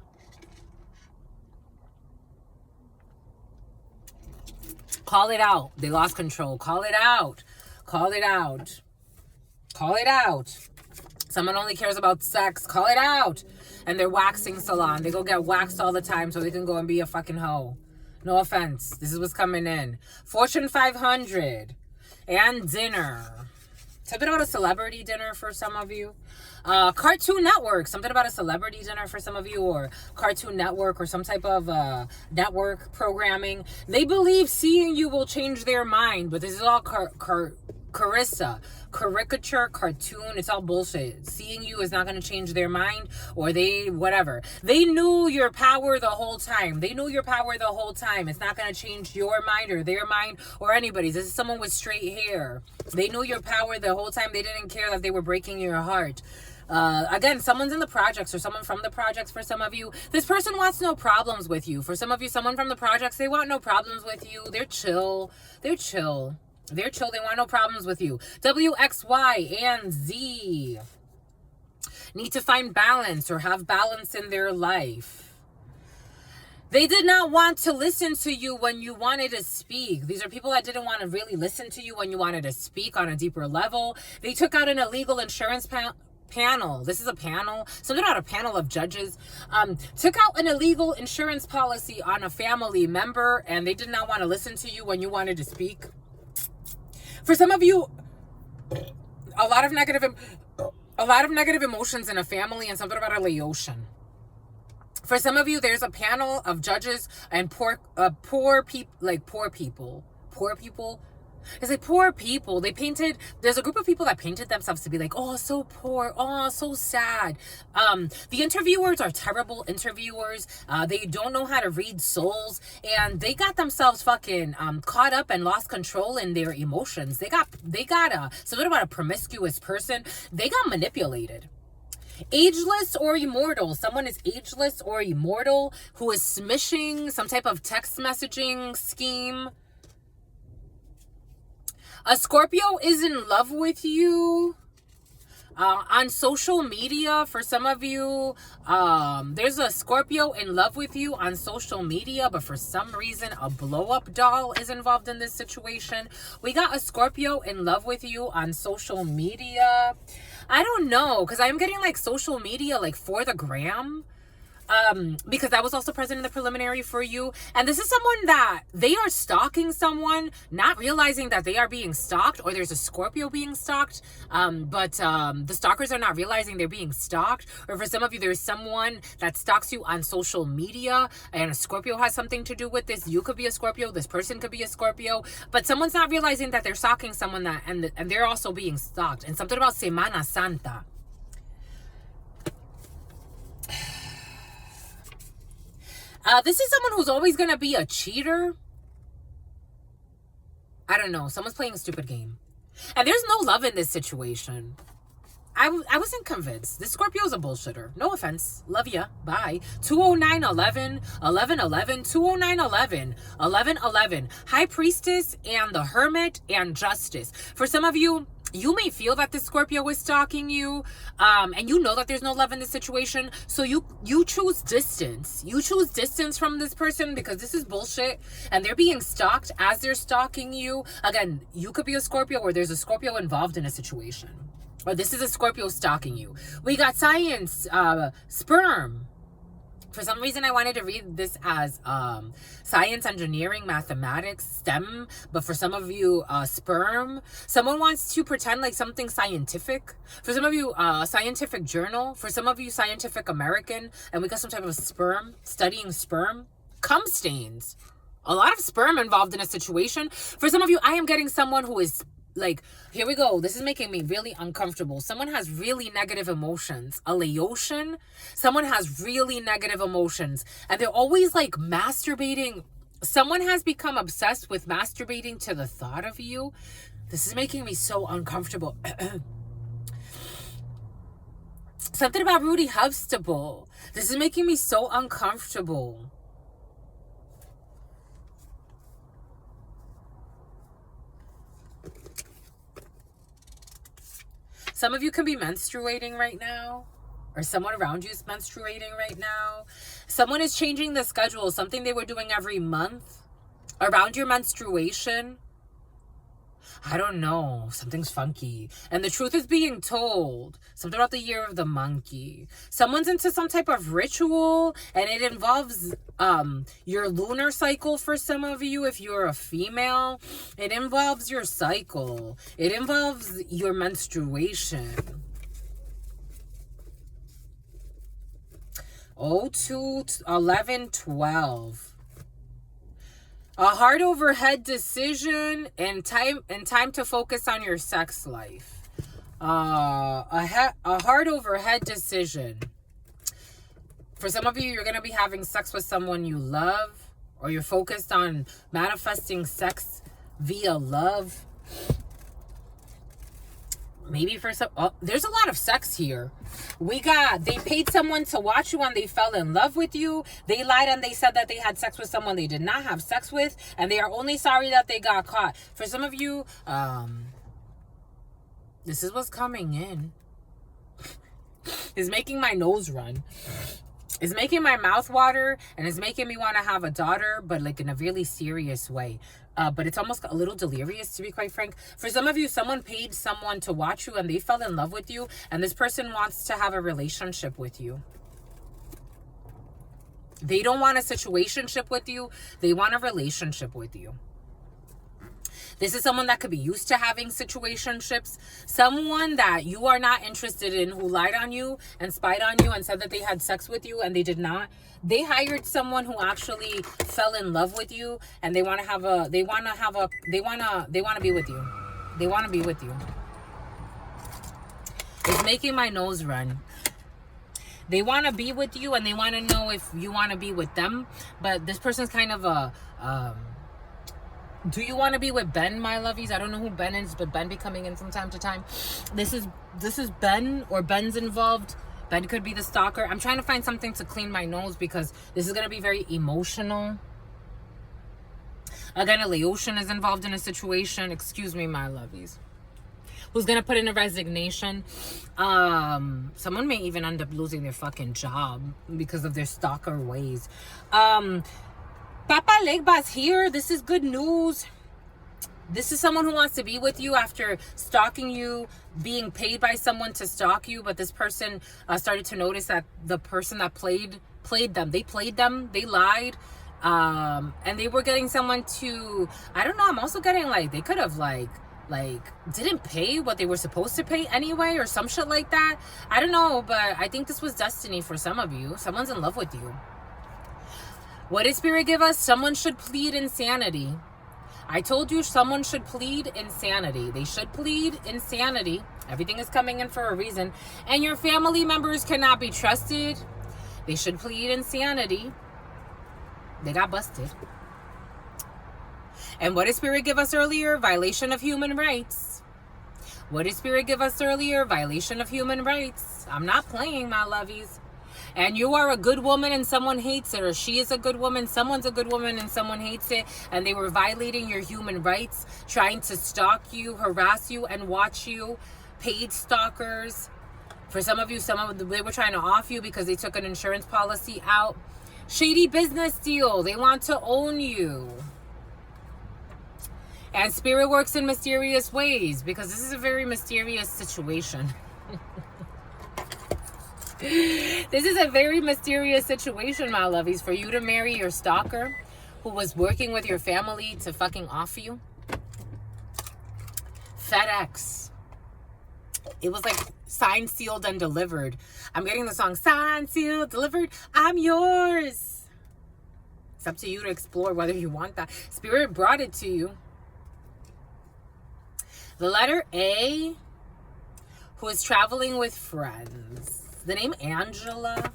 Call it out. They lost control. Call it out. Call it out. Call it out. Someone only cares about sex. Call it out. And they're waxing salon. They go get waxed all the time so they can go and be a fucking hoe. No offense. This is what's coming in. Fortune 500. And dinner. Something about a celebrity dinner for some of you. Cartoon Network. Something about a celebrity dinner for some of you, or Cartoon Network, or some type of network programming. They believe seeing you will change their mind, but this is all caricature, cartoon. It's all bullshit. Seeing you is not going to change their mind, or whatever. They knew your power the whole time. They knew your power the whole time. It's not going to change your mind or their mind or anybody's. This is someone with straight hair. They knew your power the whole time. They didn't care that they were breaking your heart. Again, someone's in the projects, or someone from the projects for some of you. This person wants no problems with you. For some of you, someone from the projects, they want no problems with you. They're chill. They're chill. They're chill. They want no problems with you. W, X, Y, and Z need to find balance or have balance in their life. They did not want to listen to you when you wanted to speak. These are people that didn't want to really listen to you when you wanted to speak on a deeper level. They took out an illegal insurance panel. This is a panel. Something about a panel of judges. Took out an illegal insurance policy on a family member, and they did not want to listen to you when you wanted to speak. For some of you, a lot of negative emotions in a family, and something about a Laotian. For some of you, there's a panel of judges and poor people. It's like poor people. There's a group of people that painted themselves to be like, oh, so poor. Oh, so sad. The interviewers are terrible interviewers. They don't know how to read souls. And they got themselves fucking caught up and lost control in their emotions. They got something about a promiscuous person. They got manipulated. Ageless or immortal. Someone is ageless or immortal who is smishing some type of text messaging scheme. A Scorpio is in love with you. On social media, for some of you, there's a Scorpio in love with you on social media, but for some reason, a blow-up doll is involved in this situation. We got a Scorpio in love with you on social media. I don't know, because I'm getting like social media like for the gram. Because that was also present in the preliminary for you. And this is someone that they are stalking someone, not realizing that they are being stalked, or there's a Scorpio being stalked. But the stalkers are not realizing they're being stalked. Or for some of you, there's someone that stalks you on social media, and a Scorpio has something to do with this. You could be a Scorpio. This person could be a Scorpio. But someone's not realizing that they're stalking someone and they're also being stalked. And something about Semana Santa. This is someone who's always going to be a cheater. I don't know. Someone's playing a stupid game. And there's no love in this situation. I wasn't convinced. This Scorpio is a bullshitter. No offense. Love ya. Bye. 20911 1111 20911 1111. High Priestess and the Hermit and Justice. For some of you, you may feel that this Scorpio is stalking you, and you know that there's no love in this situation, so you choose distance. You choose distance from this person because this is bullshit, and they're being stalked as they're stalking you. Again, you could be a Scorpio, or there's a Scorpio involved in a situation, or this is a Scorpio stalking you. We got science, sperm. For some reason, I wanted to read this as science, engineering, mathematics, STEM. But for some of you, sperm. Someone wants to pretend like something scientific. For some of you, scientific journal. For some of you, Scientific American. And we got some type of sperm, studying sperm. Cum stains. A lot of sperm involved in a situation. For some of you, I am getting someone who is like, here we go. This is making me really uncomfortable. Someone has really negative emotions. A Laotian. Someone has really negative emotions. And they're always like masturbating. Someone has become obsessed with masturbating to the thought of you. This is making me so uncomfortable. Something about Rudy Huxtable. This is making me so uncomfortable. Some of you can be menstruating right now, or someone around you is menstruating right now. Someone is changing the schedule, something they were doing every month around your menstruation. I don't know. Something's funky. And the truth is being told. Something about the year of the monkey. Someone's into some type of ritual, and it involves your lunar cycle for some of you if you're a female. It involves your cycle. It involves your menstruation. 02, 11, 12. A heart over head decision and time to focus on your sex life. A heart over head decision. For some of you, you're going to be having sex with someone you love, or you're focused on manifesting sex via love. Maybe for some, there's a lot of sex here. They paid someone to watch you and they fell in love with you. They lied and they said that they had sex with someone they did not have sex with. And they are only sorry that they got caught. For some of you, this is what's coming in. It's making my nose run. It's making my mouth water, and it's making me want to have a daughter, but like in a really serious way. But it's almost a little delirious, to be quite frank. For some of you, someone paid someone to watch you and they fell in love with you, and this person wants to have a relationship with you. They don't want a situationship with you. They want a relationship with you. This is someone that could be used to having situationships. Someone that you are not interested in, who lied on you and spied on you and said that they had sex with you and they did not. They hired someone who actually fell in love with you, and they want to be with you. They want to be with you. It's making my nose run. They want to be with you, and they want to know if you want to be with them. But this person's kind of a... do you want to be with Ben, my lovies? I don't know who Ben is, but Ben be coming in from time to time. This is Ben, or Ben's involved. Ben could be the stalker. I'm trying to find something to clean my nose because this is going to be very emotional. Again, a Laotian is involved in a situation. Excuse me, my lovies. Who's going to put in a resignation. Someone may even end up losing their fucking job because of their stalker ways. Papa Legba's here. This is good news. This is someone who wants to be with you after stalking you, being paid by someone to stalk you. But this person started to notice that the person that played them. They played them. They lied. And they were getting someone to, I don't know. I'm also getting like, they could have like didn't pay what they were supposed to pay anyway, or some shit like that. I don't know, but I think this was destiny for some of you. Someone's in love with you. What did Spirit give us? Someone should plead insanity. I told you someone should plead insanity. They should plead insanity. Everything is coming in for a reason. And your family members cannot be trusted. They should plead insanity. They got busted. And what did Spirit give us earlier? Violation of human rights. What did Spirit give us earlier? Violation of human rights. I'm not playing, my lovies. And you are a good woman and someone hates it. Or she is a good woman, someone's a good woman and someone hates it. And they were violating your human rights, trying to stalk you, harass you, and watch you. Paid stalkers. For some of you, they were trying to off you because they took an insurance policy out. Shady business deal. They want to own you. And Spirit works in mysterious ways because this is a very mysterious situation. This is a very mysterious situation, my lovies, for you to marry your stalker who was working with your family to fucking off you. FedEx. It was like signed, sealed, and delivered. I'm getting the song signed, sealed, delivered. I'm yours. It's up to you to explore whether you want that. Spirit brought it to you. The letter A, who is traveling with friends. The name Angela.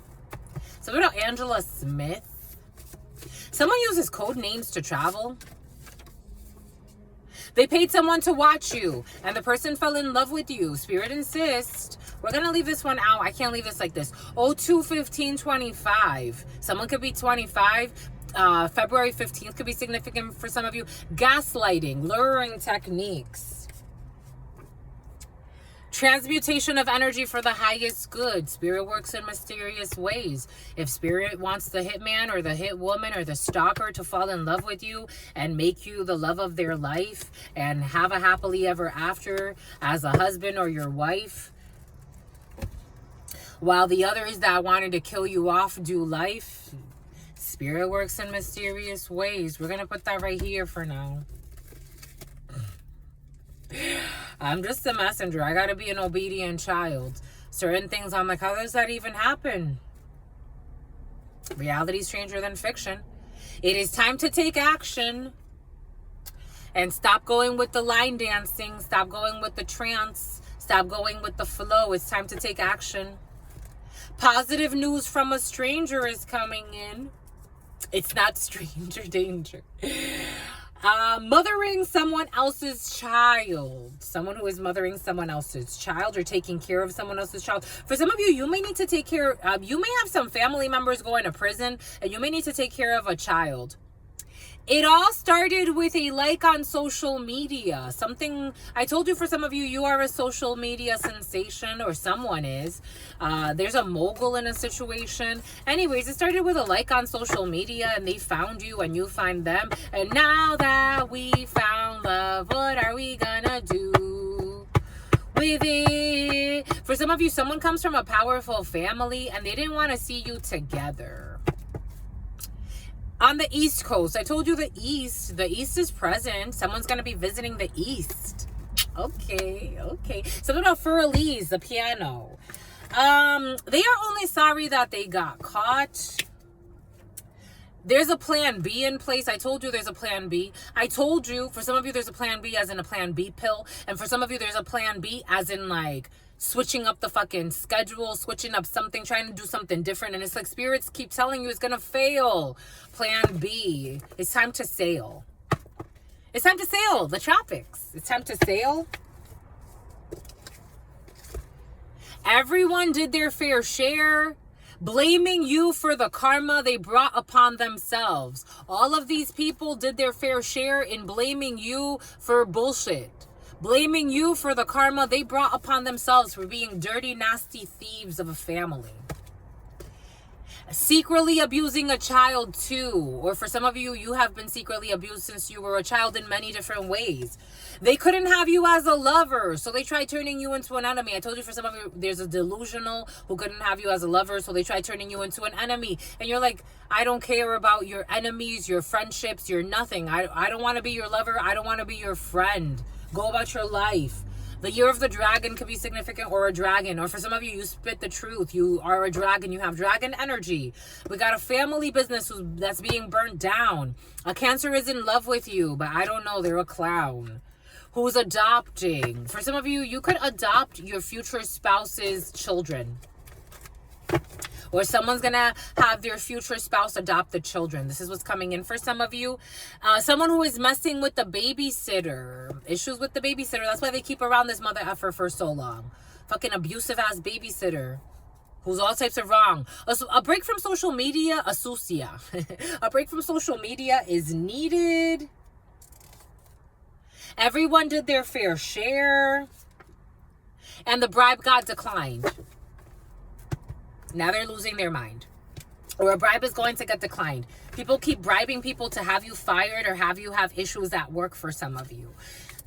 Something about Angela Smith. Someone uses code names to travel. They paid someone to watch you, and the person fell in love with you. Spirit insists. We're going to leave this one out. I can't leave this like this. 02/15/25. Someone could be 25. February 15th could be significant for some of you. Gaslighting, luring techniques. Transmutation of energy for the highest good. Spirit works in mysterious ways. If Spirit wants the hitman or the hit woman or the stalker to fall in love with you and make you the love of their life and have a happily ever after as a husband or your wife, while the others that wanted to kill you off do life, Spirit works in mysterious ways. We're going to put that right here for now. I'm just a messenger. I gotta be an obedient child. Certain things I'm like, how does that even happen? Reality is stranger than fiction. It is time to take action and stop going with the line dancing. Stop going with the trance. Stop going with the flow. It's time to take action. Positive news from a stranger is coming in. It's not stranger danger. Mothering someone else's child. Someone who is mothering someone else's child or taking care of someone else's child. For some of you, you may need to take care, you may have some family members going to prison and you may need to take care of a child. It all started with a like on social media. Something, I told you for some of you, you are a social media sensation, or someone is. There's a mogul in a situation. Anyways, it started with a like on social media and they found you and you find them. And now that we found love, what are we gonna do with it? For some of you, someone comes from a powerful family and they didn't want to see you together. on the East Coast. I told you the East is present. Someone's going to be visiting the East. Okay. Something about Fur Elise, the piano. They are only sorry that they got caught. There's a plan B in place. I told you there's a plan B. I told you, for some of you, there's a plan B as in a plan B pill. And for some of you, there's a plan B as in like switching up the fucking schedule, switching up something, trying to do something different. And it's like spirits keep telling you it's going to fail. Plan B. It's time to sail. It's time to sail the tropics. It's time to sail. Everyone did their fair share, blaming you for the karma they brought upon themselves. All of these people did their fair share in blaming you for bullshit. Blaming you for the karma they brought upon themselves for being dirty, nasty thieves of a family. Secretly abusing a child too. Or for some of you, you have been secretly abused since you were a child in many different ways. They couldn't have you as a lover, so they tried turning you into an enemy. I told you for some of you, there's a delusional who couldn't have you as a lover, so they tried turning you into an enemy. And you're like, I don't care about your enemies, your friendships, your nothing. I don't want to be your lover. I don't want to be your friend. Go about your life. The year of the dragon could be significant, or a dragon. Or for some of you, you spit the truth. You are a dragon. You have dragon energy. We got a family business that's being burnt down. A Cancer is in love with you, but I don't know. They're a clown. Who's adopting. For some of you, you could adopt your future spouse's children. Or someone's going to have their future spouse adopt the children. This is what's coming in for some of you. Someone who is messing with the babysitter. Issues with the babysitter. That's why they keep around this mother effer for so long. Fucking abusive ass babysitter. Who's all types of wrong. A break from social media. Asusia. A break from social media is needed. Everyone did their fair share. And the bribe got declined. Now they're losing their mind. Or a bribe is going to get declined. People keep bribing people to have you fired or have you have issues at work for some of you.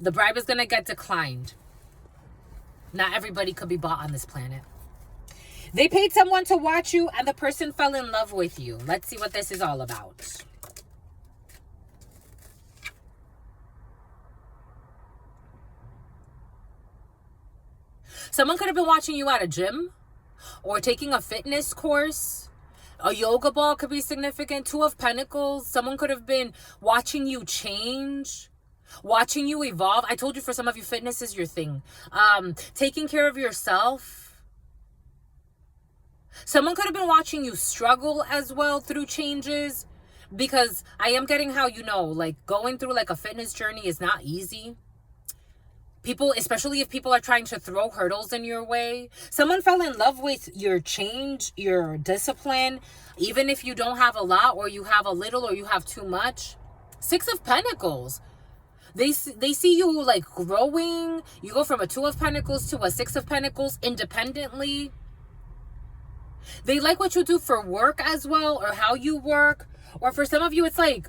The bribe is going to get declined. Not everybody could be bought on this planet. They paid someone to watch you and the person fell in love with you. Let's see what this is all about. Someone could have been watching you at a gym. Or taking a fitness course. A yoga ball could be significant. Two of Pentacles. Someone could have been watching you change. Watching you evolve. I told you for some of you, fitness is your thing. Taking care of yourself. Someone could have been watching you struggle as well through changes. Because I am getting how, like going through like a fitness journey is not easy. People, especially if people are trying to throw hurdles in your way. Someone fell in love with your change, your discipline, even if you don't have a lot or you have a little or you have too much. Six of Pentacles. They see you like growing. You go from a Two of Pentacles to a Six of Pentacles independently. They like what you do for work as well, or how you work. Or for some of you, it's like,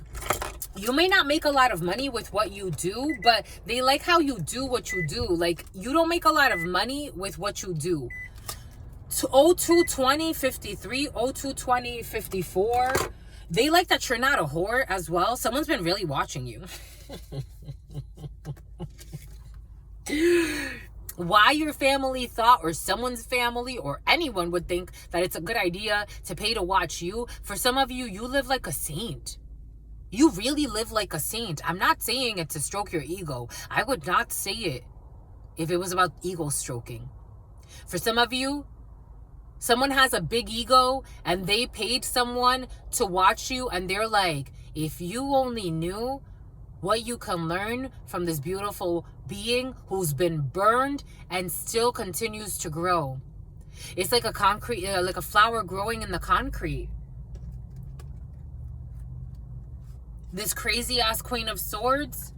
you may not make a lot of money with what you do, but they like how you do what you do. Like, you don't make a lot of money with what you do. 022053, 022054. They like that you're not a whore as well. Someone's been really watching you. Why your family thought, or someone's family, or anyone would think that it's a good idea to pay to watch you. For some of you, you live like a saint. You really live like a saint. I'm not saying it to stroke your ego. I would not say it if it was about ego stroking. For some of you, someone has a big ego and they paid someone to watch you, and they're like, if you only knew what you can learn from this beautiful being who's been burned and still continues to grow. It's like a concrete, like a flower growing in the concrete. This crazy ass Queen of Swords.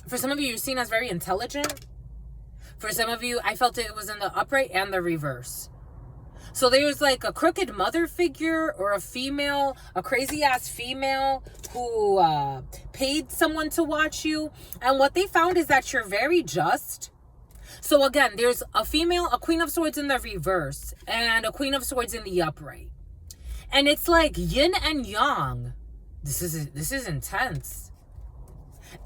For some of you, you're seen as very intelligent. For some of you, I felt it was in the upright and the reverse. So there's like a crooked mother figure, or a female, a crazy ass female who paid someone to watch you. And what they found is that you're very just. So again, there's a Queen of Swords in the reverse and a Queen of Swords in the upright. And it's like yin and yang. This is intense.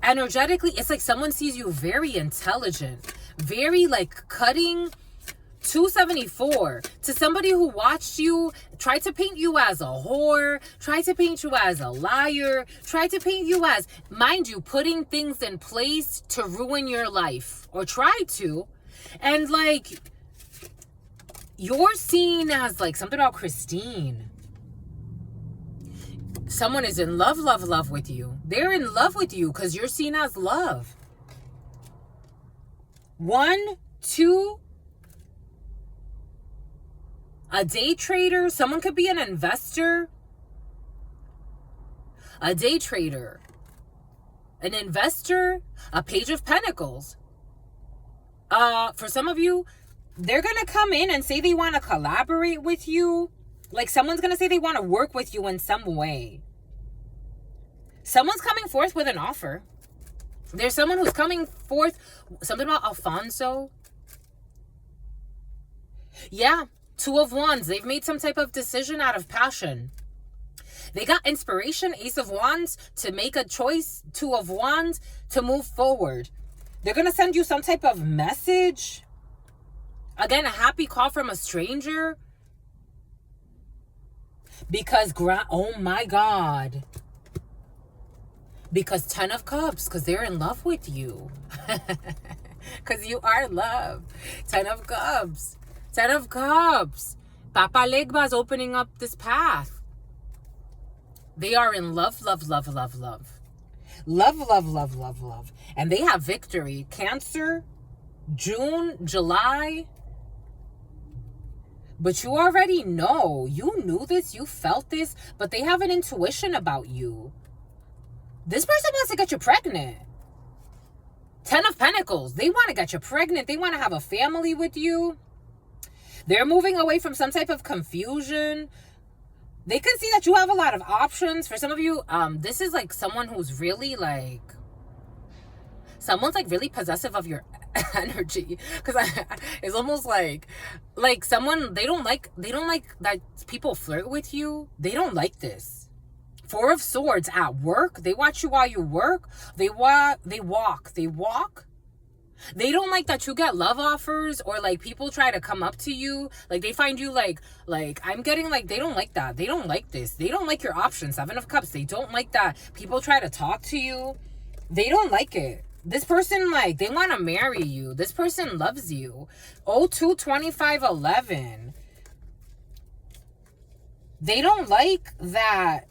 Energetically, it's like someone sees you very intelligent, very like cutting. 274 to somebody who watched you, tried to paint you as a whore, tried to paint you as a liar, tried to paint you as, mind you, putting things in place to ruin your life, or try to. And like, you're seen as like something about Christine. Someone is in love with you. They're in love with you because you're seen as love. 1, 2, a day trader. Someone could be an investor. A day trader. An investor. A Page of Pentacles. For some of you, they're going to come in and say they want to collaborate with you. Like someone's going to say they want to work with you in some way. Someone's coming forth with an offer. There's someone who's coming forth. Something about Alfonso. Yeah. 2 of Wands. They've made some type of decision out of passion. They got inspiration. Ace of Wands to make a choice. 2 of Wands to move forward. They're going to send you some type of message. Again, a happy call from a stranger. Because, oh my God. Because 10 of Cups. Because they're in love with you. Because you are love. 10 of Cups. 10 of Cups. Papa Legba is opening up this path. They are in love, love, love, love, love. Love, love, love, love, love. And they have victory. Cancer, June, July. But you already know. You knew this. You felt this. But they have an intuition about you. This person wants to get you pregnant. 10 of Pentacles. They want to get you pregnant. They want to have a family with you. They're moving away from some type of confusion. They can see that you have a lot of options. For some of you, this is like someone who's really like, someone's like really possessive of your energy. Because it's almost like someone, they don't like that people flirt with you. They don't like this. 4 of Swords at work. They watch you while you work. They walk. They don't like that you get love offers, or like people try to come up to you. Like they find you like I'm getting like, they don't like that. They don't like this. They don't like your options. 7 of Cups. They don't like that people try to talk to you. They don't like it. This person, like, they want to marry you. This person loves you. 02, 25, 11. They don't like that.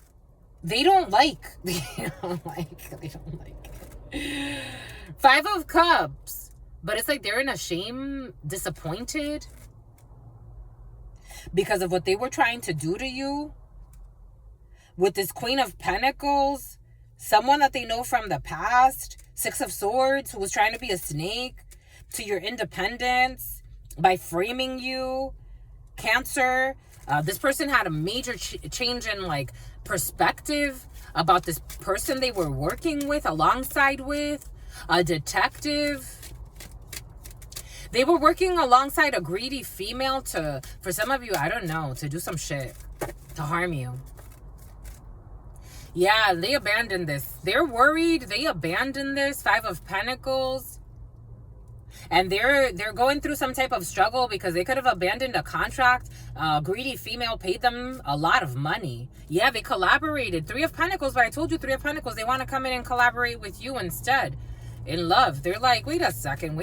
They don't like. 5 of Cups. But it's like they're in a shame, disappointed because of what they were trying to do to you. With this Queen of Pentacles, someone that they know from the past. 6 of Swords, who was trying to be a snake to your independence by framing you. Cancer, this person had a major change in like perspective about this person they were working with, alongside with. A detective. They were working alongside a greedy female to, for some of you, I don't know, to do some shit, to harm you. Yeah, they abandoned this. They're worried. They abandoned this. 5 of Pentacles. And they're going through some type of struggle because they could have abandoned a contract. A greedy female paid them a lot of money. Yeah, they collaborated. 3 of Pentacles, but I told you 3 of Pentacles, they want to come in and collaborate with you instead. In love. They're like, wait a second.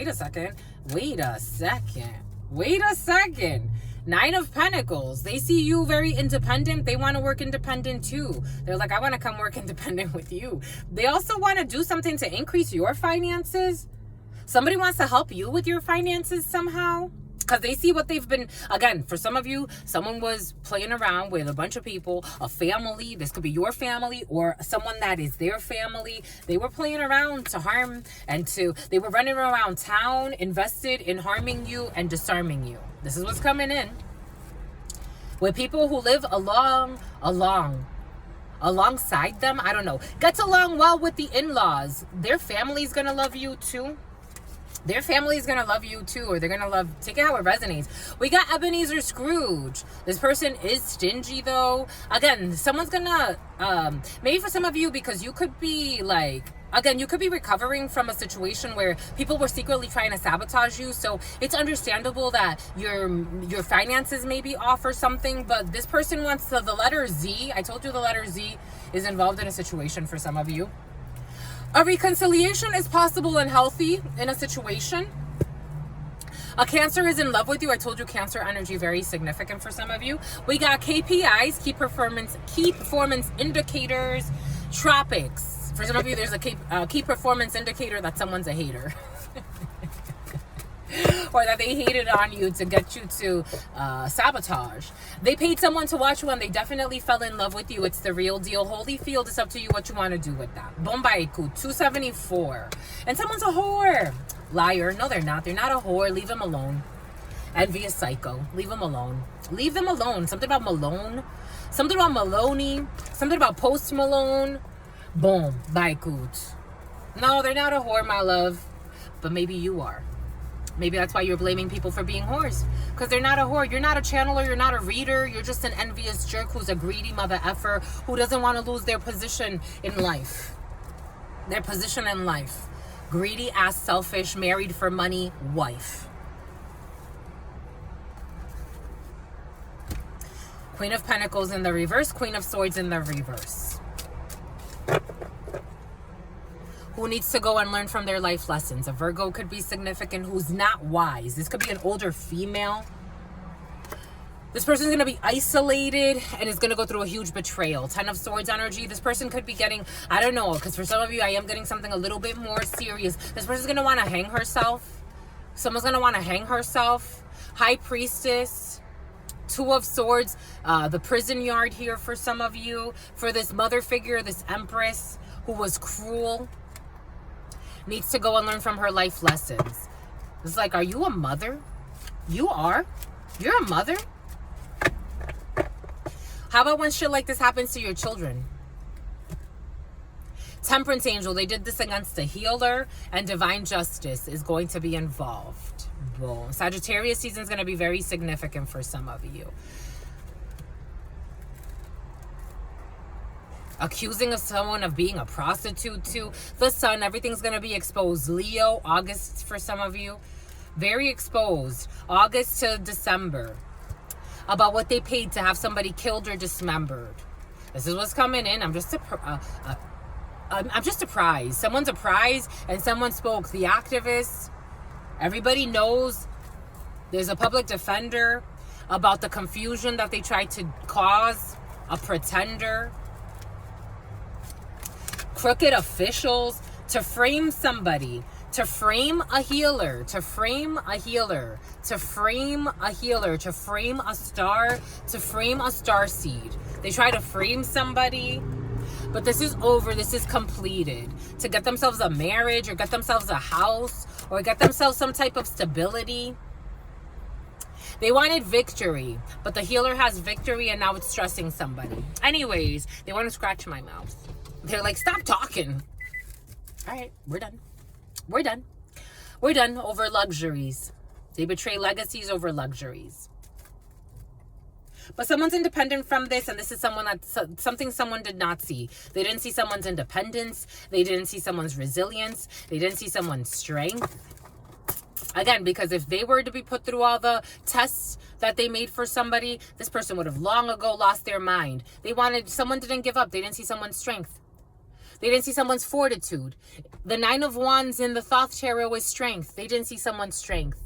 9 of Pentacles. They see you very independent. They want to work independent too. They're like, I want to come work independent with you. They also want to do something to increase your finances. Somebody wants to help you with your finances somehow. Because they see what they've been, again, for some of you, someone was playing around with a bunch of people, a family. This could be your family or someone that is their family. They were playing around to harm and they were running around town, invested in harming you and disarming you. This is what's coming in. With people who live alongside them, I don't know, gets along well with the in-laws. Their family's gonna love you too. Their family is going to love you too, or they're going to love, take it how it resonates. We got Ebenezer Scrooge. This person is stingy though. Again, someone's going to, maybe for some of you, because you could be like, again, you could be recovering from a situation where people were secretly trying to sabotage you. So it's understandable that your finances may be off or something, but this person wants the letter Z. I told you the letter Z is involved in a situation for some of you. A reconciliation is possible and healthy in a situation. A Cancer is in love with you. I told you Cancer energy very significant for some of you. We got KPIs, key performance indicators, tropics. For some of you, there's a key performance indicator that someone's a hater. Or that they hated on you to get you to sabotage. They paid someone to watch you and they definitely fell in love with you. It's the real deal. Holyfield, it's up to you what you want to do with that. Bombaiku, 274. And someone's a whore. Liar. No, they're not. They're not a whore. Leave them alone. Envious psycho. Leave them alone. Leave them alone. Something about Malone. Something about Maloney. Something about Post Malone. Boom. Baikut. No, they're not a whore, my love. But maybe you are. Maybe that's why you're blaming people for being whores. Because they're not a whore. You're not a channeler. You're not a reader. You're just an envious jerk who's a greedy mother effer who doesn't want to lose their position in life. Their position in life. Greedy, ass, selfish, married for money, wife. Queen of Pentacles in the reverse. Queen of Swords in the reverse. Who needs to go and learn from their life lessons. A Virgo could be significant who's not wise. This could be an older female. This person's going to be isolated and is going to go through a huge betrayal. 10 of Swords energy. This person could be getting, I don't know, because for some of you, I am getting something a little bit more serious. This person's going to want to hang herself. Someone's going to want to hang herself. High Priestess. 2 of Swords. The prison yard here for some of you. For this mother figure, this Empress who was cruel. Needs to go and learn from her life lessons. It's like, are you a mother? You are? You're a mother? How about when shit like this happens to your children? Temperance angel, they did this against a healer, and divine justice is going to be involved. Boom. Sagittarius season is going to be very significant for some of you. Accusing of someone of being a prostitute too. The sun, everything's going to be exposed. Leo, August for some of you. Very exposed. August to December. About what they paid to have somebody killed or dismembered. This is what's coming in. I'm just surprised. Someone's a prize and someone spoke. The activists. Everybody knows there's a public defender about the confusion that they tried to cause. A pretender. Crooked officials to frame somebody, to frame a healer, to frame a healer, to frame a healer, to frame a star, to frame a star seed. They try to frame somebody, but this is over. This is completed. To get themselves a marriage or get themselves a house or get themselves some type of stability. They wanted victory, but the healer has victory and now it's stressing somebody. Anyways, they want to scratch my mouth. They're like, stop talking. All right, we're done. We're done. We're done over luxuries. They betray legacies over luxuries. But someone's independent from this, and this is something someone did not see. They didn't see someone's independence. They didn't see someone's resilience. They didn't see someone's strength. Again, because if they were to be put through all the tests that they made for somebody, this person would have long ago lost their mind. Someone didn't give up. They didn't see someone's strength. They didn't see someone's fortitude. The 9 of Wands in the Thoth Tarot is strength. They didn't see someone's strength.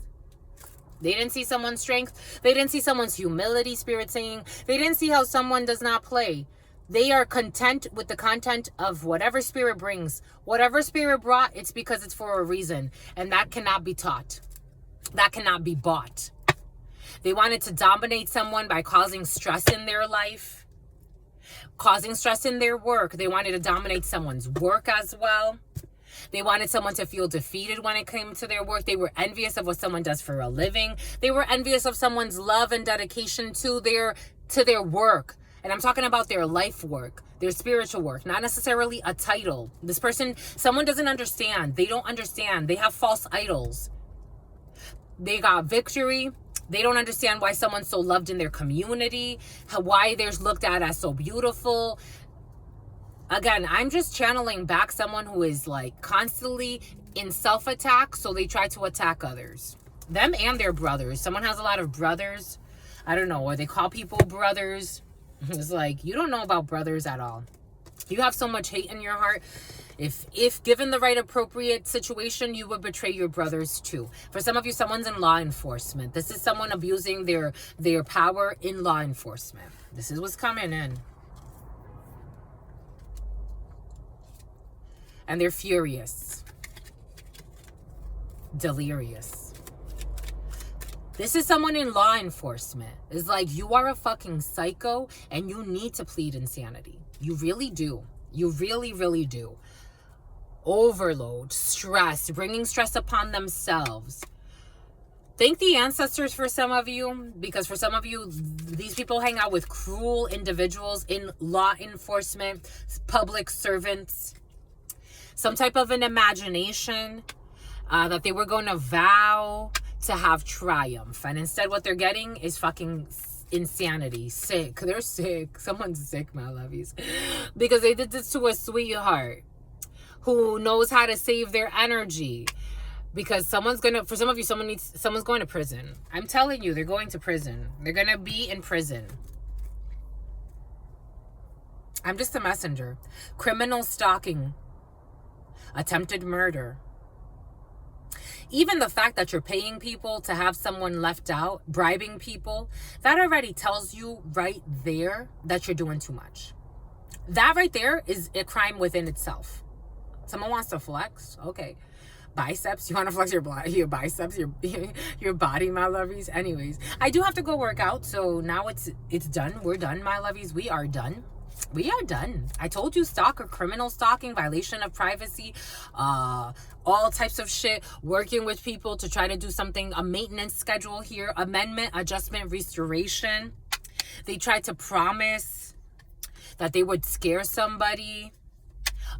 They didn't see someone's strength. They didn't see someone's humility, Spirit saying. They didn't see how someone does not play. They are content with the content of whatever Spirit brings. Whatever Spirit brought, it's because it's for a reason. And that cannot be taught. That cannot be bought. They wanted to dominate someone by causing stress in their life. Causing stress in their work. They wanted to dominate someone's work as well. They wanted someone to feel defeated when it came to their work. They were envious of what someone does for a living. They were envious of someone's love and dedication to their work. And I'm talking about their life work. their spiritual work, not necessarily a title. This person, someone doesn't understand. They don't understand. They have false idols. They got victory. They don't understand why someone's so loved in their community, why they're looked at as so beautiful. Again, I'm just channeling back someone who is like constantly in self-attack, so they try to attack others. Them and their brothers. Someone has a lot of brothers. I don't know, or they call people brothers. It's like, you don't know about brothers at all. You have so much hate in your heart. If given the right appropriate situation, you would betray your brothers too. For some of you, someone's in law enforcement. This is someone abusing their power in law enforcement. This is what's coming in. And they're furious. Delirious. This is someone in law enforcement. It's like, you are a fucking psycho and you need to plead insanity. You really do. You really, really do. Overload, stress, bringing stress upon themselves. Thank the ancestors for some of you, because for some of you, these people hang out with cruel individuals in law enforcement, public servants. Some type of an imagination that they were going to vow to have triumph. And instead what they're getting is fucking insanity. Sick. They're sick. Someone's sick, my lovies. Because they did this to a sweetheart who knows how to save their energy. Because for some of you, someone's going to prison. I'm telling you, they're going to prison. They're going to be in prison. I'm just a messenger. Criminal stalking. Attempted murder. Even the fact that you're paying people to have someone left out, bribing people, that already tells you right there that you're doing too much. That right there is a crime within itself. Someone wants to flex? Okay. Biceps? You want to flex your biceps, your body, my lovies? Anyways, I do have to go work out, so now it's done. We're done, my lovies. We are done. We are done. I told you, stalker, criminal stalking, violation of privacy, all types of shit, working with people to try to do something, a maintenance schedule here, amendment, adjustment, restoration. They tried to promise that they would scare somebody.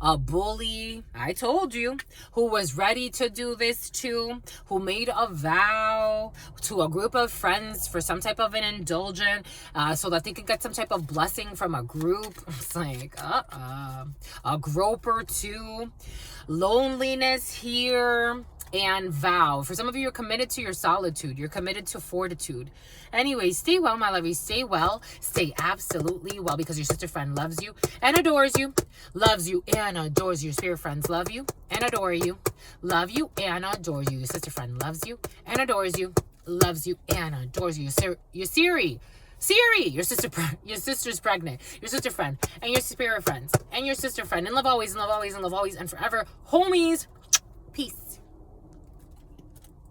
A bully, I told you, who was ready to do this too, who made a vow to a group of friends for some type of an indulgence, so that they could get some type of blessing from a group. It's like, a groper too. Loneliness here. And vow. For some of you, you're committed to your solitude. You're committed to fortitude. Anyway, stay well, my lovies. Stay well. Stay absolutely well, because your sister friend loves you and adores you. Loves you and adores you. Your spirit friends love you and adore you. Love you and adore you. Your sister friend loves you and adores you. Loves you and adores you. Your Siri, your sister's pregnant. Your sister friend and your spirit friends and your sister friend. And love always, and love always, and love always, and forever. Homies. Peace.